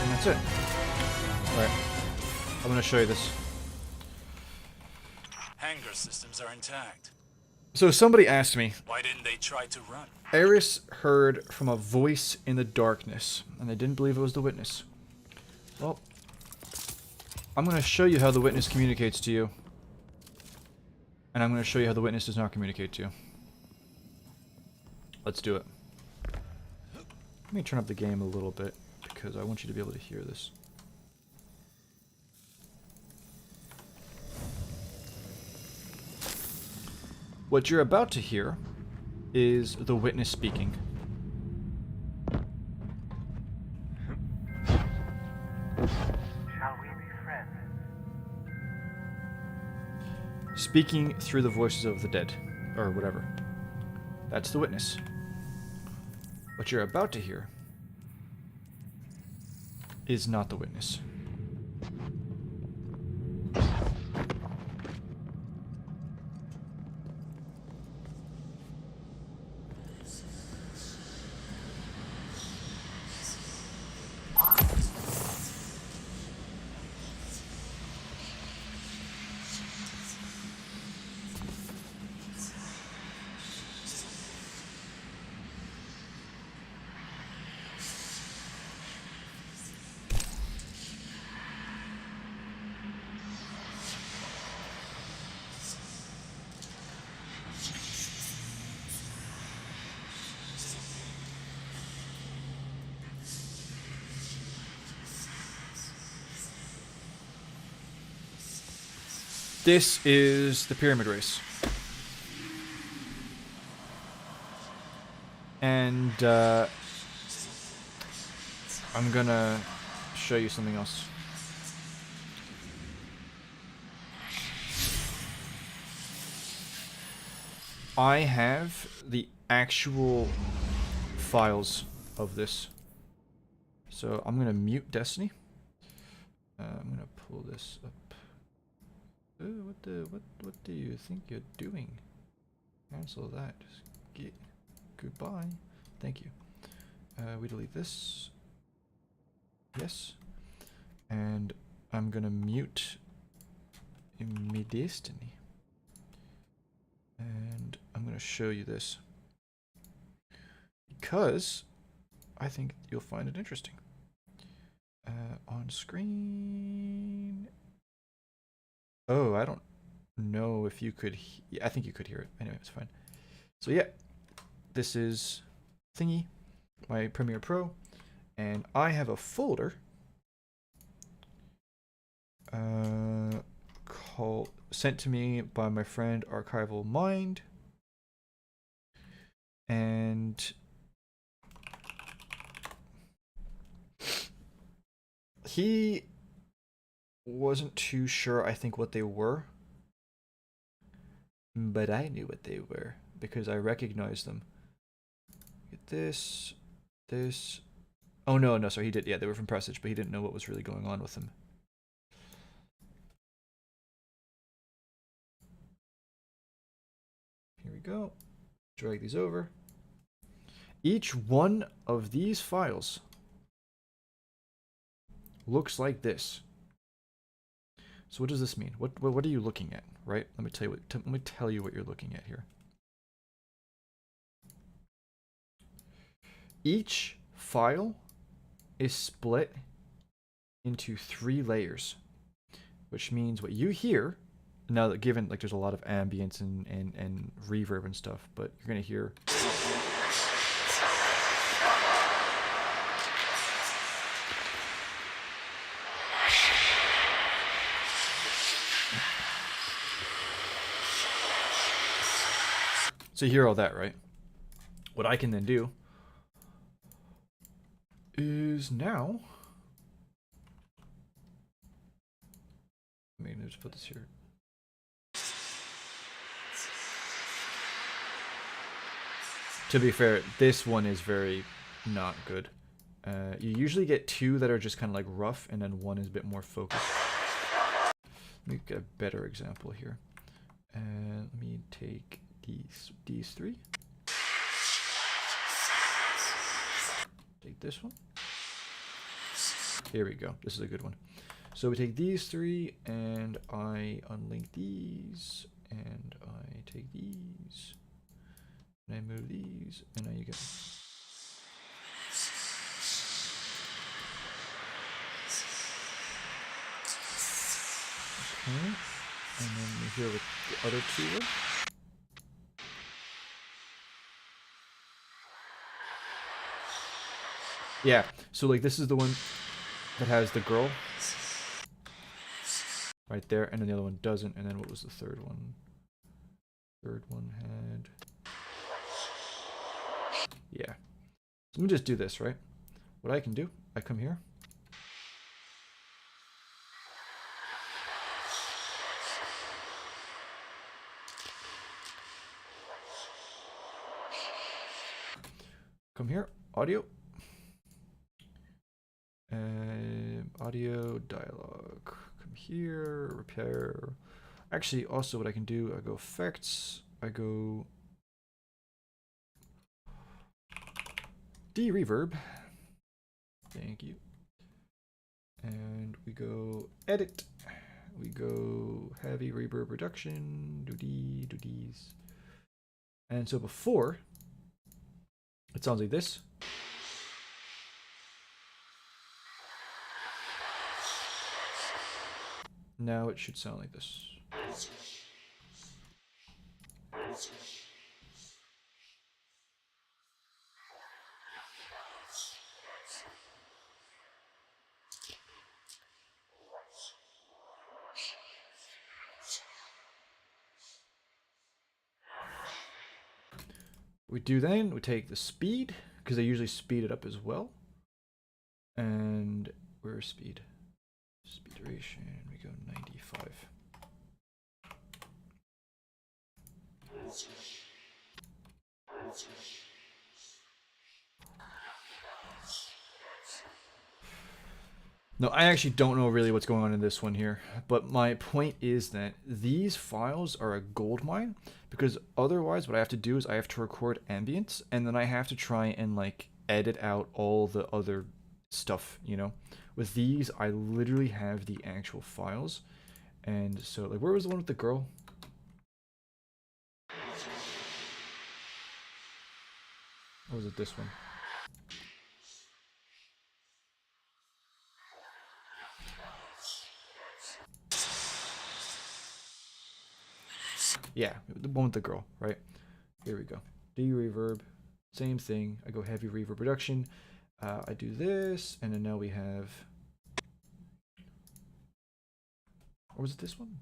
And that's it. Alright. I'm gonna show you this. Hangar systems are intact. So somebody asked me, Why didn't they try to run? Eris heard from a voice in the darkness, and they didn't believe it was the witness. Well, I'm going to show you how the witness communicates to you. And I'm going to show you how the witness does not communicate to you. Let's do it. Let me turn up the game a little bit, because I want you to be able to hear this. What you're about to hear is the witness speaking. Shall we be friends? Speaking through the voices of the dead, or whatever. That's the witness. What you're about to hear is not the witness. This is the pyramid race. And I'm gonna show you something else. I have the actual files of this. So I'm gonna mute Destiny. I'm gonna pull this up. What do you think you're doing? Cancel that. Just get goodbye. Thank you. We delete this. Yes. And I'm gonna mute my Destiny. And I'm gonna show you this because I think you'll find it interesting. On screen. Oh, I don't know if you could. I think you could hear it. Anyway, it's fine. So yeah, this is Thingy, my Premiere Pro, and I have a folder called sent to me by my friend Archival Mind, and he wasn't too sure, I think, what they were, but I knew what they were because I recognized them. Get this. Oh no, sorry, he did. Yeah, they were from Presage, but he didn't know what was really going on with them. Here we go. Drag these over. Each one of these files looks like this. So what does this mean? What are you looking at, right? Let me tell you what you're looking at here. Each file is split into 3 layers, which means what you hear, now that given like there's a lot of ambience and reverb and stuff, but you're gonna hear so you hear all that, right? What I can then do is now, I mean, let's put this here. To be fair, this one is very not good. You usually get 2 that are just kind of like rough, and then 1 is a bit more focused. Let me get a better example here. And let me take these 3. Take this one. Here we go. This is a good one. So we take these 3 and I unlink these and I take these, and I move these, and now you go. Okay, and then we hear what the other two were. Yeah, so like this is the one that has the girl right there, and then the other one doesn't. And then what was the third one? Third one had... Yeah. So let me just do this, right? What I can do, I come here. Come here, audio. Audio, dialogue. Come here, repair. Actually, also what I can do, I go effects, I go de-reverb. Thank you. And we go edit. We go heavy reverb reduction, do these. And so before, it sounds like this. Now it should sound like this. We do then, we take the speed, because I usually speed it up as well. And where's speed? Speed duration, we go 95. No, I actually don't know really what's going on in this one here, but my point is that these files are a gold mine, because otherwise what I have to do is I have to record ambience, and then I have to try and like edit out all the other stuff, you know? With these, I literally have the actual files, and so like, where was the one with the girl? Or was it this one? Yeah, the one with the girl, right? Here we go. De-reverb, same thing. I go heavy reverb reduction. I do this, and then now we have... Or was it this one?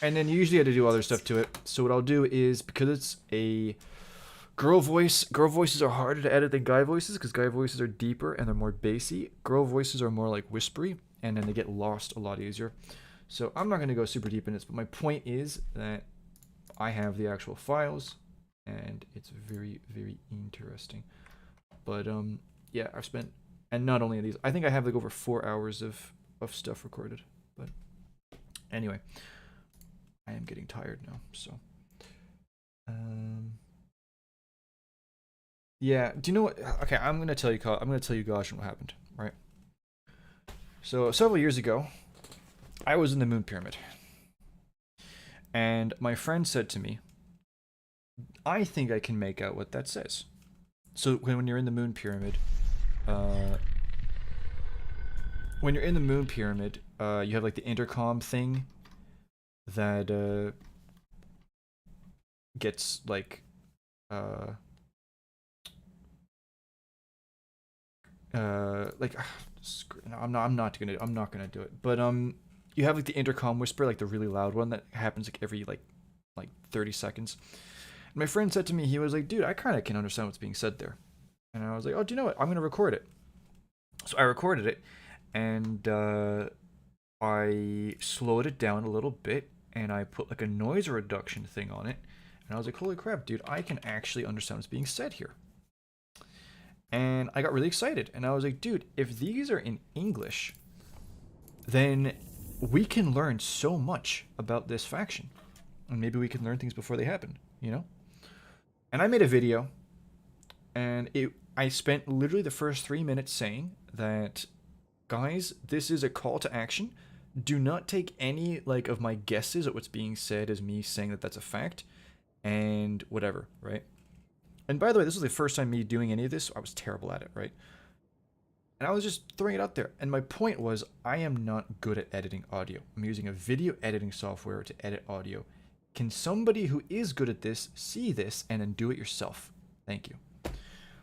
And then usually I had to do other stuff to it. So what I'll do is, because it's a girl voices are harder to edit than guy voices, because guy voices are deeper and they're more bassy. Girl voices are more like whispery, and then they get lost a lot easier. So I'm not going to go super deep in this, but my point is that I have the actual files, and it's very, very interesting. But yeah, I've spent, and not only these, I think I have like over 4 hours of stuff recorded. But anyway, I am getting tired now, so yeah. Do you know what? Okay, I'm gonna tell you, Gosh, what happened, right? So several years ago, I was in the moon pyramid, and my friend said to me, "I think I can make out what that says." So when you're in the moon pyramid, you have like the intercom thing that gets like I'm not gonna do it, but you have like the intercom whisper, like the really loud one that happens like every like 30 seconds. And my friend said to me, he was like, dude, I kind of can understand what's being said there. And I was like, oh, do you know what, I'm gonna record it. So I recorded it, and I slowed it down a little bit, and I put like a noise reduction thing on it, and I was like, holy crap, dude, I can actually understand what's being said here. And I got really excited, and I was like, dude, if these are in English, then we can learn so much about this faction, and maybe we can learn things before they happen, you know? And I made a video, and I spent literally the first 3 minutes saying that, guys, this is a call to action. Do not take any like of my guesses at what's being said as me saying that that's a fact, and whatever, right? And by the way, this was the first time me doing any of this. I was terrible at it, right? And I was just throwing it out there. And my point was, I am not good at editing audio. I'm using a video editing software to edit audio. Can somebody who is good at this see this and then do it yourself? Thank you.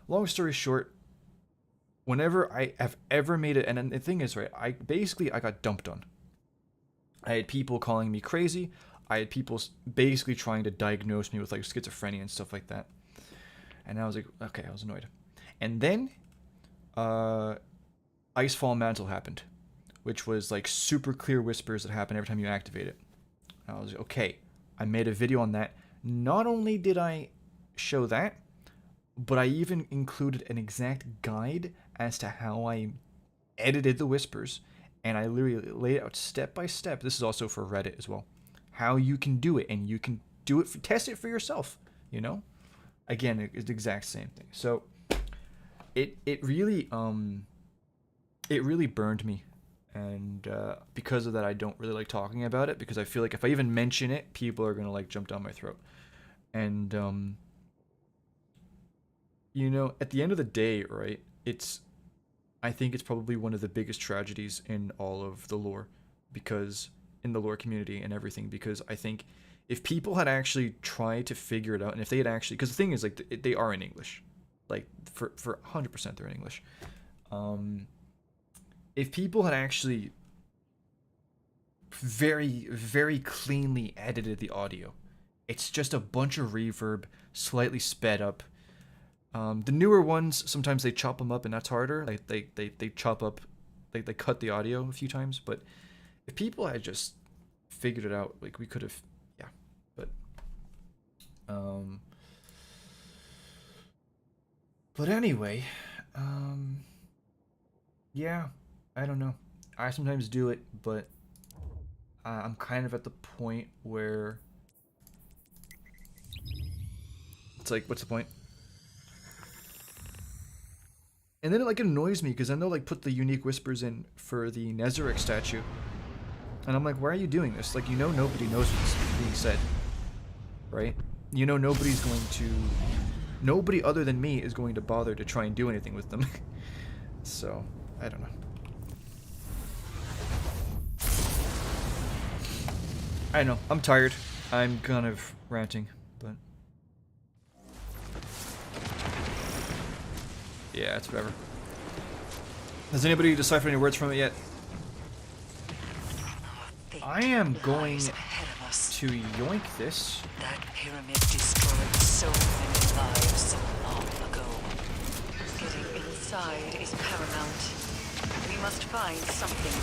Long story short, whenever I have ever made it, and the thing is, right, I got dumped on. I had people calling me crazy. I had people basically trying to diagnose me with like schizophrenia and stuff like that. And I was like, okay, I was annoyed. And then Icefall Mantle happened, which was like super clear whispers that happen every time you activate it. And I was like, okay, I made a video on that. Not only did I show that, but I even included an exact guide as to how I edited the whispers, and I literally laid it out step by step. This is also for Reddit as well. How you can do it, and you can do it, test it for yourself, you know? Again, it's the exact same thing. So it really burned me, and because of that, I don't really like talking about it, because I feel like if I even mention it, people are gonna like jump down my throat. And you know, at the end of the day, right, I think it's probably one of the biggest tragedies in all of the lore, because in the lore community and everything, because I think if people had actually tried to figure it out, and if they had actually, because the thing is, like, they are in English, like for 100% they're in English. If people had actually very, very cleanly edited the audio, it's just a bunch of reverb, slightly sped up. The newer ones, sometimes they chop them up, and that's harder. Like they chop up, they cut the audio a few times. But if people had just figured it out, like, we could have, yeah. But anyway, yeah, I don't know. I sometimes do it, but I'm kind of at the point where it's like, what's the point? And then it like annoys me, because then they'll like put the unique whispers in for the Nezarec statue, and I'm like, why are you doing this? Like, you know, nobody knows what's being said, right? You know, nobody other than me is going to bother to try and do anything with them. So I don't know. I know, I'm tired. I'm kind of ranting, but yeah, it's whatever. Has anybody deciphered any words from it yet? I am going to yoink this. That pyramid destroyed so many lives so long ago. Getting inside is paramount. We must find something,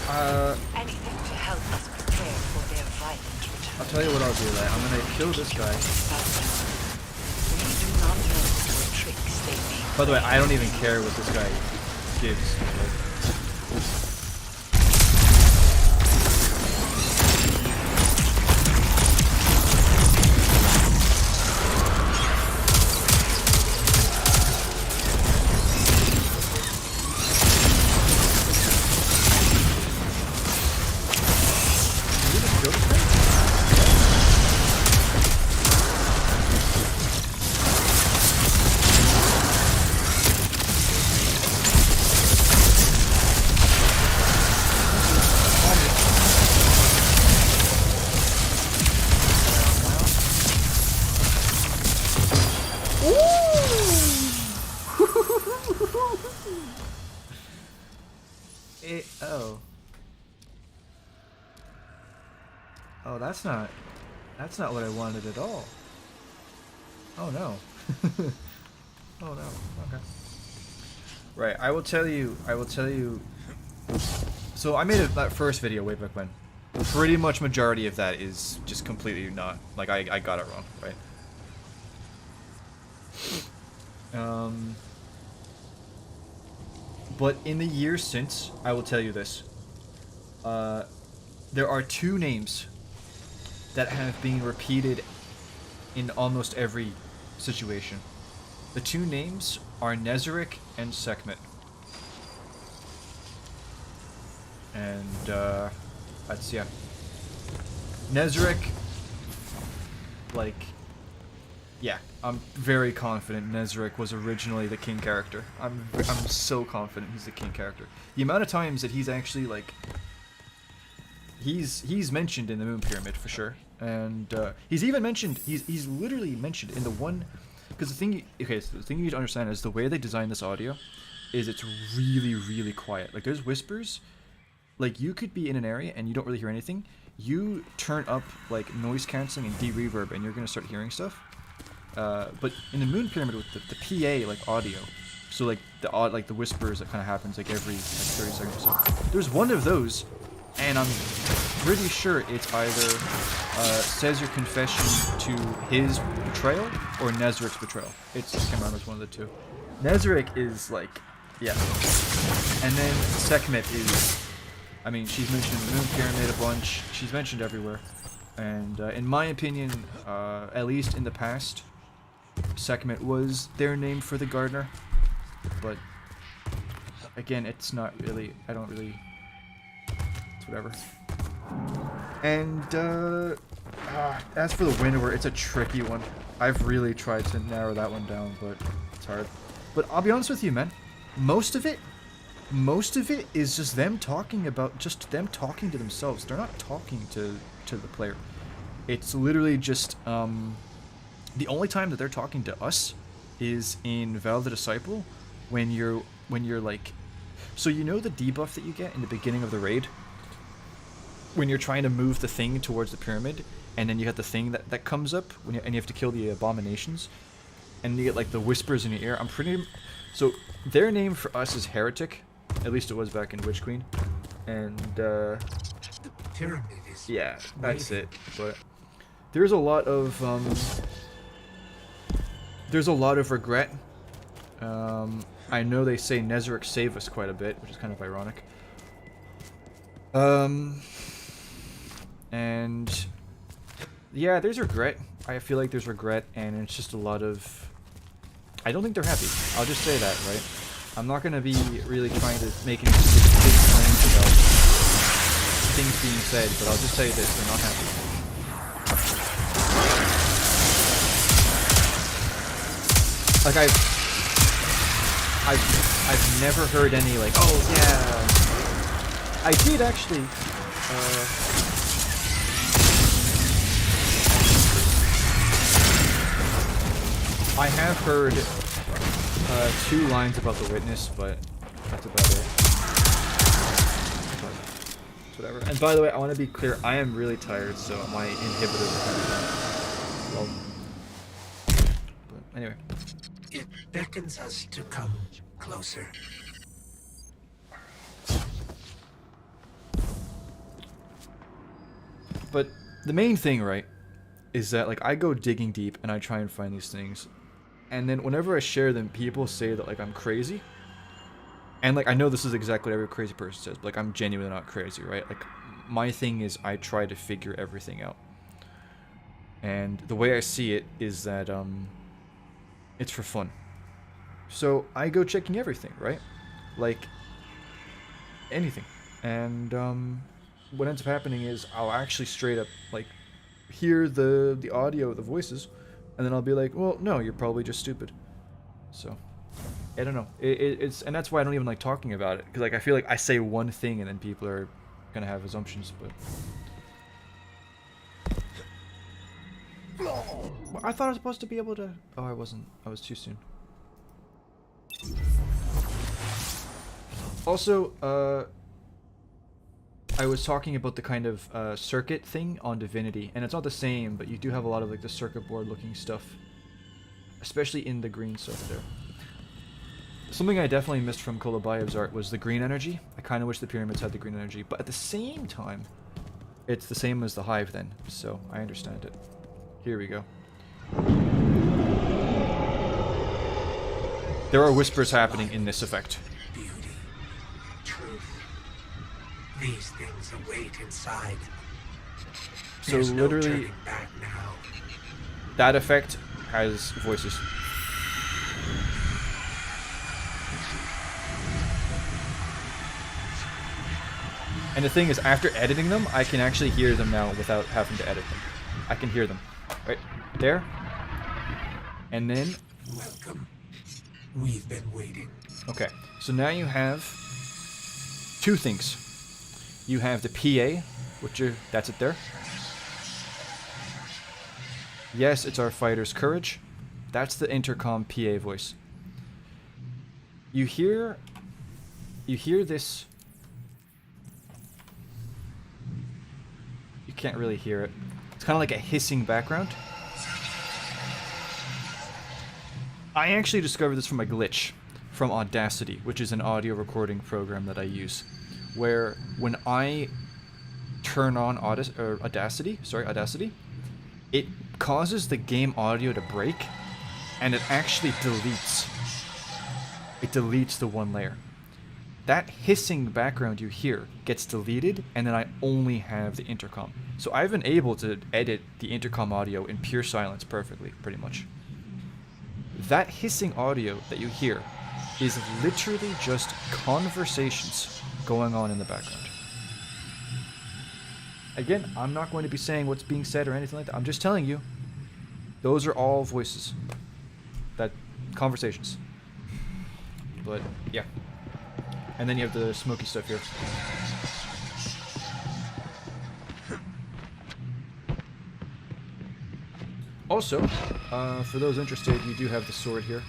anything to help us prepare for their violent return. I'll tell you what I'll do, like, I'm gonna kill this guy. We do not know what tricks they may. By the way, I don't even care what this guy gives. Oh, that's not what I wanted at all. Oh no. Oh no. Okay. Right, I will tell you. So I made that first video way back when. Pretty much majority of that is just completely not, like, I got it wrong, right? But in the years since, I will tell you this. There are two names that have been repeated in almost every situation. The two names are Nezarec and Sekhmet. And that's, yeah. Nezarec, like, yeah, I'm very confident Nezarec was originally the king character. I'm so confident he's the king character. The amount of times that he's actually, like, he's mentioned in the Moon Pyramid for sure, and he's even mentioned, he's literally mentioned in the one, because the thing, so the thing you need to understand is the way they designed this audio is it's really quiet. Like, there's whispers, like, you could be in an area and you don't really hear anything. You turn up, like, noise cancelling and de-reverb and you're going to start hearing stuff. But in the Moon Pyramid with the PA, like, audio, so, like, the whispers that kind of happens, like, every, like, 30 seconds or so. There's one of those, and I'm pretty sure it's either says your confession to his betrayal or Nezarec's betrayal. I can't remember, it's one of the two. Nezarec is, like, yeah. And then Sekhmet is... I mean, she's mentioned in the Moon Pyramid a bunch. She's mentioned everywhere. And in my opinion, at least in the past, Sekhmet was their name for the gardener. But, again, it's not really... I don't really... It's whatever. And, as for the Winnower, it's a tricky one. I've really tried to narrow that one down, but it's hard. But I'll be honest with you, man. Most of it is just them talking to themselves. They're not talking to the player. It's literally just the only time that they're talking to us is in Val the Disciple when you're like, so you know the debuff that you get in the beginning of the raid when you're trying to move the thing towards the pyramid, and then you have the thing that comes up and you have to kill the abominations, and you get like the whispers in your ear. So their name for us is Heretic. At least it was back in Witch Queen. And, yeah, that's it. But there's a lot of, regret. I know they say Nezarec saved us quite a bit, which is kind of ironic. And, yeah, there's regret. I feel like there's regret, and it's just a lot of... I don't think they're happy. I'll just say that, right? I'm not going to be really trying to make any big claims about things being said, but I'll just say this, they're not happy. Like, I've never heard any, like, oh, yeah. I did actually, I have heard 2 lines about the witness, but that's about it. But it's whatever. And by the way, I want to be clear, I am really tired, so my inhibitors are kind of low. But anyway. It beckons us to come closer. But the main thing, right, is that, like, I go digging deep and I try and find these things. And then whenever I share them, people say that, like, I'm crazy. And, like, I know this is exactly what every crazy person says, but, like, I'm genuinely not crazy, right? Like, my thing is I try to figure everything out. And the way I see it is that, it's for fun. So I go checking everything, right? Like, anything. And, what ends up happening is I'll actually straight up, like, hear the audio, the voices, and then I'll be like, well, no, you're probably just stupid. So, I don't know. It's and that's why I don't even like talking about it, because, like, I feel like I say one thing and then people are gonna have assumptions, but... Well, I thought I was supposed to be able to... Oh, I wasn't. I was too soon. Also, I was talking about the kind of circuit thing on Divinity, and it's not the same, but you do have a lot of, like, the circuit board looking stuff, especially in the green stuff there. Something I definitely missed from Kolobayev's art was the green energy. I kind of wish the pyramids had the green energy, but at the same time, it's the same as the hive then, so I understand it. Here we go. There are whispers happening in this effect. Beauty, truth. These things await inside. So There's no literally, turning back now. that effect as voices. And the thing is, after editing them, I can actually hear them now without having to edit them. I can hear them. Right there. And then... Welcome. We've been waiting. Okay, so now you have two things. You have the PA, that's it there. Yes, it's our fighter's courage. That's the intercom PA voice. You hear this. You can't really hear it. It's kind of like a hissing background. I actually discovered this from a glitch from Audacity, which is an audio recording program that I use, where when I turn on Audacity, it causes the game audio to break, and it actually deletes. It deletes the one layer. That hissing background you hear gets deleted, and then I only have the intercom. So I've been able to edit the intercom audio in pure silence perfectly, pretty much. That hissing audio that you hear is literally just conversations going on in the background. Again, I'm not going to be saying what's being said or anything like that. I'm just telling you, those are all voices. That conversations. But yeah. And then you have the smoky stuff here. Also, for those interested, you do have the sword here.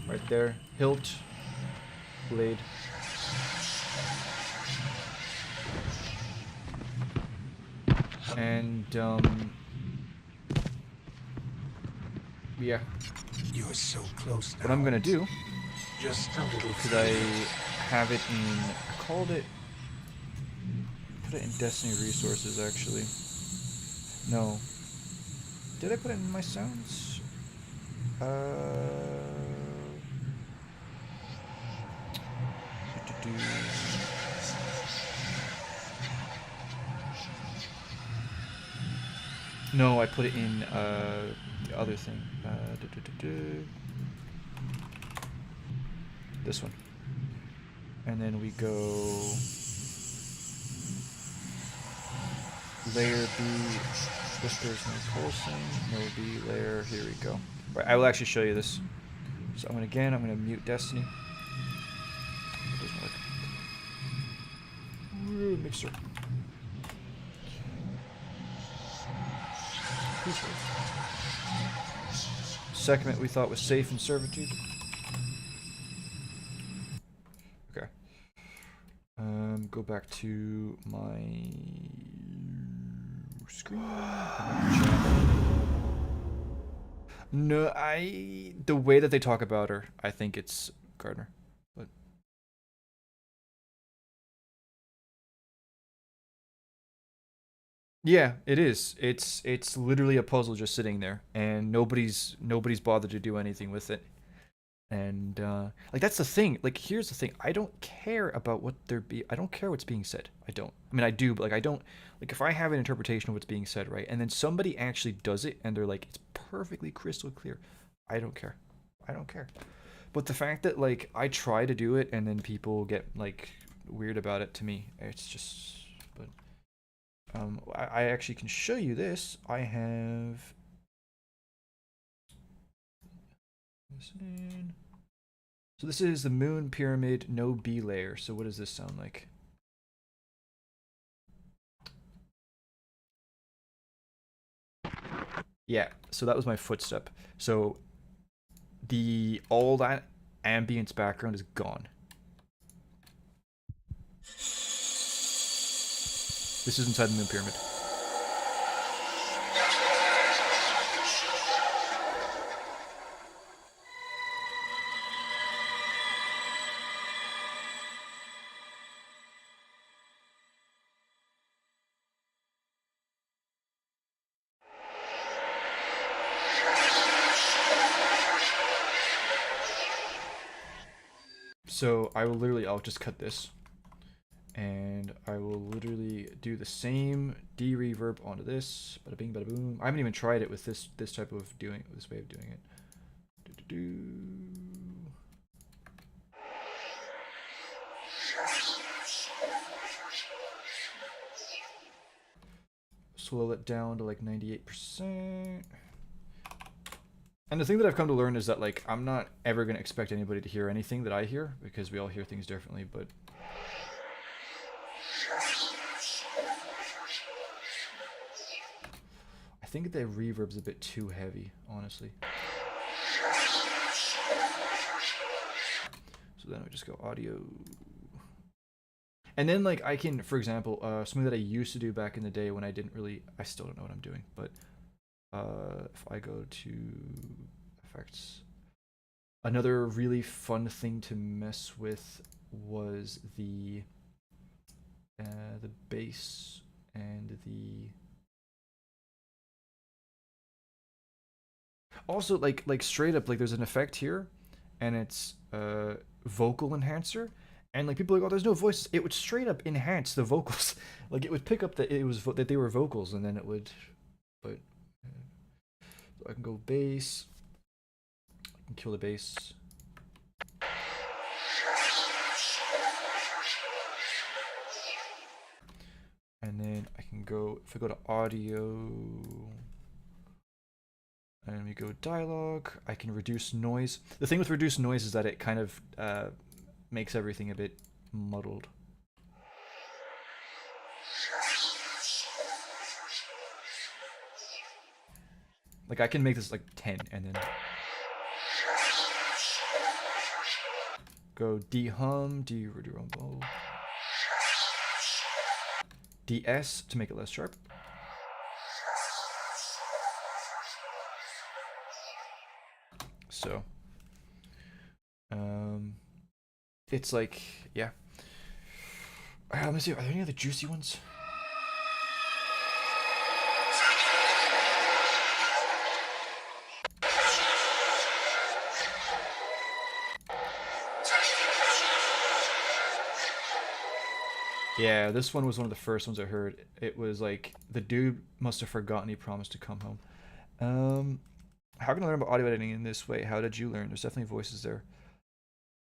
Right there. Hilt. Blade. And, yeah. You're so close now. What I'm gonna do, Just a little because I have it in, I called it, put it in Destiny Resources, actually. No. Did I put it in my sounds? No, I put it in the other thing. This one. And then we go layer B, whispers, no pulsing, no B layer. Here we go. Right, I will actually show you this. So I'm gonna mute Destiny. It doesn't work. Mixer. Segment we thought was safe in servitude. Okay. Go back to my screen. No, the way that they talk about her, I think it's Gardner. But yeah, it is. It's literally a puzzle just sitting there, and nobody's bothered to do anything with it. And like that's the thing. Like here's the thing. I don't care about what I don't care what's being said. I don't. I mean, I do, but like I don't. Like if I have an interpretation of what's being said, right, and then somebody actually does it, and they're like, it's perfectly crystal clear. I don't care. I don't care. But the fact that like I try to do it, and then people get like weird about it, to me, it's just. But I actually can show you this. I have. So this is the moon pyramid, no B layer. So what does this sound like? Yeah, so that was my footstep. So all that ambience background is gone. This is inside the moon pyramid. So I'll just cut this, And I will literally do the same de-reverb onto this. Bada bing, bada boom. I haven't even tried it with this type of doing, this way of doing it. Slow it down to like 98%. And the thing that I've come to learn is that like I'm not ever going to expect anybody to hear anything that I hear, because we all hear things differently, but I think the reverb's a bit too heavy, honestly. So then I just go audio. And then like I can, for example, something that I used to do back in the day when I didn't really, I still don't know what I'm doing, but if I go to effects, another really fun thing to mess with was the bass and the, also like straight up, like there's an effect here and it's vocal enhancer, and like people are like, oh, there's no voices. It would straight up enhance the vocals. Like it would pick up that it was that they were vocals, and then it would, but so I can go bass, I can kill the bass. And then I can go, if I go to audio, and we go dialogue, I can reduce noise. The thing with reduced noise is that it kind of makes everything a bit muddled. Like I can make this like 10 and then go de-hum, de-rumble, DS to make it less sharp. So, it's like, yeah. Let me see, are there any other juicy ones? Yeah, this one was one of the first ones I heard. It was like, the dude must have forgotten he promised to come home. How can I learn about audio editing in this way? How did you learn? There's definitely voices there.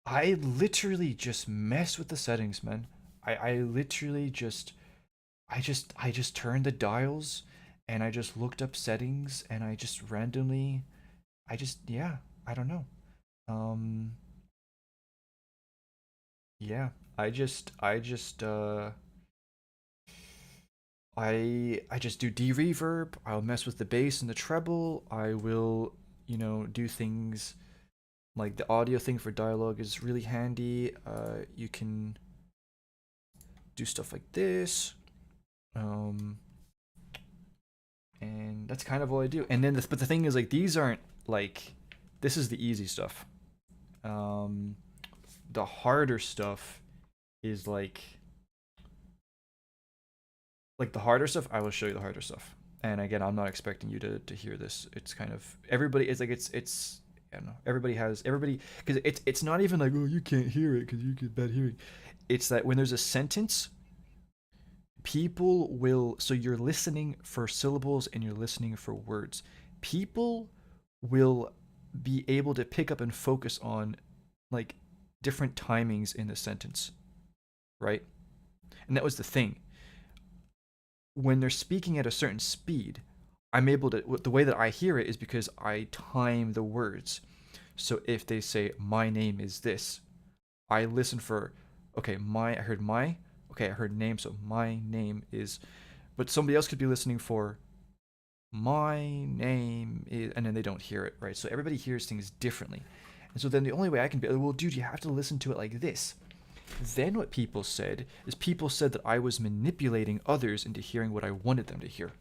I literally just mess with the settings, man. I literally just, I just turned the dials and I just looked up settings and I just randomly, yeah, I don't know. Yeah, I just do de-reverb, I'll mess with the bass and the treble, I will, you know, do things like the audio thing for dialogue is really handy. You can do stuff like this. And that's kind of all I do. And then, but the thing is, like, these aren't, like, this is the easy stuff. The harder stuff is like the harder stuff, I will show you the harder stuff. And again, I'm not expecting you to hear this. It's kind of, everybody, it's like, it's I don't know, everybody, because it's not even like, oh, you can't hear it because you get bad hearing. It's that when there's a sentence, people will, so you're listening for syllables and you're listening for words. People will be able to pick up and focus on like different timings in the sentence, right? And that was the thing. When they're speaking at a certain speed, I'm able to, the way that I hear it is because I time the words. So if they say, my name is this, I listen for, okay, I heard my, okay, I heard name, so my name is, but somebody else could be listening for, my name is, and then they don't hear it, right? So everybody hears things differently. And so then the only way I can be, well, dude, you have to listen to it like this. Then what people said is people said that I was manipulating others into hearing what I wanted them to hear.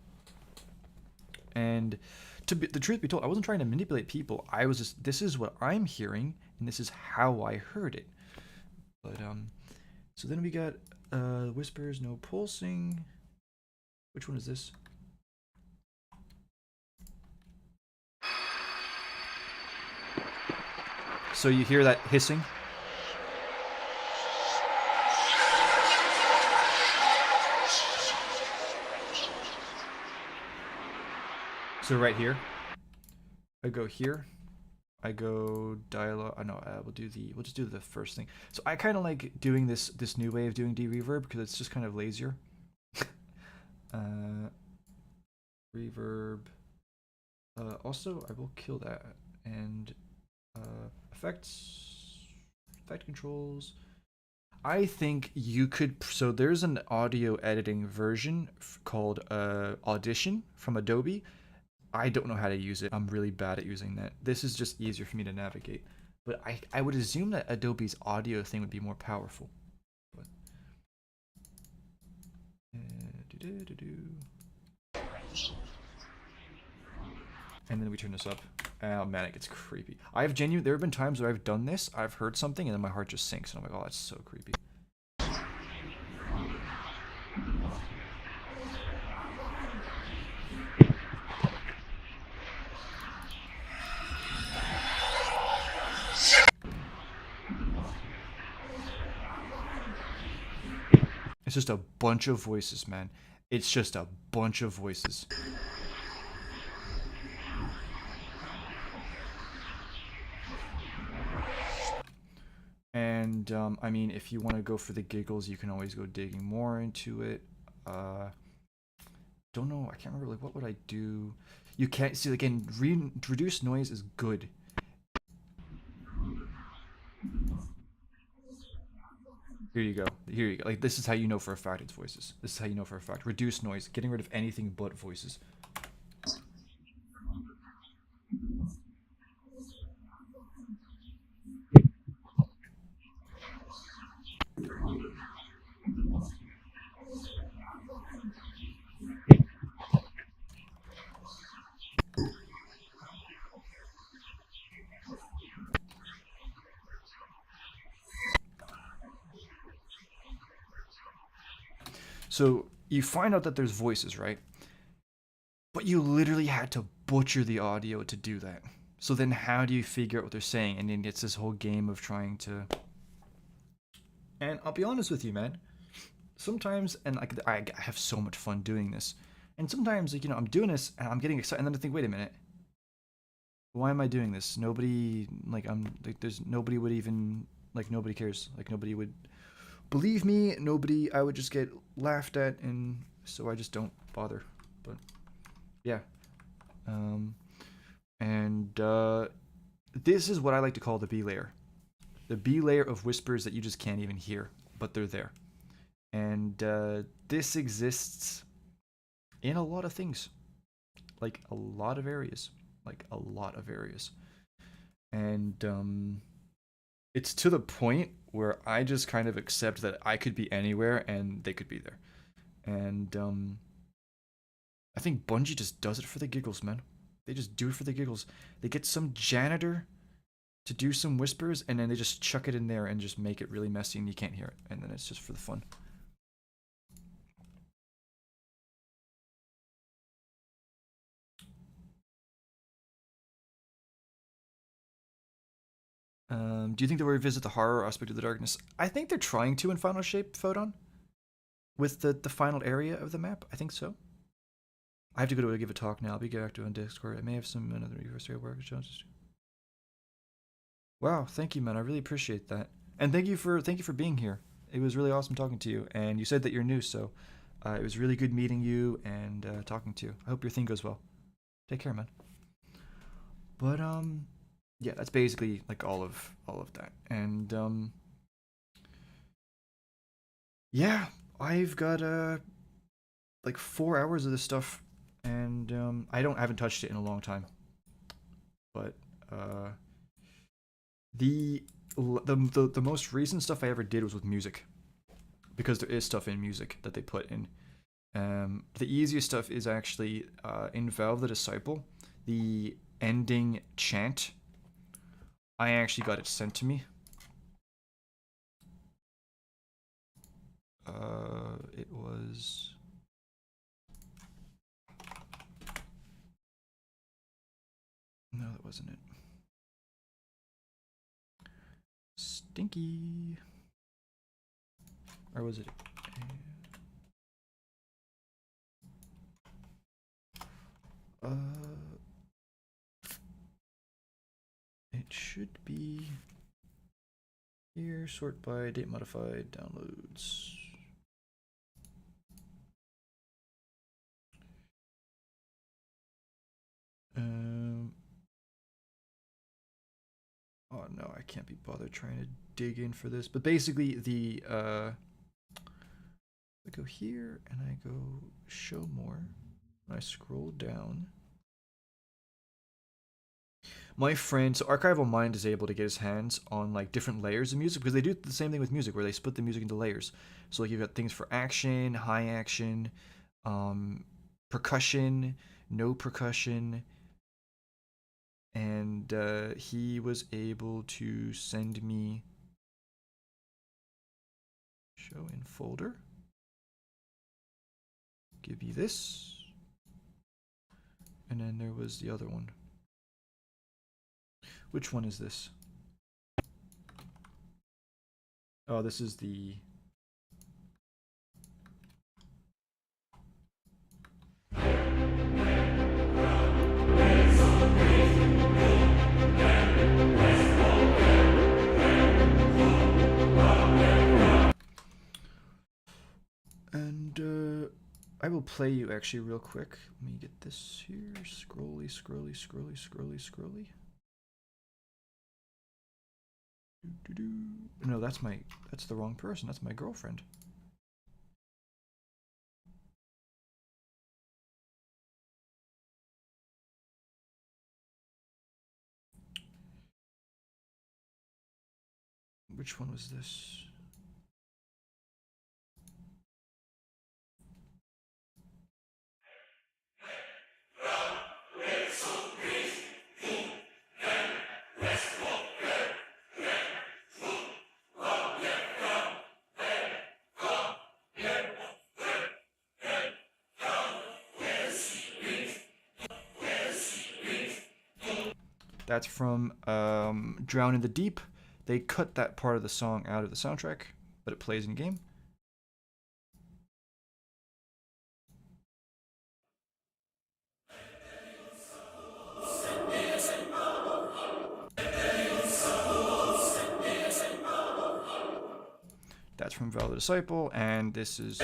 And the truth be told, I wasn't trying to manipulate people. I was just, this is what I'm hearing, and this is how I heard it. But so then we got whispers, no pulsing. Which one is this? So you hear that hissing? So right here, I go here, I go dialogue. I know we'll just do the first thing. So I kind of like doing this new way of doing de-reverb because it's just kind of lazier. Reverb. Also, I will kill that and effects, effect controls. I think you could. So there's an audio editing version called Audition from Adobe. I don't know how to use it. I'm really bad at using that. This is just easier for me to navigate. But I would assume that Adobe's audio thing would be more powerful. But, and then we turn this up. Oh man, it gets creepy. There have been times where I've done this, I've heard something, and then my heart just sinks, and I'm like, oh, that's so creepy. It's just a bunch of voices, man. It's just a bunch of voices. And I mean, if you want to go for the giggles, you can always go digging more into it. Don't know. I can't remember. Like, what would I do? You can't see again. Reduce noise is good. Here you go. Here you go. Like, this is how you know for a fact it's voices. This is how you know for a fact. Reduce noise. Getting rid of anything but voices. So you find out that there's voices, right? But you literally had to butcher the audio to do that. So then how do you figure out what they're saying? And then it's this whole game of trying to... And I'll be honest with you, man. Sometimes, and like, I have so much fun doing this. And sometimes, like, you know, I'm doing this and I'm getting excited. And then I think, wait a minute. Why am I doing this? Nobody, like, there's nobody would even, like, nobody cares. Like, nobody would believe me. Nobody, I would just get laughed at. And so I just don't bother. But, yeah. This is what I like to call the B layer. The B layer of whispers that you just can't even hear, but they're there. And this exists in a lot of things. Like, a lot of areas. And it's to the point where I just kind of accept that I could be anywhere and they could be there. And I think Bungie just does it for the giggles, man. They just do it for the giggles. They get some janitor to do some whispers, and then they just chuck it in there and just make it really messy and you can't hear it. And then it's just for the fun. Do you think they'll revisit the horror aspect of the darkness? I think they're trying to in Final Shape Photon. With the final area of the map. I think so. I have to go to give a talk now. I'll be active on Discord. I may have some another anniversary work. Wow, thank you, man. I really appreciate that. And thank you for being here. It was really awesome talking to you. And you said that you're new, so it was really good meeting you and talking to you. I hope your thing goes well. Take care, man. But yeah, that's basically like all of that. And yeah, I've got like 4 hours of this stuff, and I haven't touched it in a long time. But the most recent stuff I ever did was with music, because there is stuff in music that they put in. The easiest stuff is actually in Valve the Disciple, the ending chant. I actually got it sent to me. It was... No, that wasn't it. Stinky. Or was it? should be here. Sort by date modified downloads. Oh no, I can't be bothered trying to dig in for this. But basically, I go here and I go show more. And I scroll down. My friend, so Archival Mind is able to get his hands on like different layers of music because they do the same thing with music where they split the music into layers. So like you've got things for action, high action, percussion, no percussion. And he was able to send me show in folder. Give me this. And then there was the other one. Which one is this? Oh, this is the... And I will play you actually real quick. Let me get this here. Scrolly, scrolly, scrolly, scrolly, scrolly. No, that's the wrong person. That's my girlfriend. Which one was this? That's from Drown in the Deep. They cut that part of the song out of the soundtrack, but it plays in game. That's from Val the Disciple, and this is...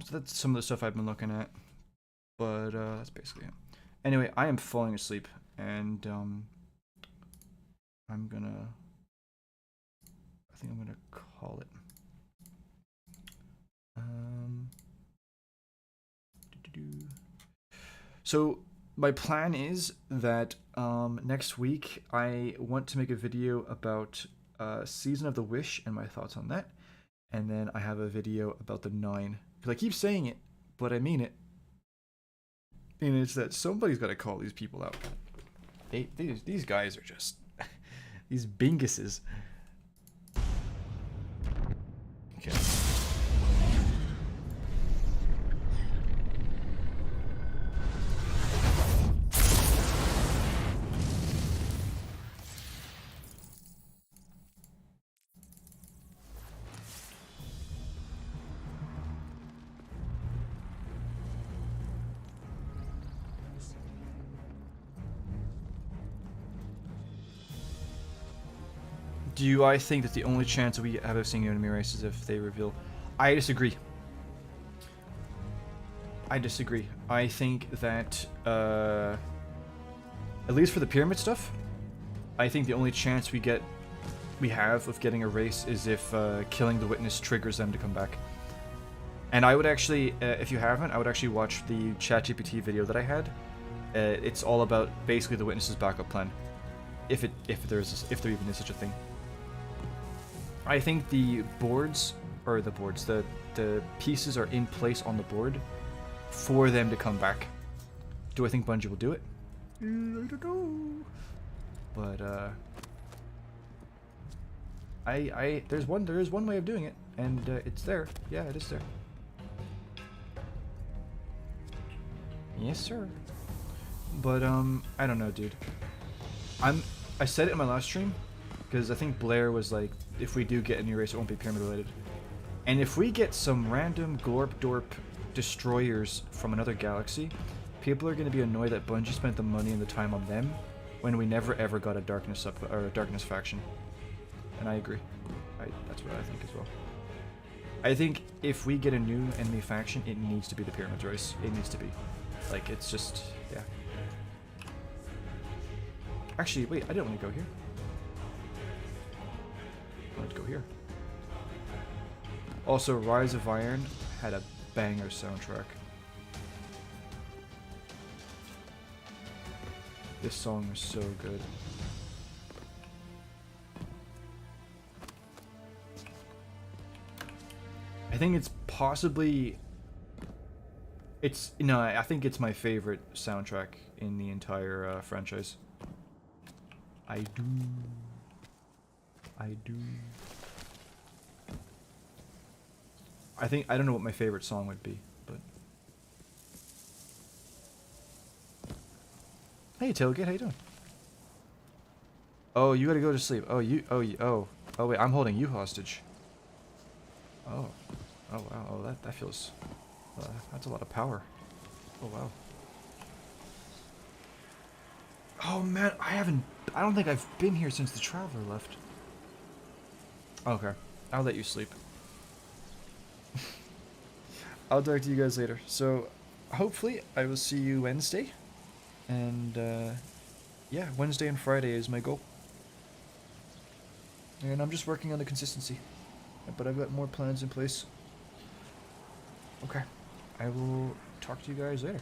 So that's some of the stuff I've been looking at, but that's basically it. Anyway, I am falling asleep, and I think I'm gonna call it. So my plan is that next week I want to make a video about Season of the Wish and my thoughts on that, and then I have a video about the 9. Because I keep saying it, but I mean it. And it's that somebody's got to call these people out. These guys are just... these binguses. Okay. Do I think that the only chance that we have of seeing an enemy race is if they reveal? I disagree. I disagree. I think that, at least for the pyramid stuff, I think the only chance we have of getting a race is if killing the witness triggers them to come back. And I would actually, if you haven't, I would actually watch the ChatGPT video that I had. It's all about basically the witness's backup plan, if there even is such a thing. I think the pieces are in place on the board for them to come back. Do I think Bungie will do it? I don't know. But there is one way of doing it, and it's there. Yeah, it is there. Yes, sir. But I don't know, dude. I said it in my last stream. Because I think Blair was like, if we do get a new race, it won't be pyramid related. And if we get some random Glorp Dorp destroyers from another galaxy, people are going to be annoyed that Bungie spent the money and the time on them when we never ever got a darkness or a darkness faction. And I agree. That's what I think as well. I think if we get a new enemy faction, it needs to be the Pyramids race. It needs to be. Like, it's just, yeah. Actually, wait, I didn't want to go here. I wanted to go here. Also, Rise of Iron had a banger soundtrack. This song is so good. I think it's possibly... No, I think it's my favorite soundtrack in the entire franchise. I do. I don't know what my favorite song would be, but... Hey, Tailgate, how you doing? Oh, you gotta go to sleep. Oh, wait, I'm holding you hostage. Oh wow, oh, that feels... that's a lot of power. Oh, wow. Oh, man, I don't think I've been here since the Traveler left. Okay, I'll let you sleep. I'll talk to you guys later. So, hopefully, I will see you Wednesday. And, yeah, Wednesday and Friday is my goal. And I'm just working on the consistency. But I've got more plans in place. Okay. I will talk to you guys later.